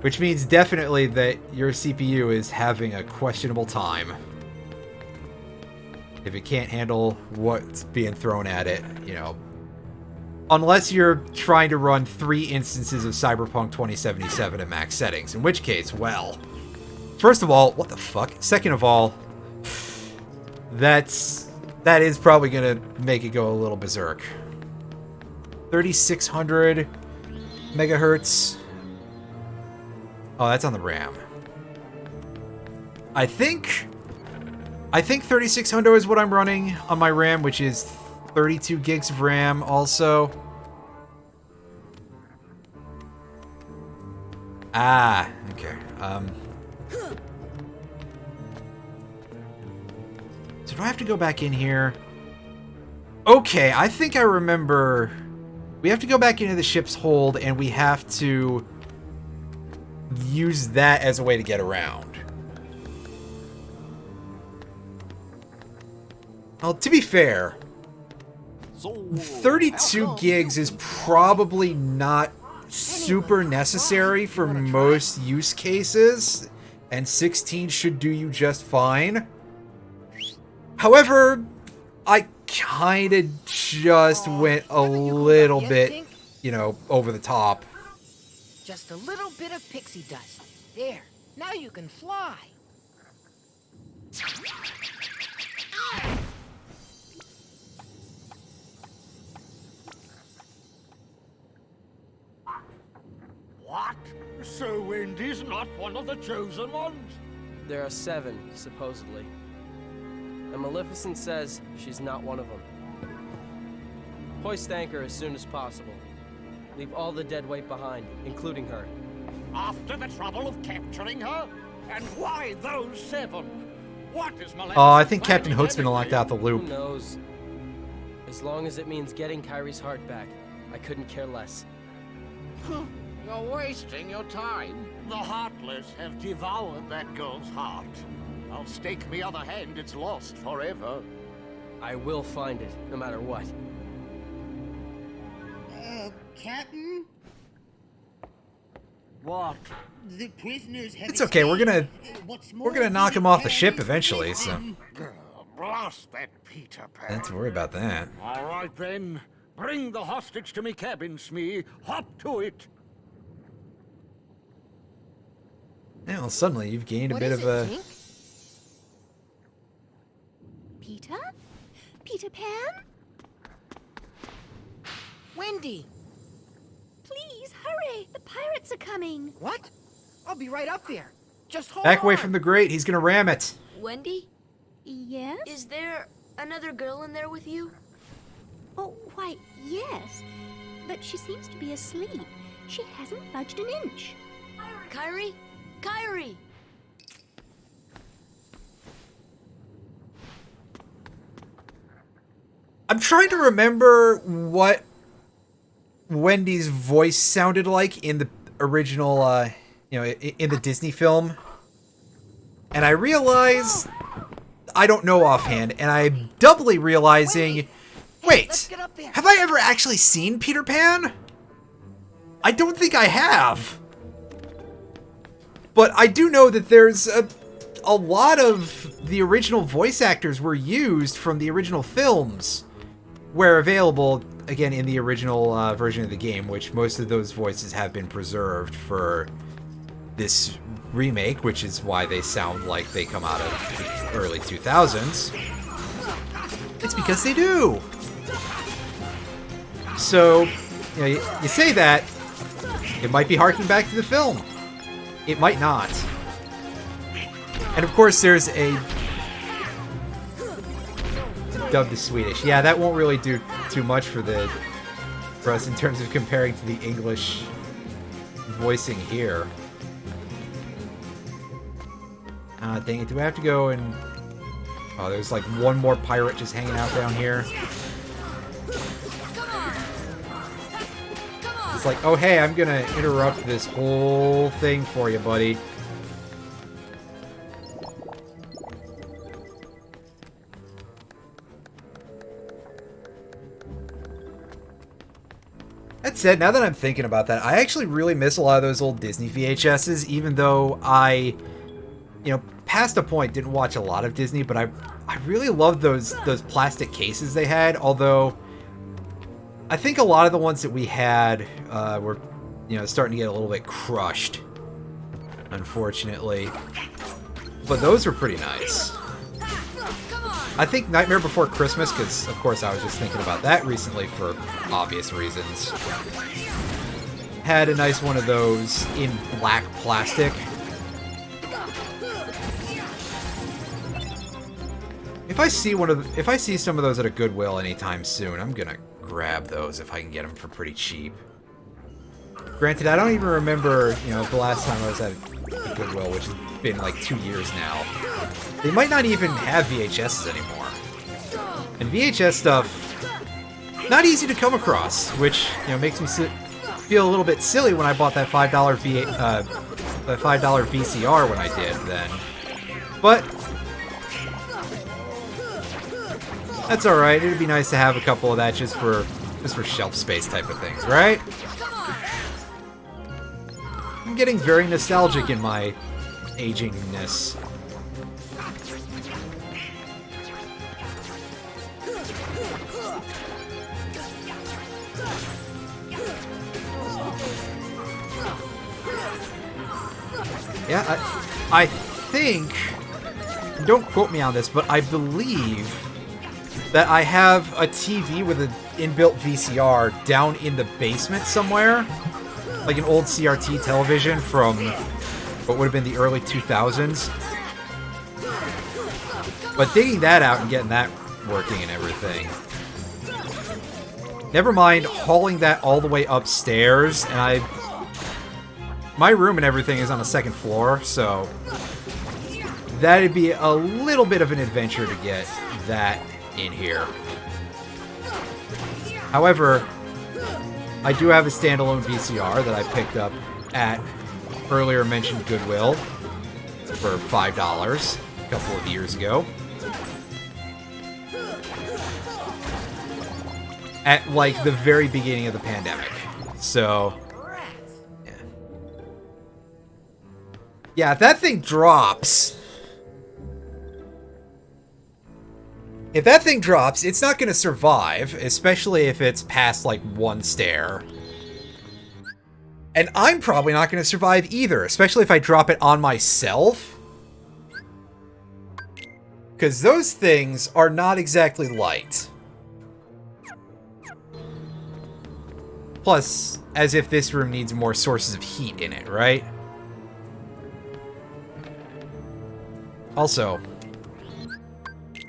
Speaker 1: Which means definitely that your CPU is having a questionable time. If it can't handle what's being thrown at it, you know. Unless you're trying to run 3 instances of Cyberpunk 2077 at max settings. In which case, well... First of all, what the fuck? Second of all, that is probably gonna make it go a little berserk. 3600 megahertz. Oh, that's on the RAM. I think 3600 is what I'm running on my RAM, which is 32 gigs of RAM also. Ah, okay. So do I have to go back in here? Okay, I think I remember. We have to go back into the ship's hold, and we have to use that as a way to get around. Well, to be fair, 32 gigs is probably not super necessary for most use cases, and 16 should do you just fine. However, I kinda just went a little bit, you know, over the top.
Speaker 10: Just a little bit of pixie dust. There. Now you can fly.
Speaker 9: What? So Wendy's not one of the chosen ones?
Speaker 8: There are 7, supposedly. And Maleficent says she's not one of them. Hoist anchor as soon as possible. Leave all the dead weight behind, including her.
Speaker 9: After the trouble of capturing her? And why those 7? What is Maleficent?
Speaker 1: Oh, I think Captain
Speaker 9: planning
Speaker 1: Hook's been locked
Speaker 9: anyway?
Speaker 1: out the loop.
Speaker 8: Who knows? As long as it means getting Kyrie's heart back, I couldn't care less.
Speaker 9: You're wasting your time. The Heartless have devoured that girl's heart. I'll stake me other hand it's lost forever.
Speaker 8: I will find it, no matter what.
Speaker 6: Captain?
Speaker 9: What?
Speaker 6: The prisoners have
Speaker 1: It's okay, we're gonna
Speaker 6: What's
Speaker 1: we're
Speaker 6: more,
Speaker 1: gonna knock him off the ship eventually, so
Speaker 9: Blast that Peter Pan.
Speaker 1: don't worry about that.
Speaker 9: All right then. Bring the hostage to me cabin, Smee. Hop to it.
Speaker 1: Yeah, well, suddenly you've gained a
Speaker 10: What
Speaker 1: bit
Speaker 10: is
Speaker 1: of
Speaker 10: it,
Speaker 1: a...
Speaker 10: Tink?
Speaker 7: Peter? Peter Pan?
Speaker 10: Wendy!
Speaker 7: Please, hurry! The pirates are coming!
Speaker 10: What? I'll be right up there. Just hold
Speaker 1: Back away
Speaker 10: on.
Speaker 1: from the grate, he's gonna ram it.
Speaker 5: Wendy,
Speaker 7: Yes?
Speaker 5: is there another girl in there with you?
Speaker 7: Oh, why, yes. But she seems to be asleep. She hasn't budged an inch.
Speaker 5: Kyrie? Kyrie!
Speaker 1: I'm trying to remember what Wendy's voice sounded like in the original, you know, in the Disney film. And I realize I don't know offhand, and I'm doubly realizing,
Speaker 10: let's
Speaker 1: wait,
Speaker 10: get up there.
Speaker 1: have I ever actually seen Peter Pan? I don't think I have. But I do know that there's a lot of the original voice actors were used from the original films, where available, again, in the original version of the game, which most of those voices have been preserved for this remake, which is why they sound like they come out of the early 2000s. It's because they do. So, you know, you say that, it might be harking back to the film. It might not. And of course, there's a dubbed to Swedish. Yeah, that won't really do too much for us in terms of comparing to the English voicing here. Dang it, do I have to go and... Oh, there's like one more pirate just hanging out down here. It's like, oh hey, I'm gonna interrupt this whole thing for you, buddy. That said, now that I'm thinking about that, I actually really miss a lot of those old Disney VHSs, even though I, you know, past a point didn't watch a lot of Disney, but I really loved those plastic cases they had, although I think a lot of the ones that we had were, you know, starting to get a little bit crushed, unfortunately. But those were pretty nice. I think Nightmare Before Christmas, because, of course, I was just thinking about that recently for obvious reasons, had a nice one of those in black plastic. If I see some of those at a Goodwill anytime soon, I'm gonna grab those if I can get them for pretty cheap. Granted, I don't even remember, you know, the last time I was at a Goodwill, which has been like 2 years now. They might not even have VHSs anymore. And VHS stuff, not easy to come across, which, you know, makes me feel a little bit silly when I bought that $5 the $5 VCR when I did then. But that's alright. It'd be nice to have a couple of that just for shelf space type of things, right? I'm getting very nostalgic in my agingness. Yeah, I think, don't quote me on this, but I believe that I have a TV with an inbuilt VCR down in the basement somewhere. Like an old CRT television from what would have been the early 2000s. But digging that out and getting that working and everything. Never mind hauling that all the way upstairs, and my room and everything is on the second floor, so that'd be a little bit of an adventure to get that in here. However, I do have a standalone VCR that I picked up at earlier mentioned Goodwill for $5 a couple of years ago. At, like, the very beginning of the pandemic. So, yeah. Yeah, if that thing drops... If that thing drops, it's not going to survive, especially if it's past, like, one stair. And I'm probably not going to survive either, especially if I drop it on myself. Because those things are not exactly light. Plus, as if this room needs more sources of heat in it, right? Also,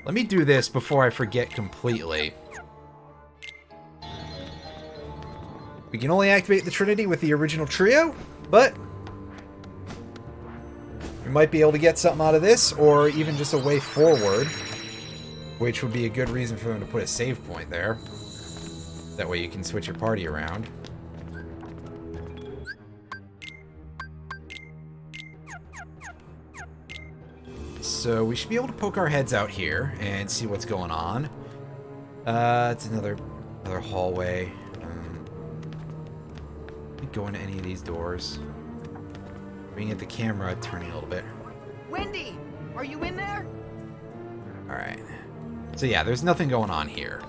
Speaker 1: let me do this before I forget completely. We can only activate the Trinity with the original trio, but we might be able to get something out of this, or even just a way forward, which would be a good reason for them to put a save point there. That way you can switch your party around. So we should be able to poke our heads out here and see what's going on. It's another hallway. Let me go into any of these doors. Being at the camera, turning a little bit.
Speaker 10: Wendy, are you in there?
Speaker 1: Alright. So yeah, there's nothing going on here.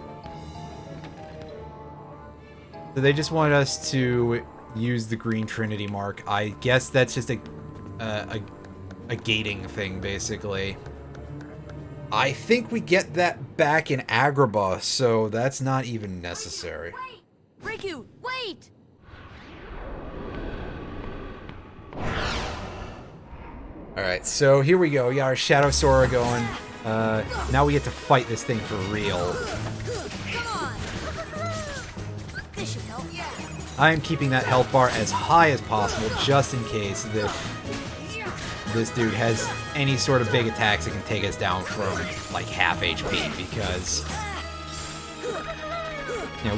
Speaker 1: So they just wanted us to use the green Trinity mark. I guess that's just a gating thing, basically. I think we get that back in Agrabah, so that's not even necessary.
Speaker 5: Wait! Riku, wait!
Speaker 1: Alright, so here we go. We got our Shadow Sora going. Now we get to fight this thing for real.
Speaker 5: This should help.
Speaker 1: I am keeping that health bar as high as possible, just in case that this dude has any sort of big attacks that can take us down from, like, half HP, because, you know,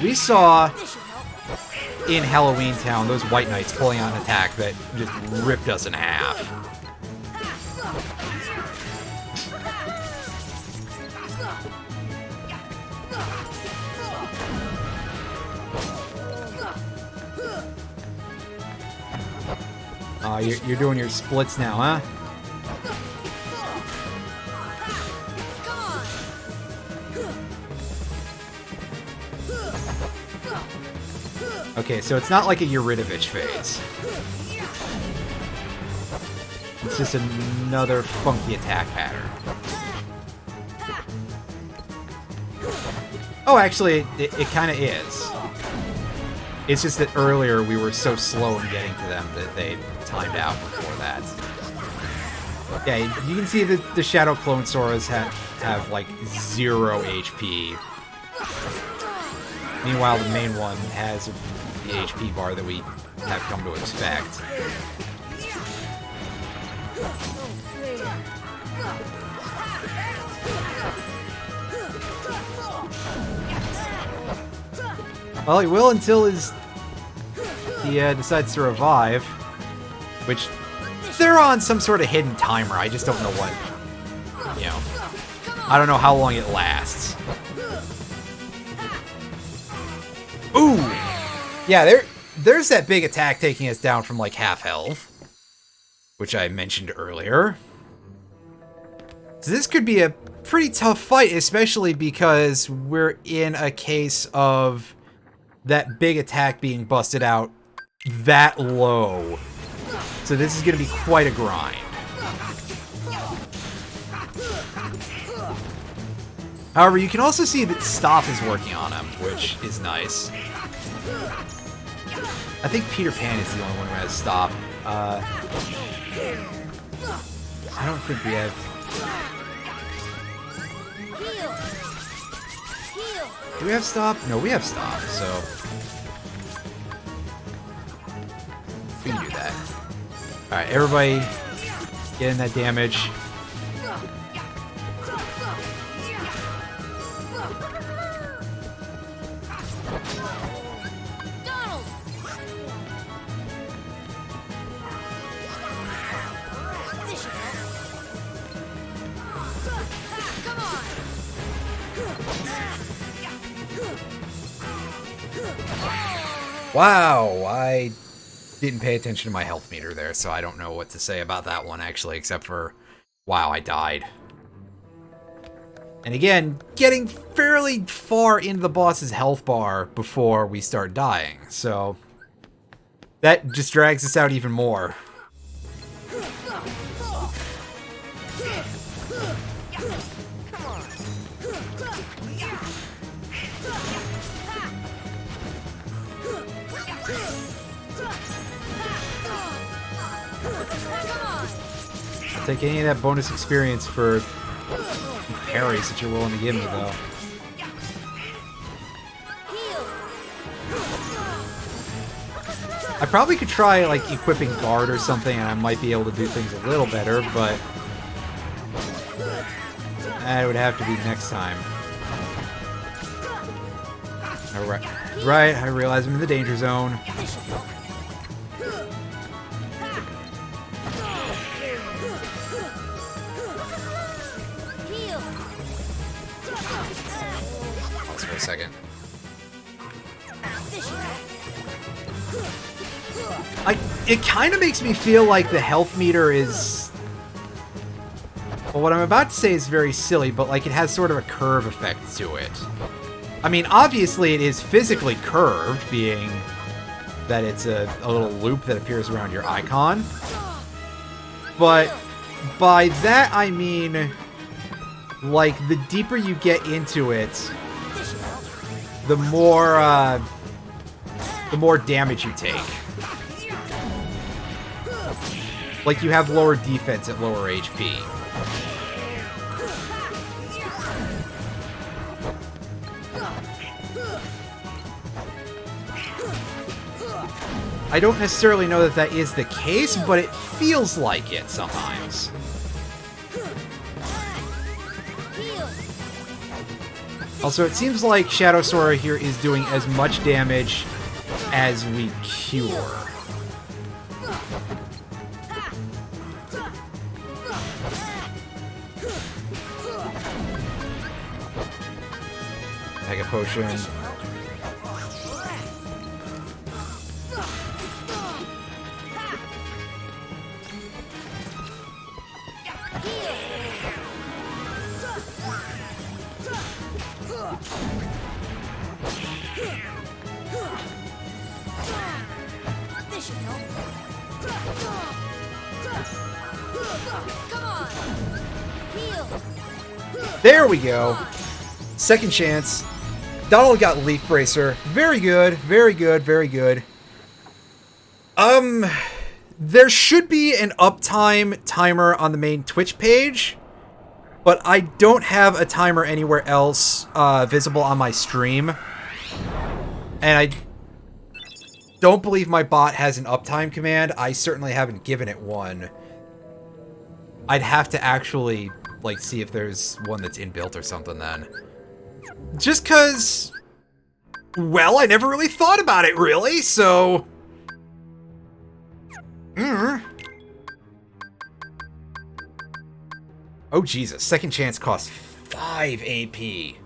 Speaker 1: we saw in Halloween Town those White Knights pulling out an attack that just ripped us in half. You're doing your splits now, huh? Okay, so it's not like a Yuridovich phase. It's just another funky attack pattern. Oh, actually, it kind of is. It's just that earlier we were so slow in getting to them that they timed out before that. Yeah, you can see that the Shadow Clone Soras have like 0 HP. Meanwhile, the main one has the HP bar that we have come to expect. Well, he will until his he decides to revive, which they're on some sort of hidden timer. I just don't know what, you know, I don't know how long it lasts. Ooh! Yeah, there's that big attack taking us down from like half health, which I mentioned earlier. So this could be a pretty tough fight, especially because we're in a case of that big attack being busted out that low. So this is going to be quite a grind. However, you can also see that Stop is working on him, which is nice. I think Peter Pan is the only one who has Stop. I don't think we have... Do we have Stop? No, we have Stop, so... we can do that. Alright, everybody get in that damage. Wow, I didn't pay attention to my health meter there, so I don't know what to say about that one, actually, except for, wow, I died. And again, getting fairly far into the boss's health bar before we start dying, so that just drags us out even more. Take any of that bonus experience for parries that you're willing to give me, though. I probably could try, like, equipping guard or something, and I might be able to do things a little better, but that would have to be next time. Alright, right, I realize I'm in the danger zone. For a second. It kind of makes me feel like the health meter is... well, what I'm about to say is very silly, but like it has sort of a curve effect to it. I mean, obviously it is physically curved, being that it's a little loop that appears around your icon. But by that I mean, like, the deeper you get into it, the more damage you take. Like, you have lower defense at lower HP. I don't necessarily know that that is the case, but it feels like it sometimes. Also, it seems like Shadow Sora here is doing as much damage as we cure. Mega Potion. There we go. Second chance. Donald got Leaf Bracer. Very good, very good, very good. There should be an uptime timer on the main Twitch page, but I don't have a timer anywhere else visible on my stream. And I don't believe my bot has an uptime command. I certainly haven't given it one. I'd have to actually, like, see if there's one that's inbuilt or something then. Just cause, well, I never really thought about it, really, so Oh, Jesus. Second chance costs 5 AP.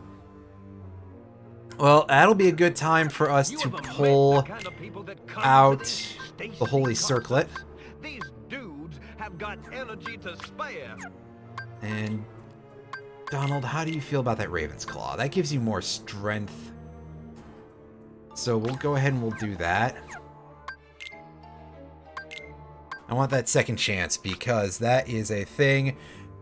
Speaker 1: Well, that'll be a good time for us to pull out the Holy Circlet.
Speaker 11: These dudes have got energy to spare.
Speaker 1: And Donald, how do you feel about that Raven's Claw? That gives you more strength. So we'll go ahead and we'll do that. I want that second chance because that is a thing.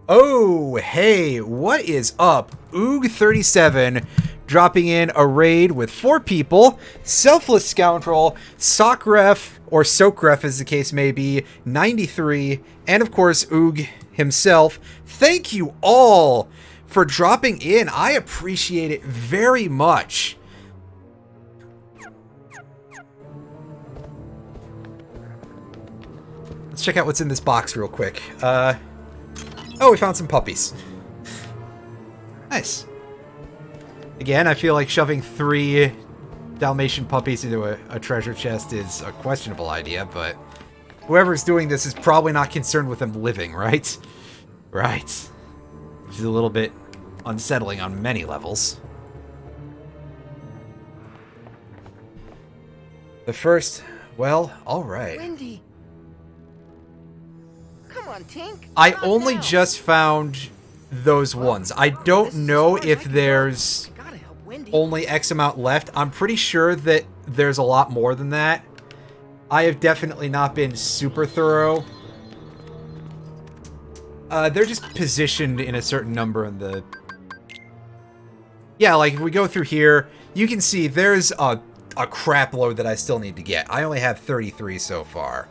Speaker 1: Oh, hey, what is up? Oog37 dropping in a raid with 4 people. Selfless Scoundrel, Sockref, or Soakref as the case may be, 93, and of course Oog himself. Thank you all for dropping in. I appreciate it very much. Let's check out what's in this box real quick. Oh, we found some puppies. Nice. Again, I feel like shoving 3 Dalmatian puppies into a treasure chest is a questionable idea, but whoever's doing this is probably not concerned with them living, right? Right. Which is a little bit unsettling on many levels. The first, well, alright.
Speaker 10: Wendy. Come on, Tink.
Speaker 1: I only just found those ones. I don't know if there's only X amount left. I'm pretty sure that there's a lot more than that. I have definitely not been super thorough. They're just positioned in a certain number in the... Yeah, like if we go through here, you can see there's a crap load that I still need to get. I only have 33 so far.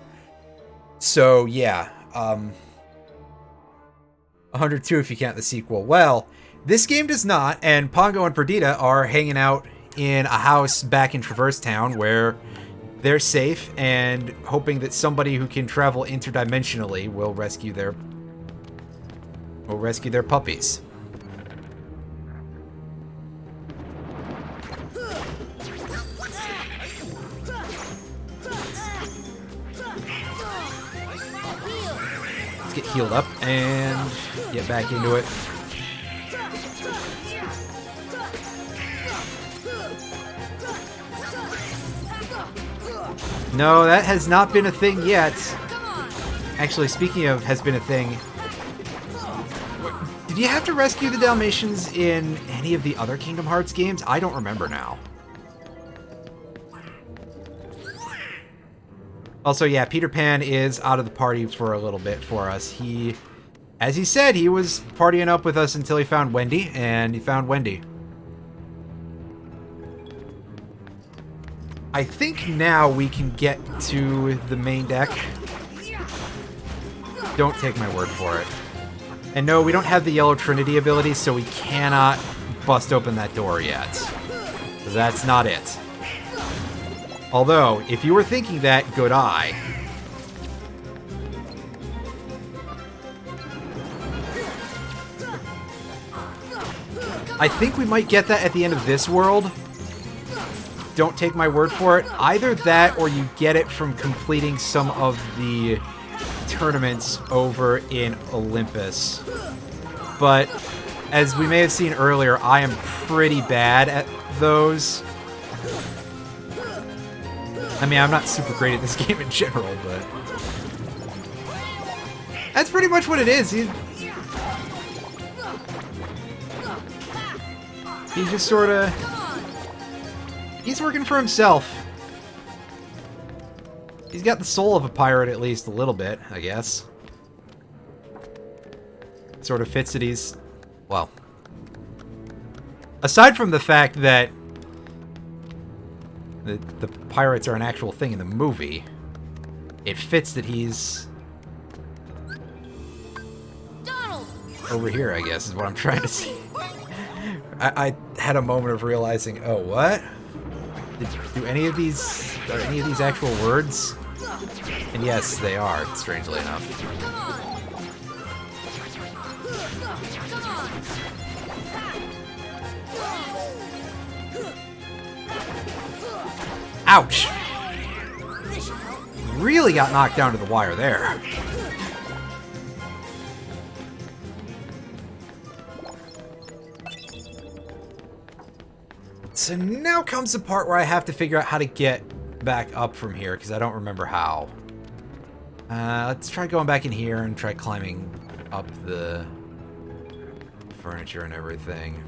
Speaker 1: So, yeah. 102 if you count the sequel. Well, this game does not, and Pongo and Perdita are hanging out in a house back in Traverse Town where they're safe and hoping that somebody who can travel interdimensionally will rescue their puppies. Let's get healed up and get back into it. No, that has not been a thing yet. Actually, speaking of has been a thing, did you have to rescue the Dalmatians in any of the other Kingdom Hearts games? I don't remember now. Also, yeah, Peter Pan is out of the party for a little bit for us. He, as he said, he was partying up with us until he found Wendy, and he found Wendy. I think now we can get to the main deck. Don't take my word for it. And no, we don't have the Yellow Trinity ability, so we cannot bust open that door yet. That's not it. Although, if you were thinking that, good eye. I think we might get that at the end of this world. Don't take my word for it. Either that or you get it from completing some of the tournaments over in Olympus. But as we may have seen earlier, I am pretty bad at those. I mean, I'm not super great at this game in general, but that's pretty much what it is. He's just sort of... He's working for himself. He's got the soul of a pirate, at least a little bit, I guess. Sort of fits that he's... Well... Aside from the fact that the pirates are an actual thing in the movie, it fits that he's...
Speaker 5: Donald!
Speaker 1: Over here, I guess, is what I'm trying to say. I had a moment of realizing, oh, what? Do any of these, are any of these actual words? And yes, they are, strangely enough. Ouch! Really got knocked down to the wire there. So now comes the part where I have to figure out how to get back up from here, because I don't remember how. Let's try going back in here and try climbing up the furniture and everything.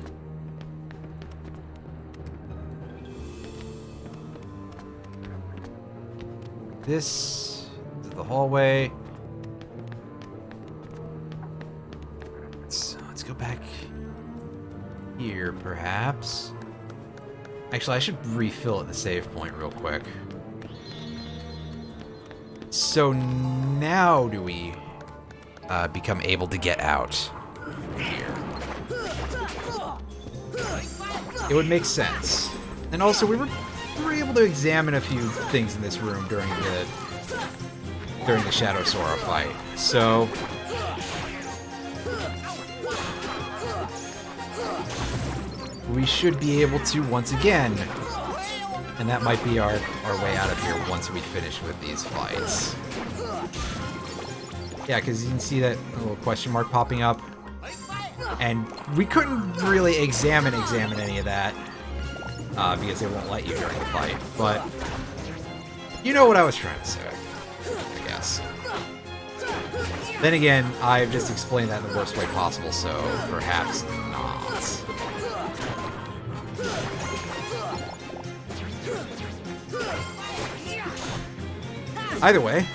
Speaker 1: This is the hallway. Let's go back here, perhaps. Actually, I should refill at the save point real quick. So now do we become able to get out here? It would make sense. And also, we were able to examine a few things in this room during the Shadow Sora fight. So we should be able to once again, and that might be our way out of here once we finish with these fights. Yeah, because you can see that little question mark popping up, and we couldn't really examine any of that because they won't let you during the fight. But you know what I was trying to say, I guess. Then again, I've just explained that in the worst way possible, so perhaps not. Either way.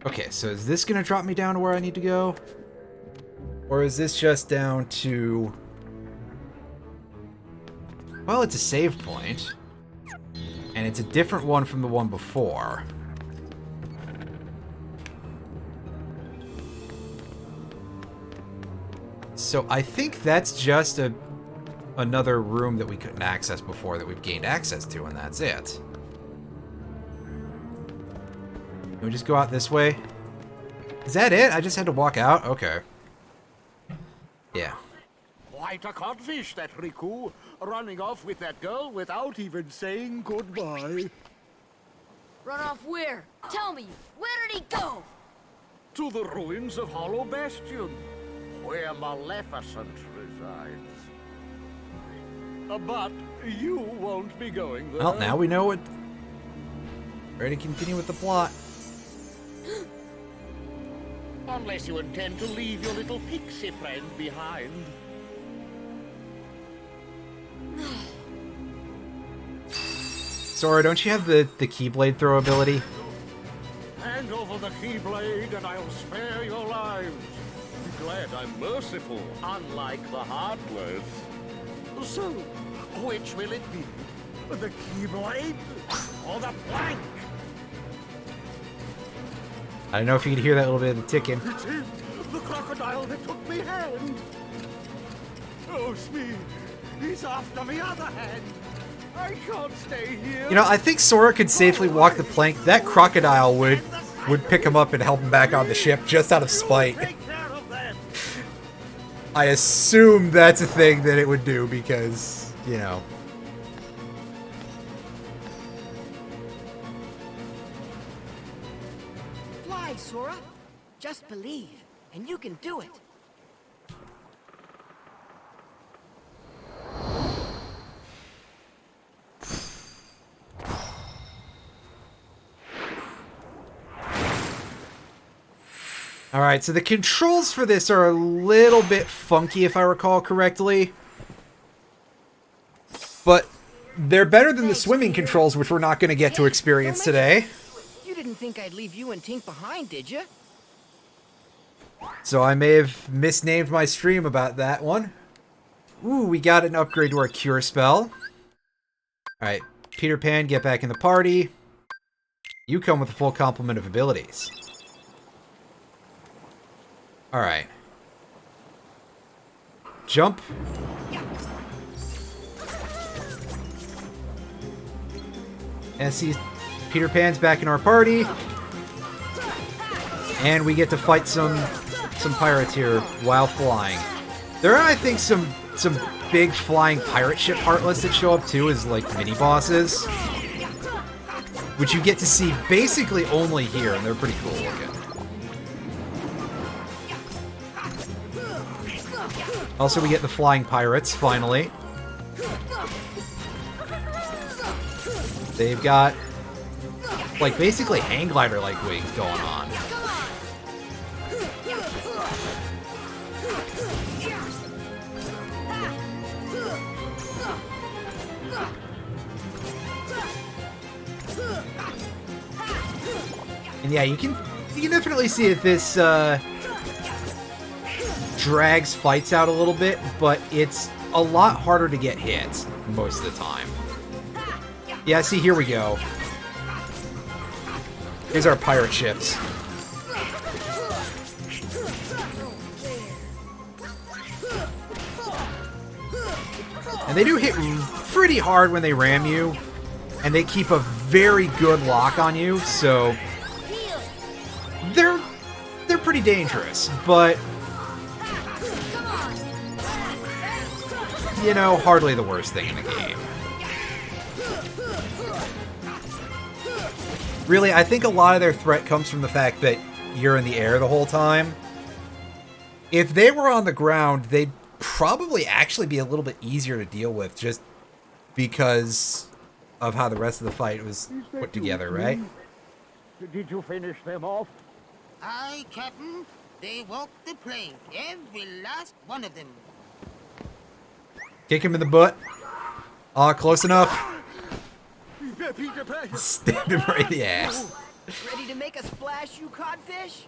Speaker 1: Okay, so is this gonna drop me down to where I need to go? Or is this just down to... Well, it's a save point. And it's a different one from the one before. So I think that's just another room that we couldn't access before that we've gained access to, and that's it. Can we just go out this way? Is that it? I just had to walk out? Okay. Yeah.
Speaker 9: Quite a codfish, that Riku. Running off with that girl without even saying goodbye.
Speaker 5: Run off where? Tell me, where did he go?
Speaker 9: To the ruins of Hollow Bastion, where Maleficent resides. But you won't be going there.
Speaker 1: Well, now we know what... Ready to continue with the plot.
Speaker 9: Unless you intend to leave your little pixie friend behind.
Speaker 1: Sora, don't you have the Keyblade throw ability?
Speaker 9: Hand over the Keyblade and I'll spare your lives. Be glad I'm merciful, unlike the Heartless. So, which will it be? The Keyblade or the plank?
Speaker 1: I don't know if you could hear that little bit of the ticking.
Speaker 9: It is the crocodile that took me hand. Oh, Smee, he's after me other hand. I can't stay here.
Speaker 1: You know, I think Sora could safely walk the plank. That crocodile would pick him up and help him back on the ship just out of spite. I assume that's a thing that it would do because, you know.
Speaker 10: Fly, Sora. Just believe, and you can do it.
Speaker 1: Alright, so the controls for this are a little bit funky if I recall correctly. But they're better than the swimming controls, which we're not going to get to experience today.
Speaker 10: You didn't think I'd leave you and Tink behind, did you?
Speaker 1: So I may have misnamed my stream about that one. Ooh, we got an upgrade to our cure spell. Alright, Peter Pan, get back in the party. You come with a full complement of abilities. Alright. Jump. And see, Peter Pan's back in our party. And we get to fight some pirates here while flying. There are, I think, some big flying pirate ship Heartless that show up too as like mini bosses, which you get to see basically only here, and they're pretty cool looking. Also, we get the flying pirates finally. They've got like basically hang glider like wings going on. And yeah, you can definitely see that this drags fights out a little bit, but it's a lot harder to get hit most of the time. Yeah, see, here we go. Here's our pirate ships. And they do hit pretty hard when they ram you, and they keep a very good lock on you, so they're pretty dangerous, but you know, hardly the worst thing in the game. Really, I think a lot of their threat comes from the fact that you're in the air the whole time. If they were on the ground, they'd probably actually be a little bit easier to deal with just because of how the rest of the fight was put together, right?
Speaker 9: Did you finish them off?
Speaker 6: Aye, Captain. They walked the plank, every last one of them.
Speaker 1: Kick him in the butt. Close enough. Stab him right in the ass.
Speaker 10: Ready to make a splash, you codfish?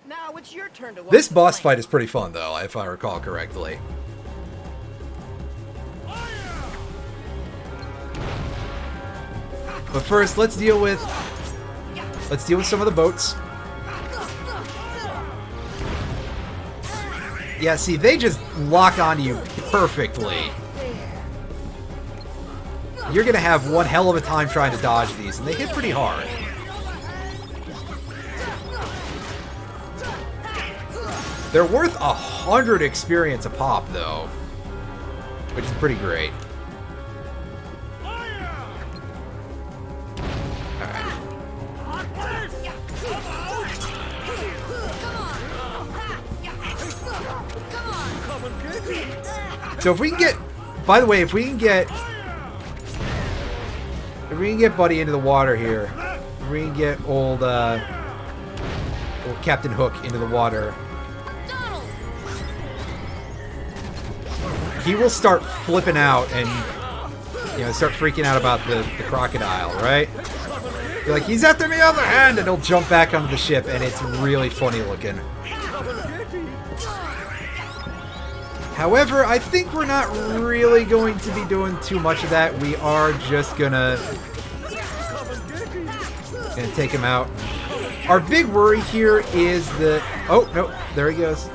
Speaker 10: Now it's your turn to walk
Speaker 1: This
Speaker 10: the
Speaker 1: boss
Speaker 10: plank.
Speaker 1: fight is pretty fun, though, if I recall correctly. But first, let's deal with some of the boats. Yeah, see, they just lock onto you perfectly. You're gonna have one hell of a time trying to dodge these, and they hit pretty hard. They're worth 100 experience a pop, though, which is pretty great. So if we can get, by the way, if we can get Buddy into the water here, if we can get old Captain Hook into the water, he will start flipping out and, you know, start freaking out about the crocodile, right? You're like, he's after me on the hand, and he'll jump back onto the ship, and it's really funny looking. However, I think we're not really going to be doing too much of that. We are just gonna take him out. Our big worry here is the... Oh, no, there he goes.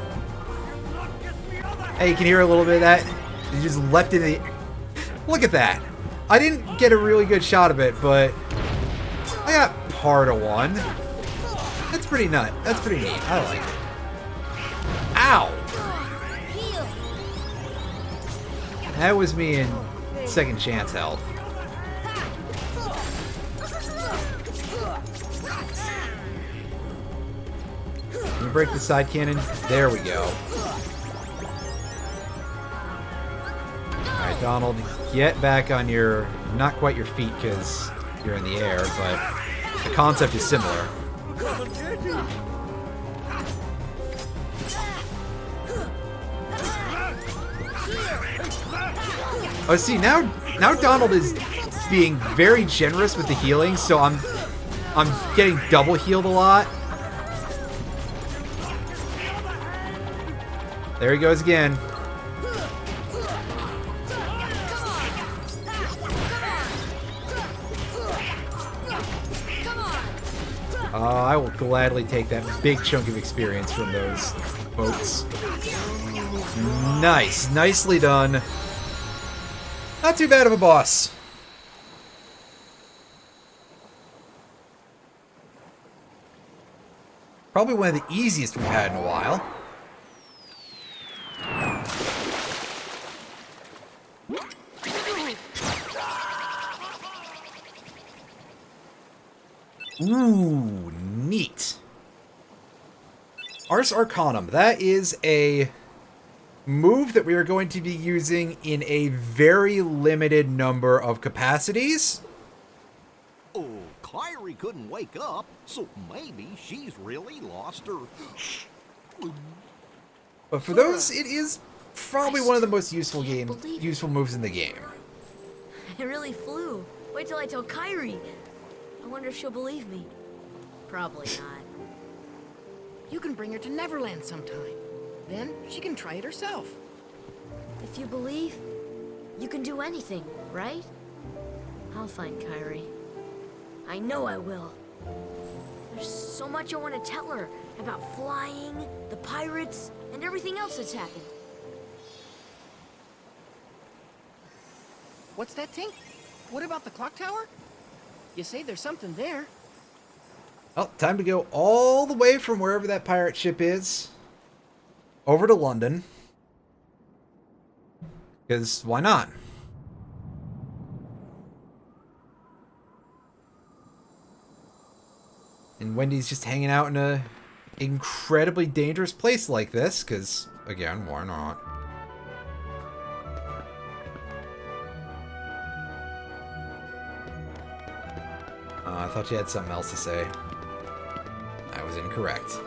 Speaker 1: Hey, you can hear a little bit of that. He just leapt in the... Look at that. I didn't get a really good shot of it, but I got part of one. That's pretty nut. That's pretty neat. I like it. Ow! That was me in second chance health. Can you break the side cannon? There we go. Alright, Donald, get back on your... Not quite your feet because you're in the air, but the concept is similar. Oh, see, now Donald is being very generous with the healing, so I'm getting double healed a lot. There he goes again. I will gladly take that big chunk of experience from those boats. Nice. Nicely done. Not too bad of a boss. Probably one of the easiest we've had in a while. Ooh, neat. Ars Arcanum. That is a move that we are going to be using in a very limited number of capacities.
Speaker 11: Oh, Kyrie couldn't wake up, so maybe she's really lost her...
Speaker 1: But for those, it is probably one of the most useful moves in the game.
Speaker 5: It really flew. Wait till I tell Kyrie. I wonder if she'll believe me. Probably not.
Speaker 10: You can bring her to Neverland sometime. Then she can try it herself.
Speaker 5: If you believe, you can do anything, right? I'll find Kyrie. I know I will. There's so much I want to tell her about flying, the pirates, and everything else that's happened.
Speaker 10: What's that, Tink? What about the clock tower? You say there's something there.
Speaker 1: Well, time to go all the way from wherever that pirate ship is over to London. Because why not? And Wendy's just hanging out in a incredibly dangerous place like this, because, again, why not? I thought you had something else to say. I was incorrect.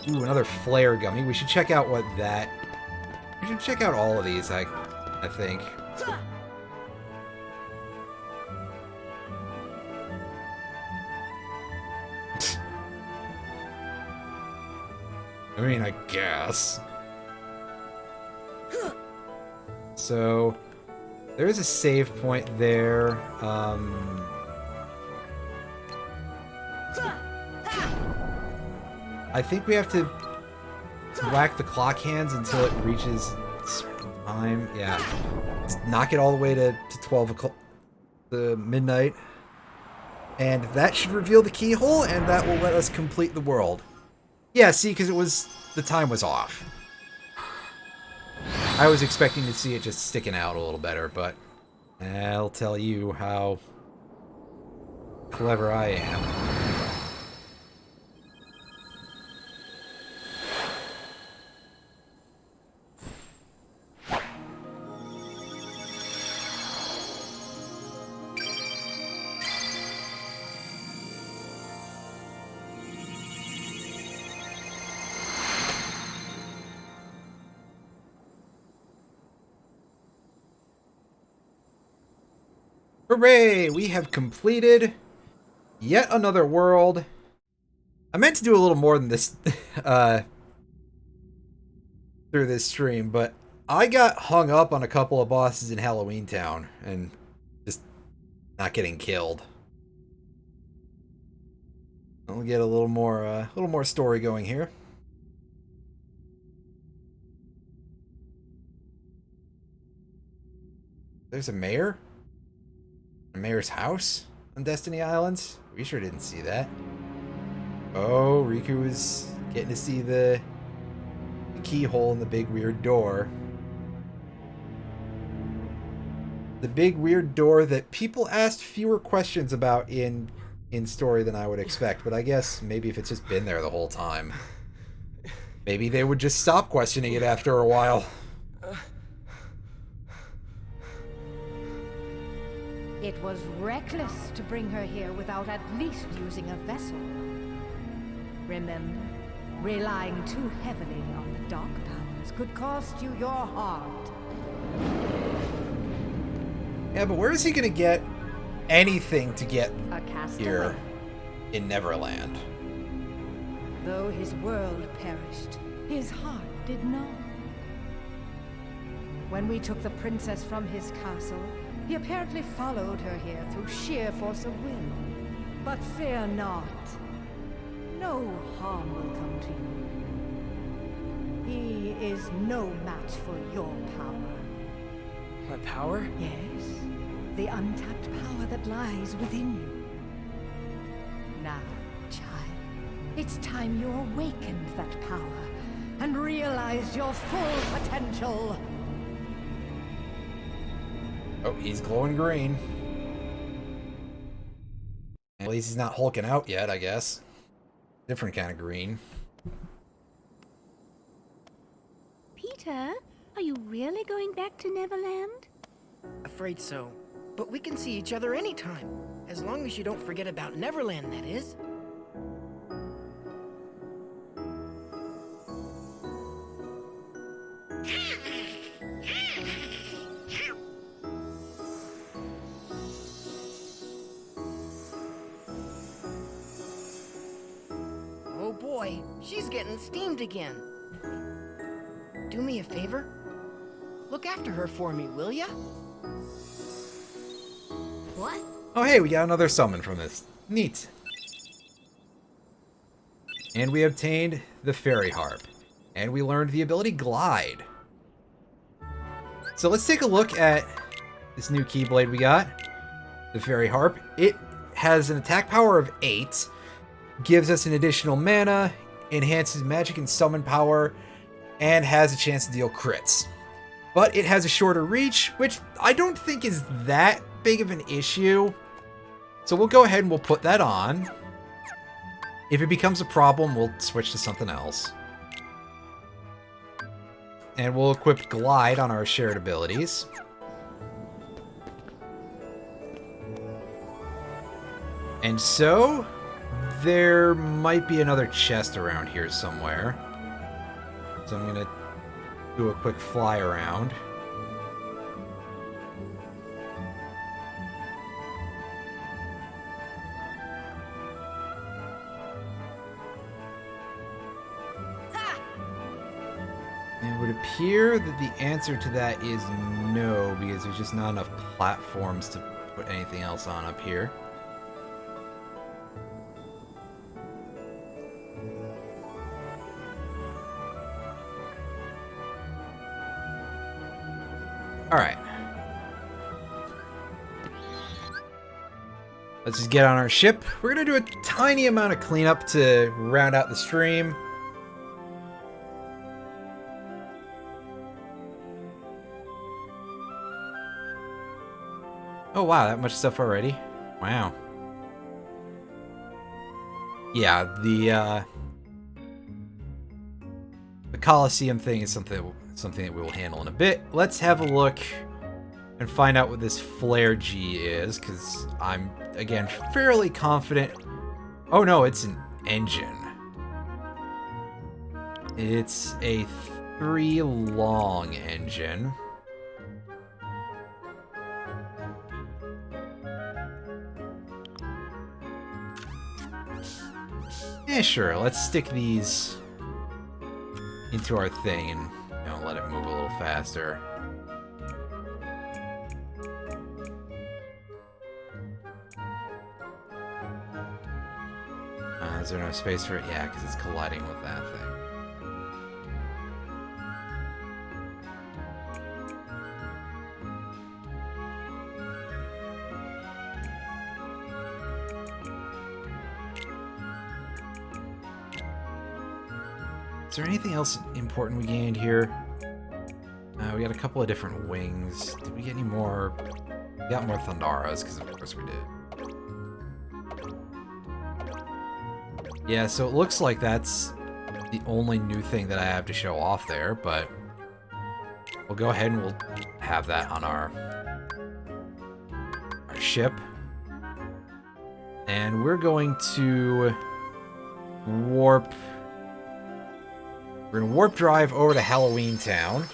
Speaker 1: Ooh, another flare gummy. We should check out what that... We should check out all of these, I think. I mean, I guess. So, there is a save point there. I think we have to whack the clock hands until it reaches time. Yeah. Let's knock it all the way to 12 o'clock, the midnight. And that should reveal the keyhole, and that will let us complete the world. Yeah, see, because the time was off. I was expecting to see it just sticking out a little better, but I'll tell you how clever I am. Hooray! We have completed yet another world. I meant to do a little more than this through this stream, but I got hung up on a couple of bosses in Halloween Town and just not getting killed. I'll get a little more story going here. There's a mayor? A mayor's house on Destiny Islands? We sure didn't see that. Oh, Riku is getting to see the keyhole in the big weird door. The big weird door that people asked fewer questions about in story than I would expect, but I guess maybe if it's just been there the whole time, maybe they would just stop questioning it after a while.
Speaker 12: It was reckless to bring her here without at least using a vessel. Remember, relying too heavily on the dark powers could cost you your heart.
Speaker 1: Yeah, but where is he gonna get anything to get
Speaker 12: A
Speaker 1: here in Neverland?
Speaker 12: Though his world perished, his heart did not. When we took the princess from his castle, he apparently followed her here through sheer force of will. But fear not. No harm will come to you. He is no match for your power.
Speaker 8: My power?
Speaker 12: Yes. The untapped power that lies within you. Now, child, It's time you awakened that power and realized your full potential.
Speaker 1: Oh, he's glowing green. At least he's not hulking out yet, I guess. Different kind of green.
Speaker 7: Peter, are you really going back to Neverland?
Speaker 10: Afraid so. But we can see each other anytime. As long as you don't forget about Neverland, that is. Oh boy, she's getting steamed again. Do me a favor? Look after her for me, will ya?
Speaker 5: What?
Speaker 1: Oh hey, we got another summon from this. Neat. And we obtained the Fairy Harp. And we learned the ability Glide. So let's take a look at this new Keyblade we got. The Fairy Harp. It has an attack power of 8. Gives us an additional mana. Enhances magic and summon power. And has a chance to deal crits. But it has a shorter reach, which I don't think is that big of an issue. So we'll go ahead and we'll put that on. If it becomes a problem, we'll switch to something else. And we'll equip Glide on our shared abilities. And so, there might be another chest around here somewhere. So I'm gonna do a quick fly around. It would appear that the answer to that is no, because there's just not enough platforms to put anything else on up here. Alright. Let's just get on our ship. We're gonna do a tiny amount of cleanup to round out the stream. Oh wow, that much stuff already? Wow. Yeah, the Colosseum thing is something that we will handle in a bit. Let's have a look and find out what this Flare G is, because I'm, again, fairly confident. Oh no, it's an engine. It's a 3-long engine. Yeah, sure, let's stick these into our thing and, you know, let it move a little faster. Is there no space for it? Yeah, because it's colliding with that thing. Is there anything else important we gained here? We got a couple of different wings. Did we get any more? We got more Thundaras, because of course we did. Yeah, so it looks like that's the only new thing that I have to show off there, but we'll go ahead and we'll have that on our ship. And we're going to warp... We're going to warp drive over to Halloween Town.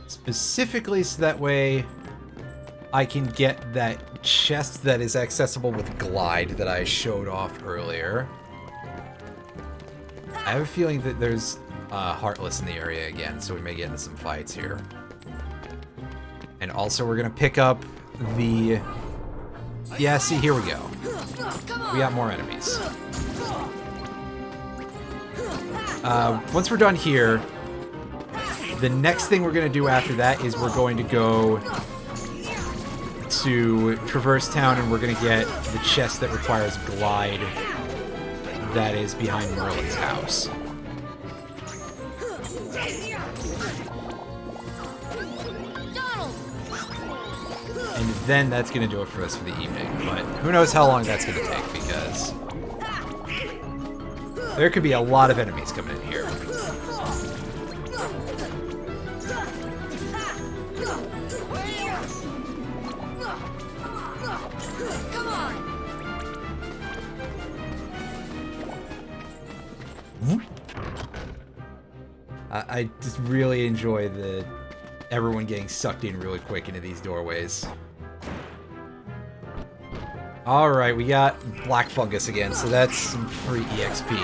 Speaker 1: Specifically so that way I can get that chest that is accessible with Glide that I showed off earlier. I have a feeling that there's Heartless in the area again, so we may get into some fights here. And also we're gonna pick up the... Yeah, see, here we go. We got more enemies. once we're done here, the next thing we're going to do after that is we're going to go to Traverse Town, and we're going to get the chest that requires Glide that is behind Merlin's house. And then that's going to do it for us for the evening. But who knows how long that's going to take, because there could be a lot of enemies coming in here. I just really enjoy everyone getting sucked in really quick into these doorways. Alright, we got Black Fungus again, so that's some free EXP.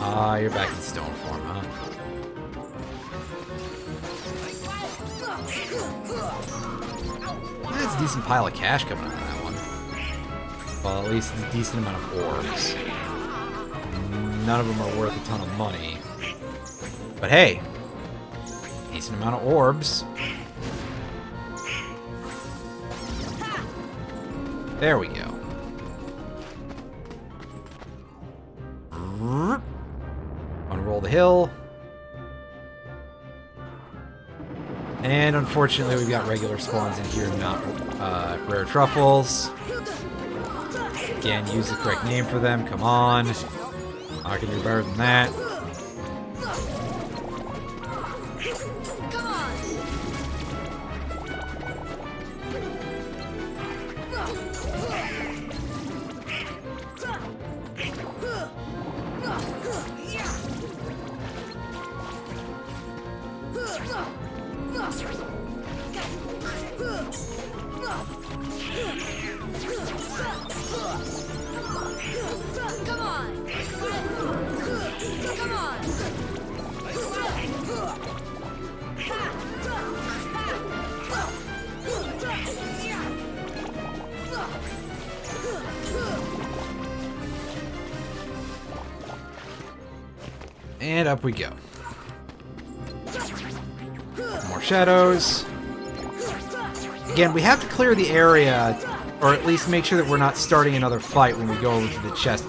Speaker 1: Ah, you're back in stone form, huh? That's a decent pile of cash coming out of that one. Well, at least a decent amount of orbs. None of them are worth a ton of money. But hey, decent amount of orbs. There we go. Unroll the hill. And unfortunately, we've got regular spawns in here, not rare truffles. Again, use the correct name for them. Come on. I can do better than that. And up we go. More shadows. Again, we have to clear the area, or at least make sure that we're not starting another fight when we go over to the chest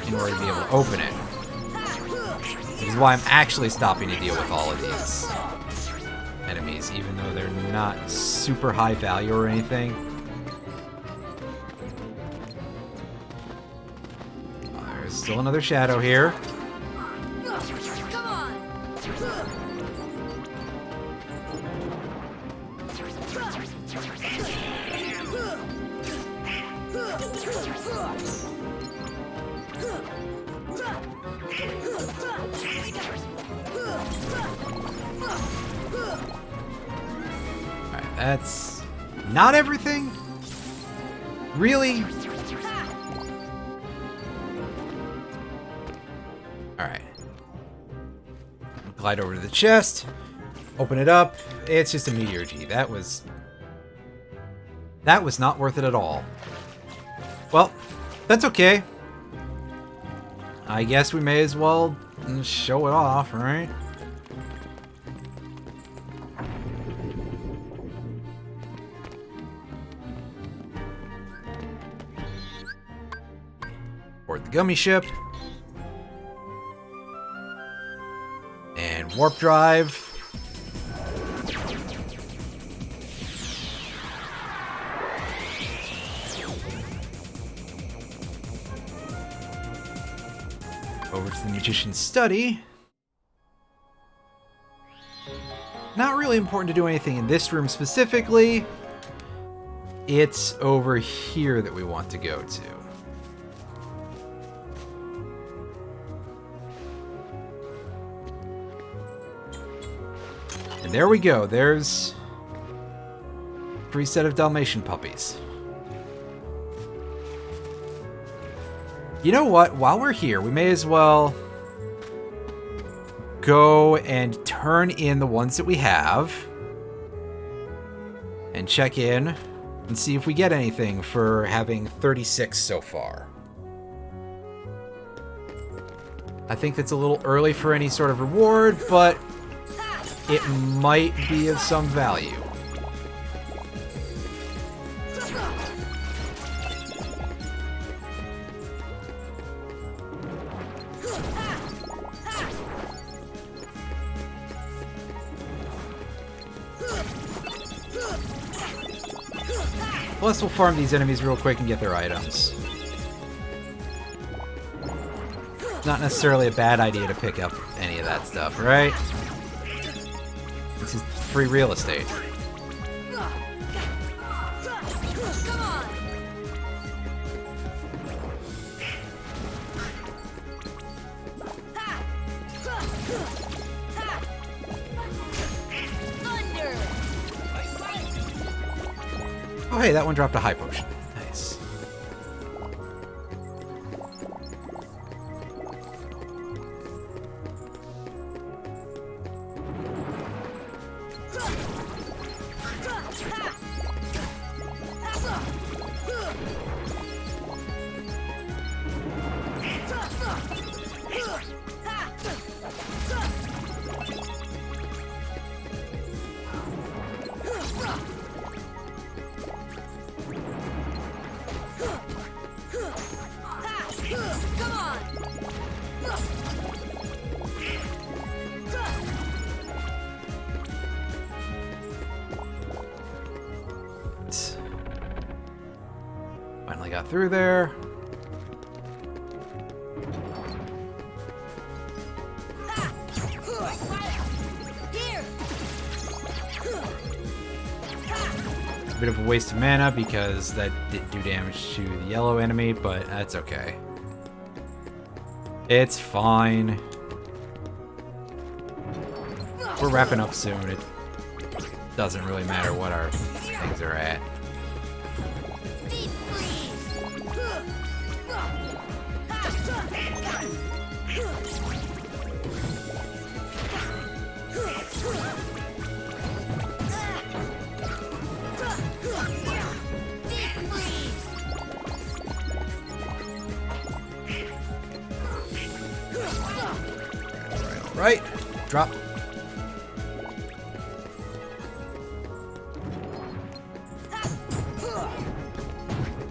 Speaker 1: in order to be able to open it. Which is why I'm actually stopping to deal with all of these enemies, even though they're not super high value or anything. There's still another shadow here. That's not everything? Really? Alright. Glide over to the chest. Open it up. It's just a meteor G. That was not worth it at all. Well, that's okay. I guess we may as well show it off, right? Board the gummy ship. And warp drive. Over to the magician's study. Not really important to do anything in this room specifically. It's over here that we want to go to. And there we go. There's a free set of Dalmatian puppies. You know what? While we're here, we may as well go and turn in the ones that we have and check in and see if we get anything for having 36 so far. I think that's a little early for any sort of reward, but it might be of some value. Plus, we'll farm these enemies real quick and get their items. Not necessarily a bad idea to pick up any of that stuff, right? This is free real estate. Oh hey, that one dropped a high potion. Nice. Finally got through there. It's a bit of a waste of mana because that didn't do damage to the yellow enemy, but that's okay. It's fine. We're wrapping up soon. It doesn't really matter what our things are at. Right, drop.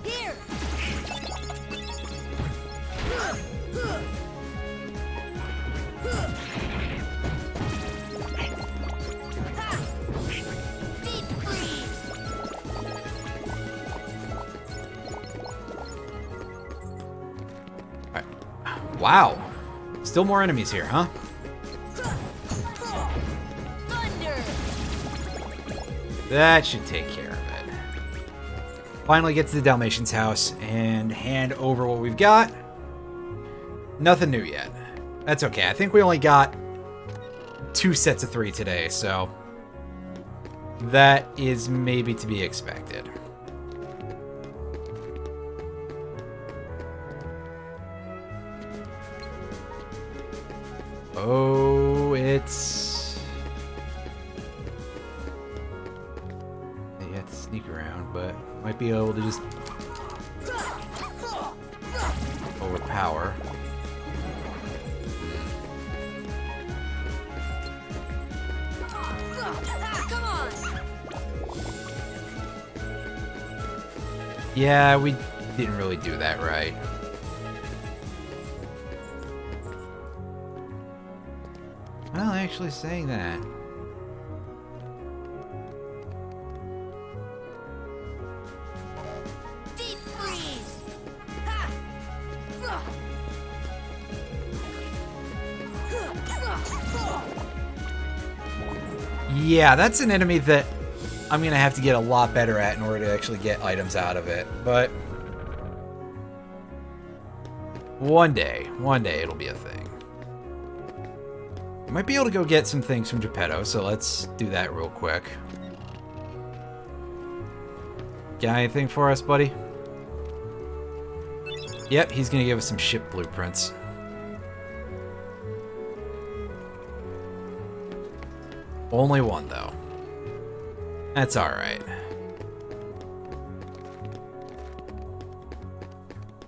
Speaker 5: Here.
Speaker 1: All right. Wow. Still more enemies here, huh? That should take care of it. Finally get to the Dalmatian's house and hand over what we've got. Nothing new yet. That's okay. I think we only got 2 sets of 3 today, so that is maybe to be expected. Oh, it's... You have to sneak around, but might be able to just overpower. Yeah, we didn't really do that right. Well, actually saying that. Yeah, that's an enemy that I'm gonna have to get a lot better at in order to actually get items out of it, but one day it'll be a thing. I might be able to go get some things from Geppetto, so let's do that real quick. Got anything for us, buddy? Yep, he's gonna give us some ship blueprints. Only one, though. That's alright.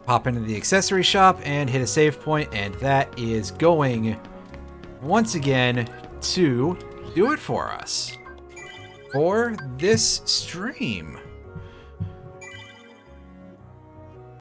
Speaker 1: pop into the accessory shop and hit a save point, and that is going, once again, to do it for us for this stream.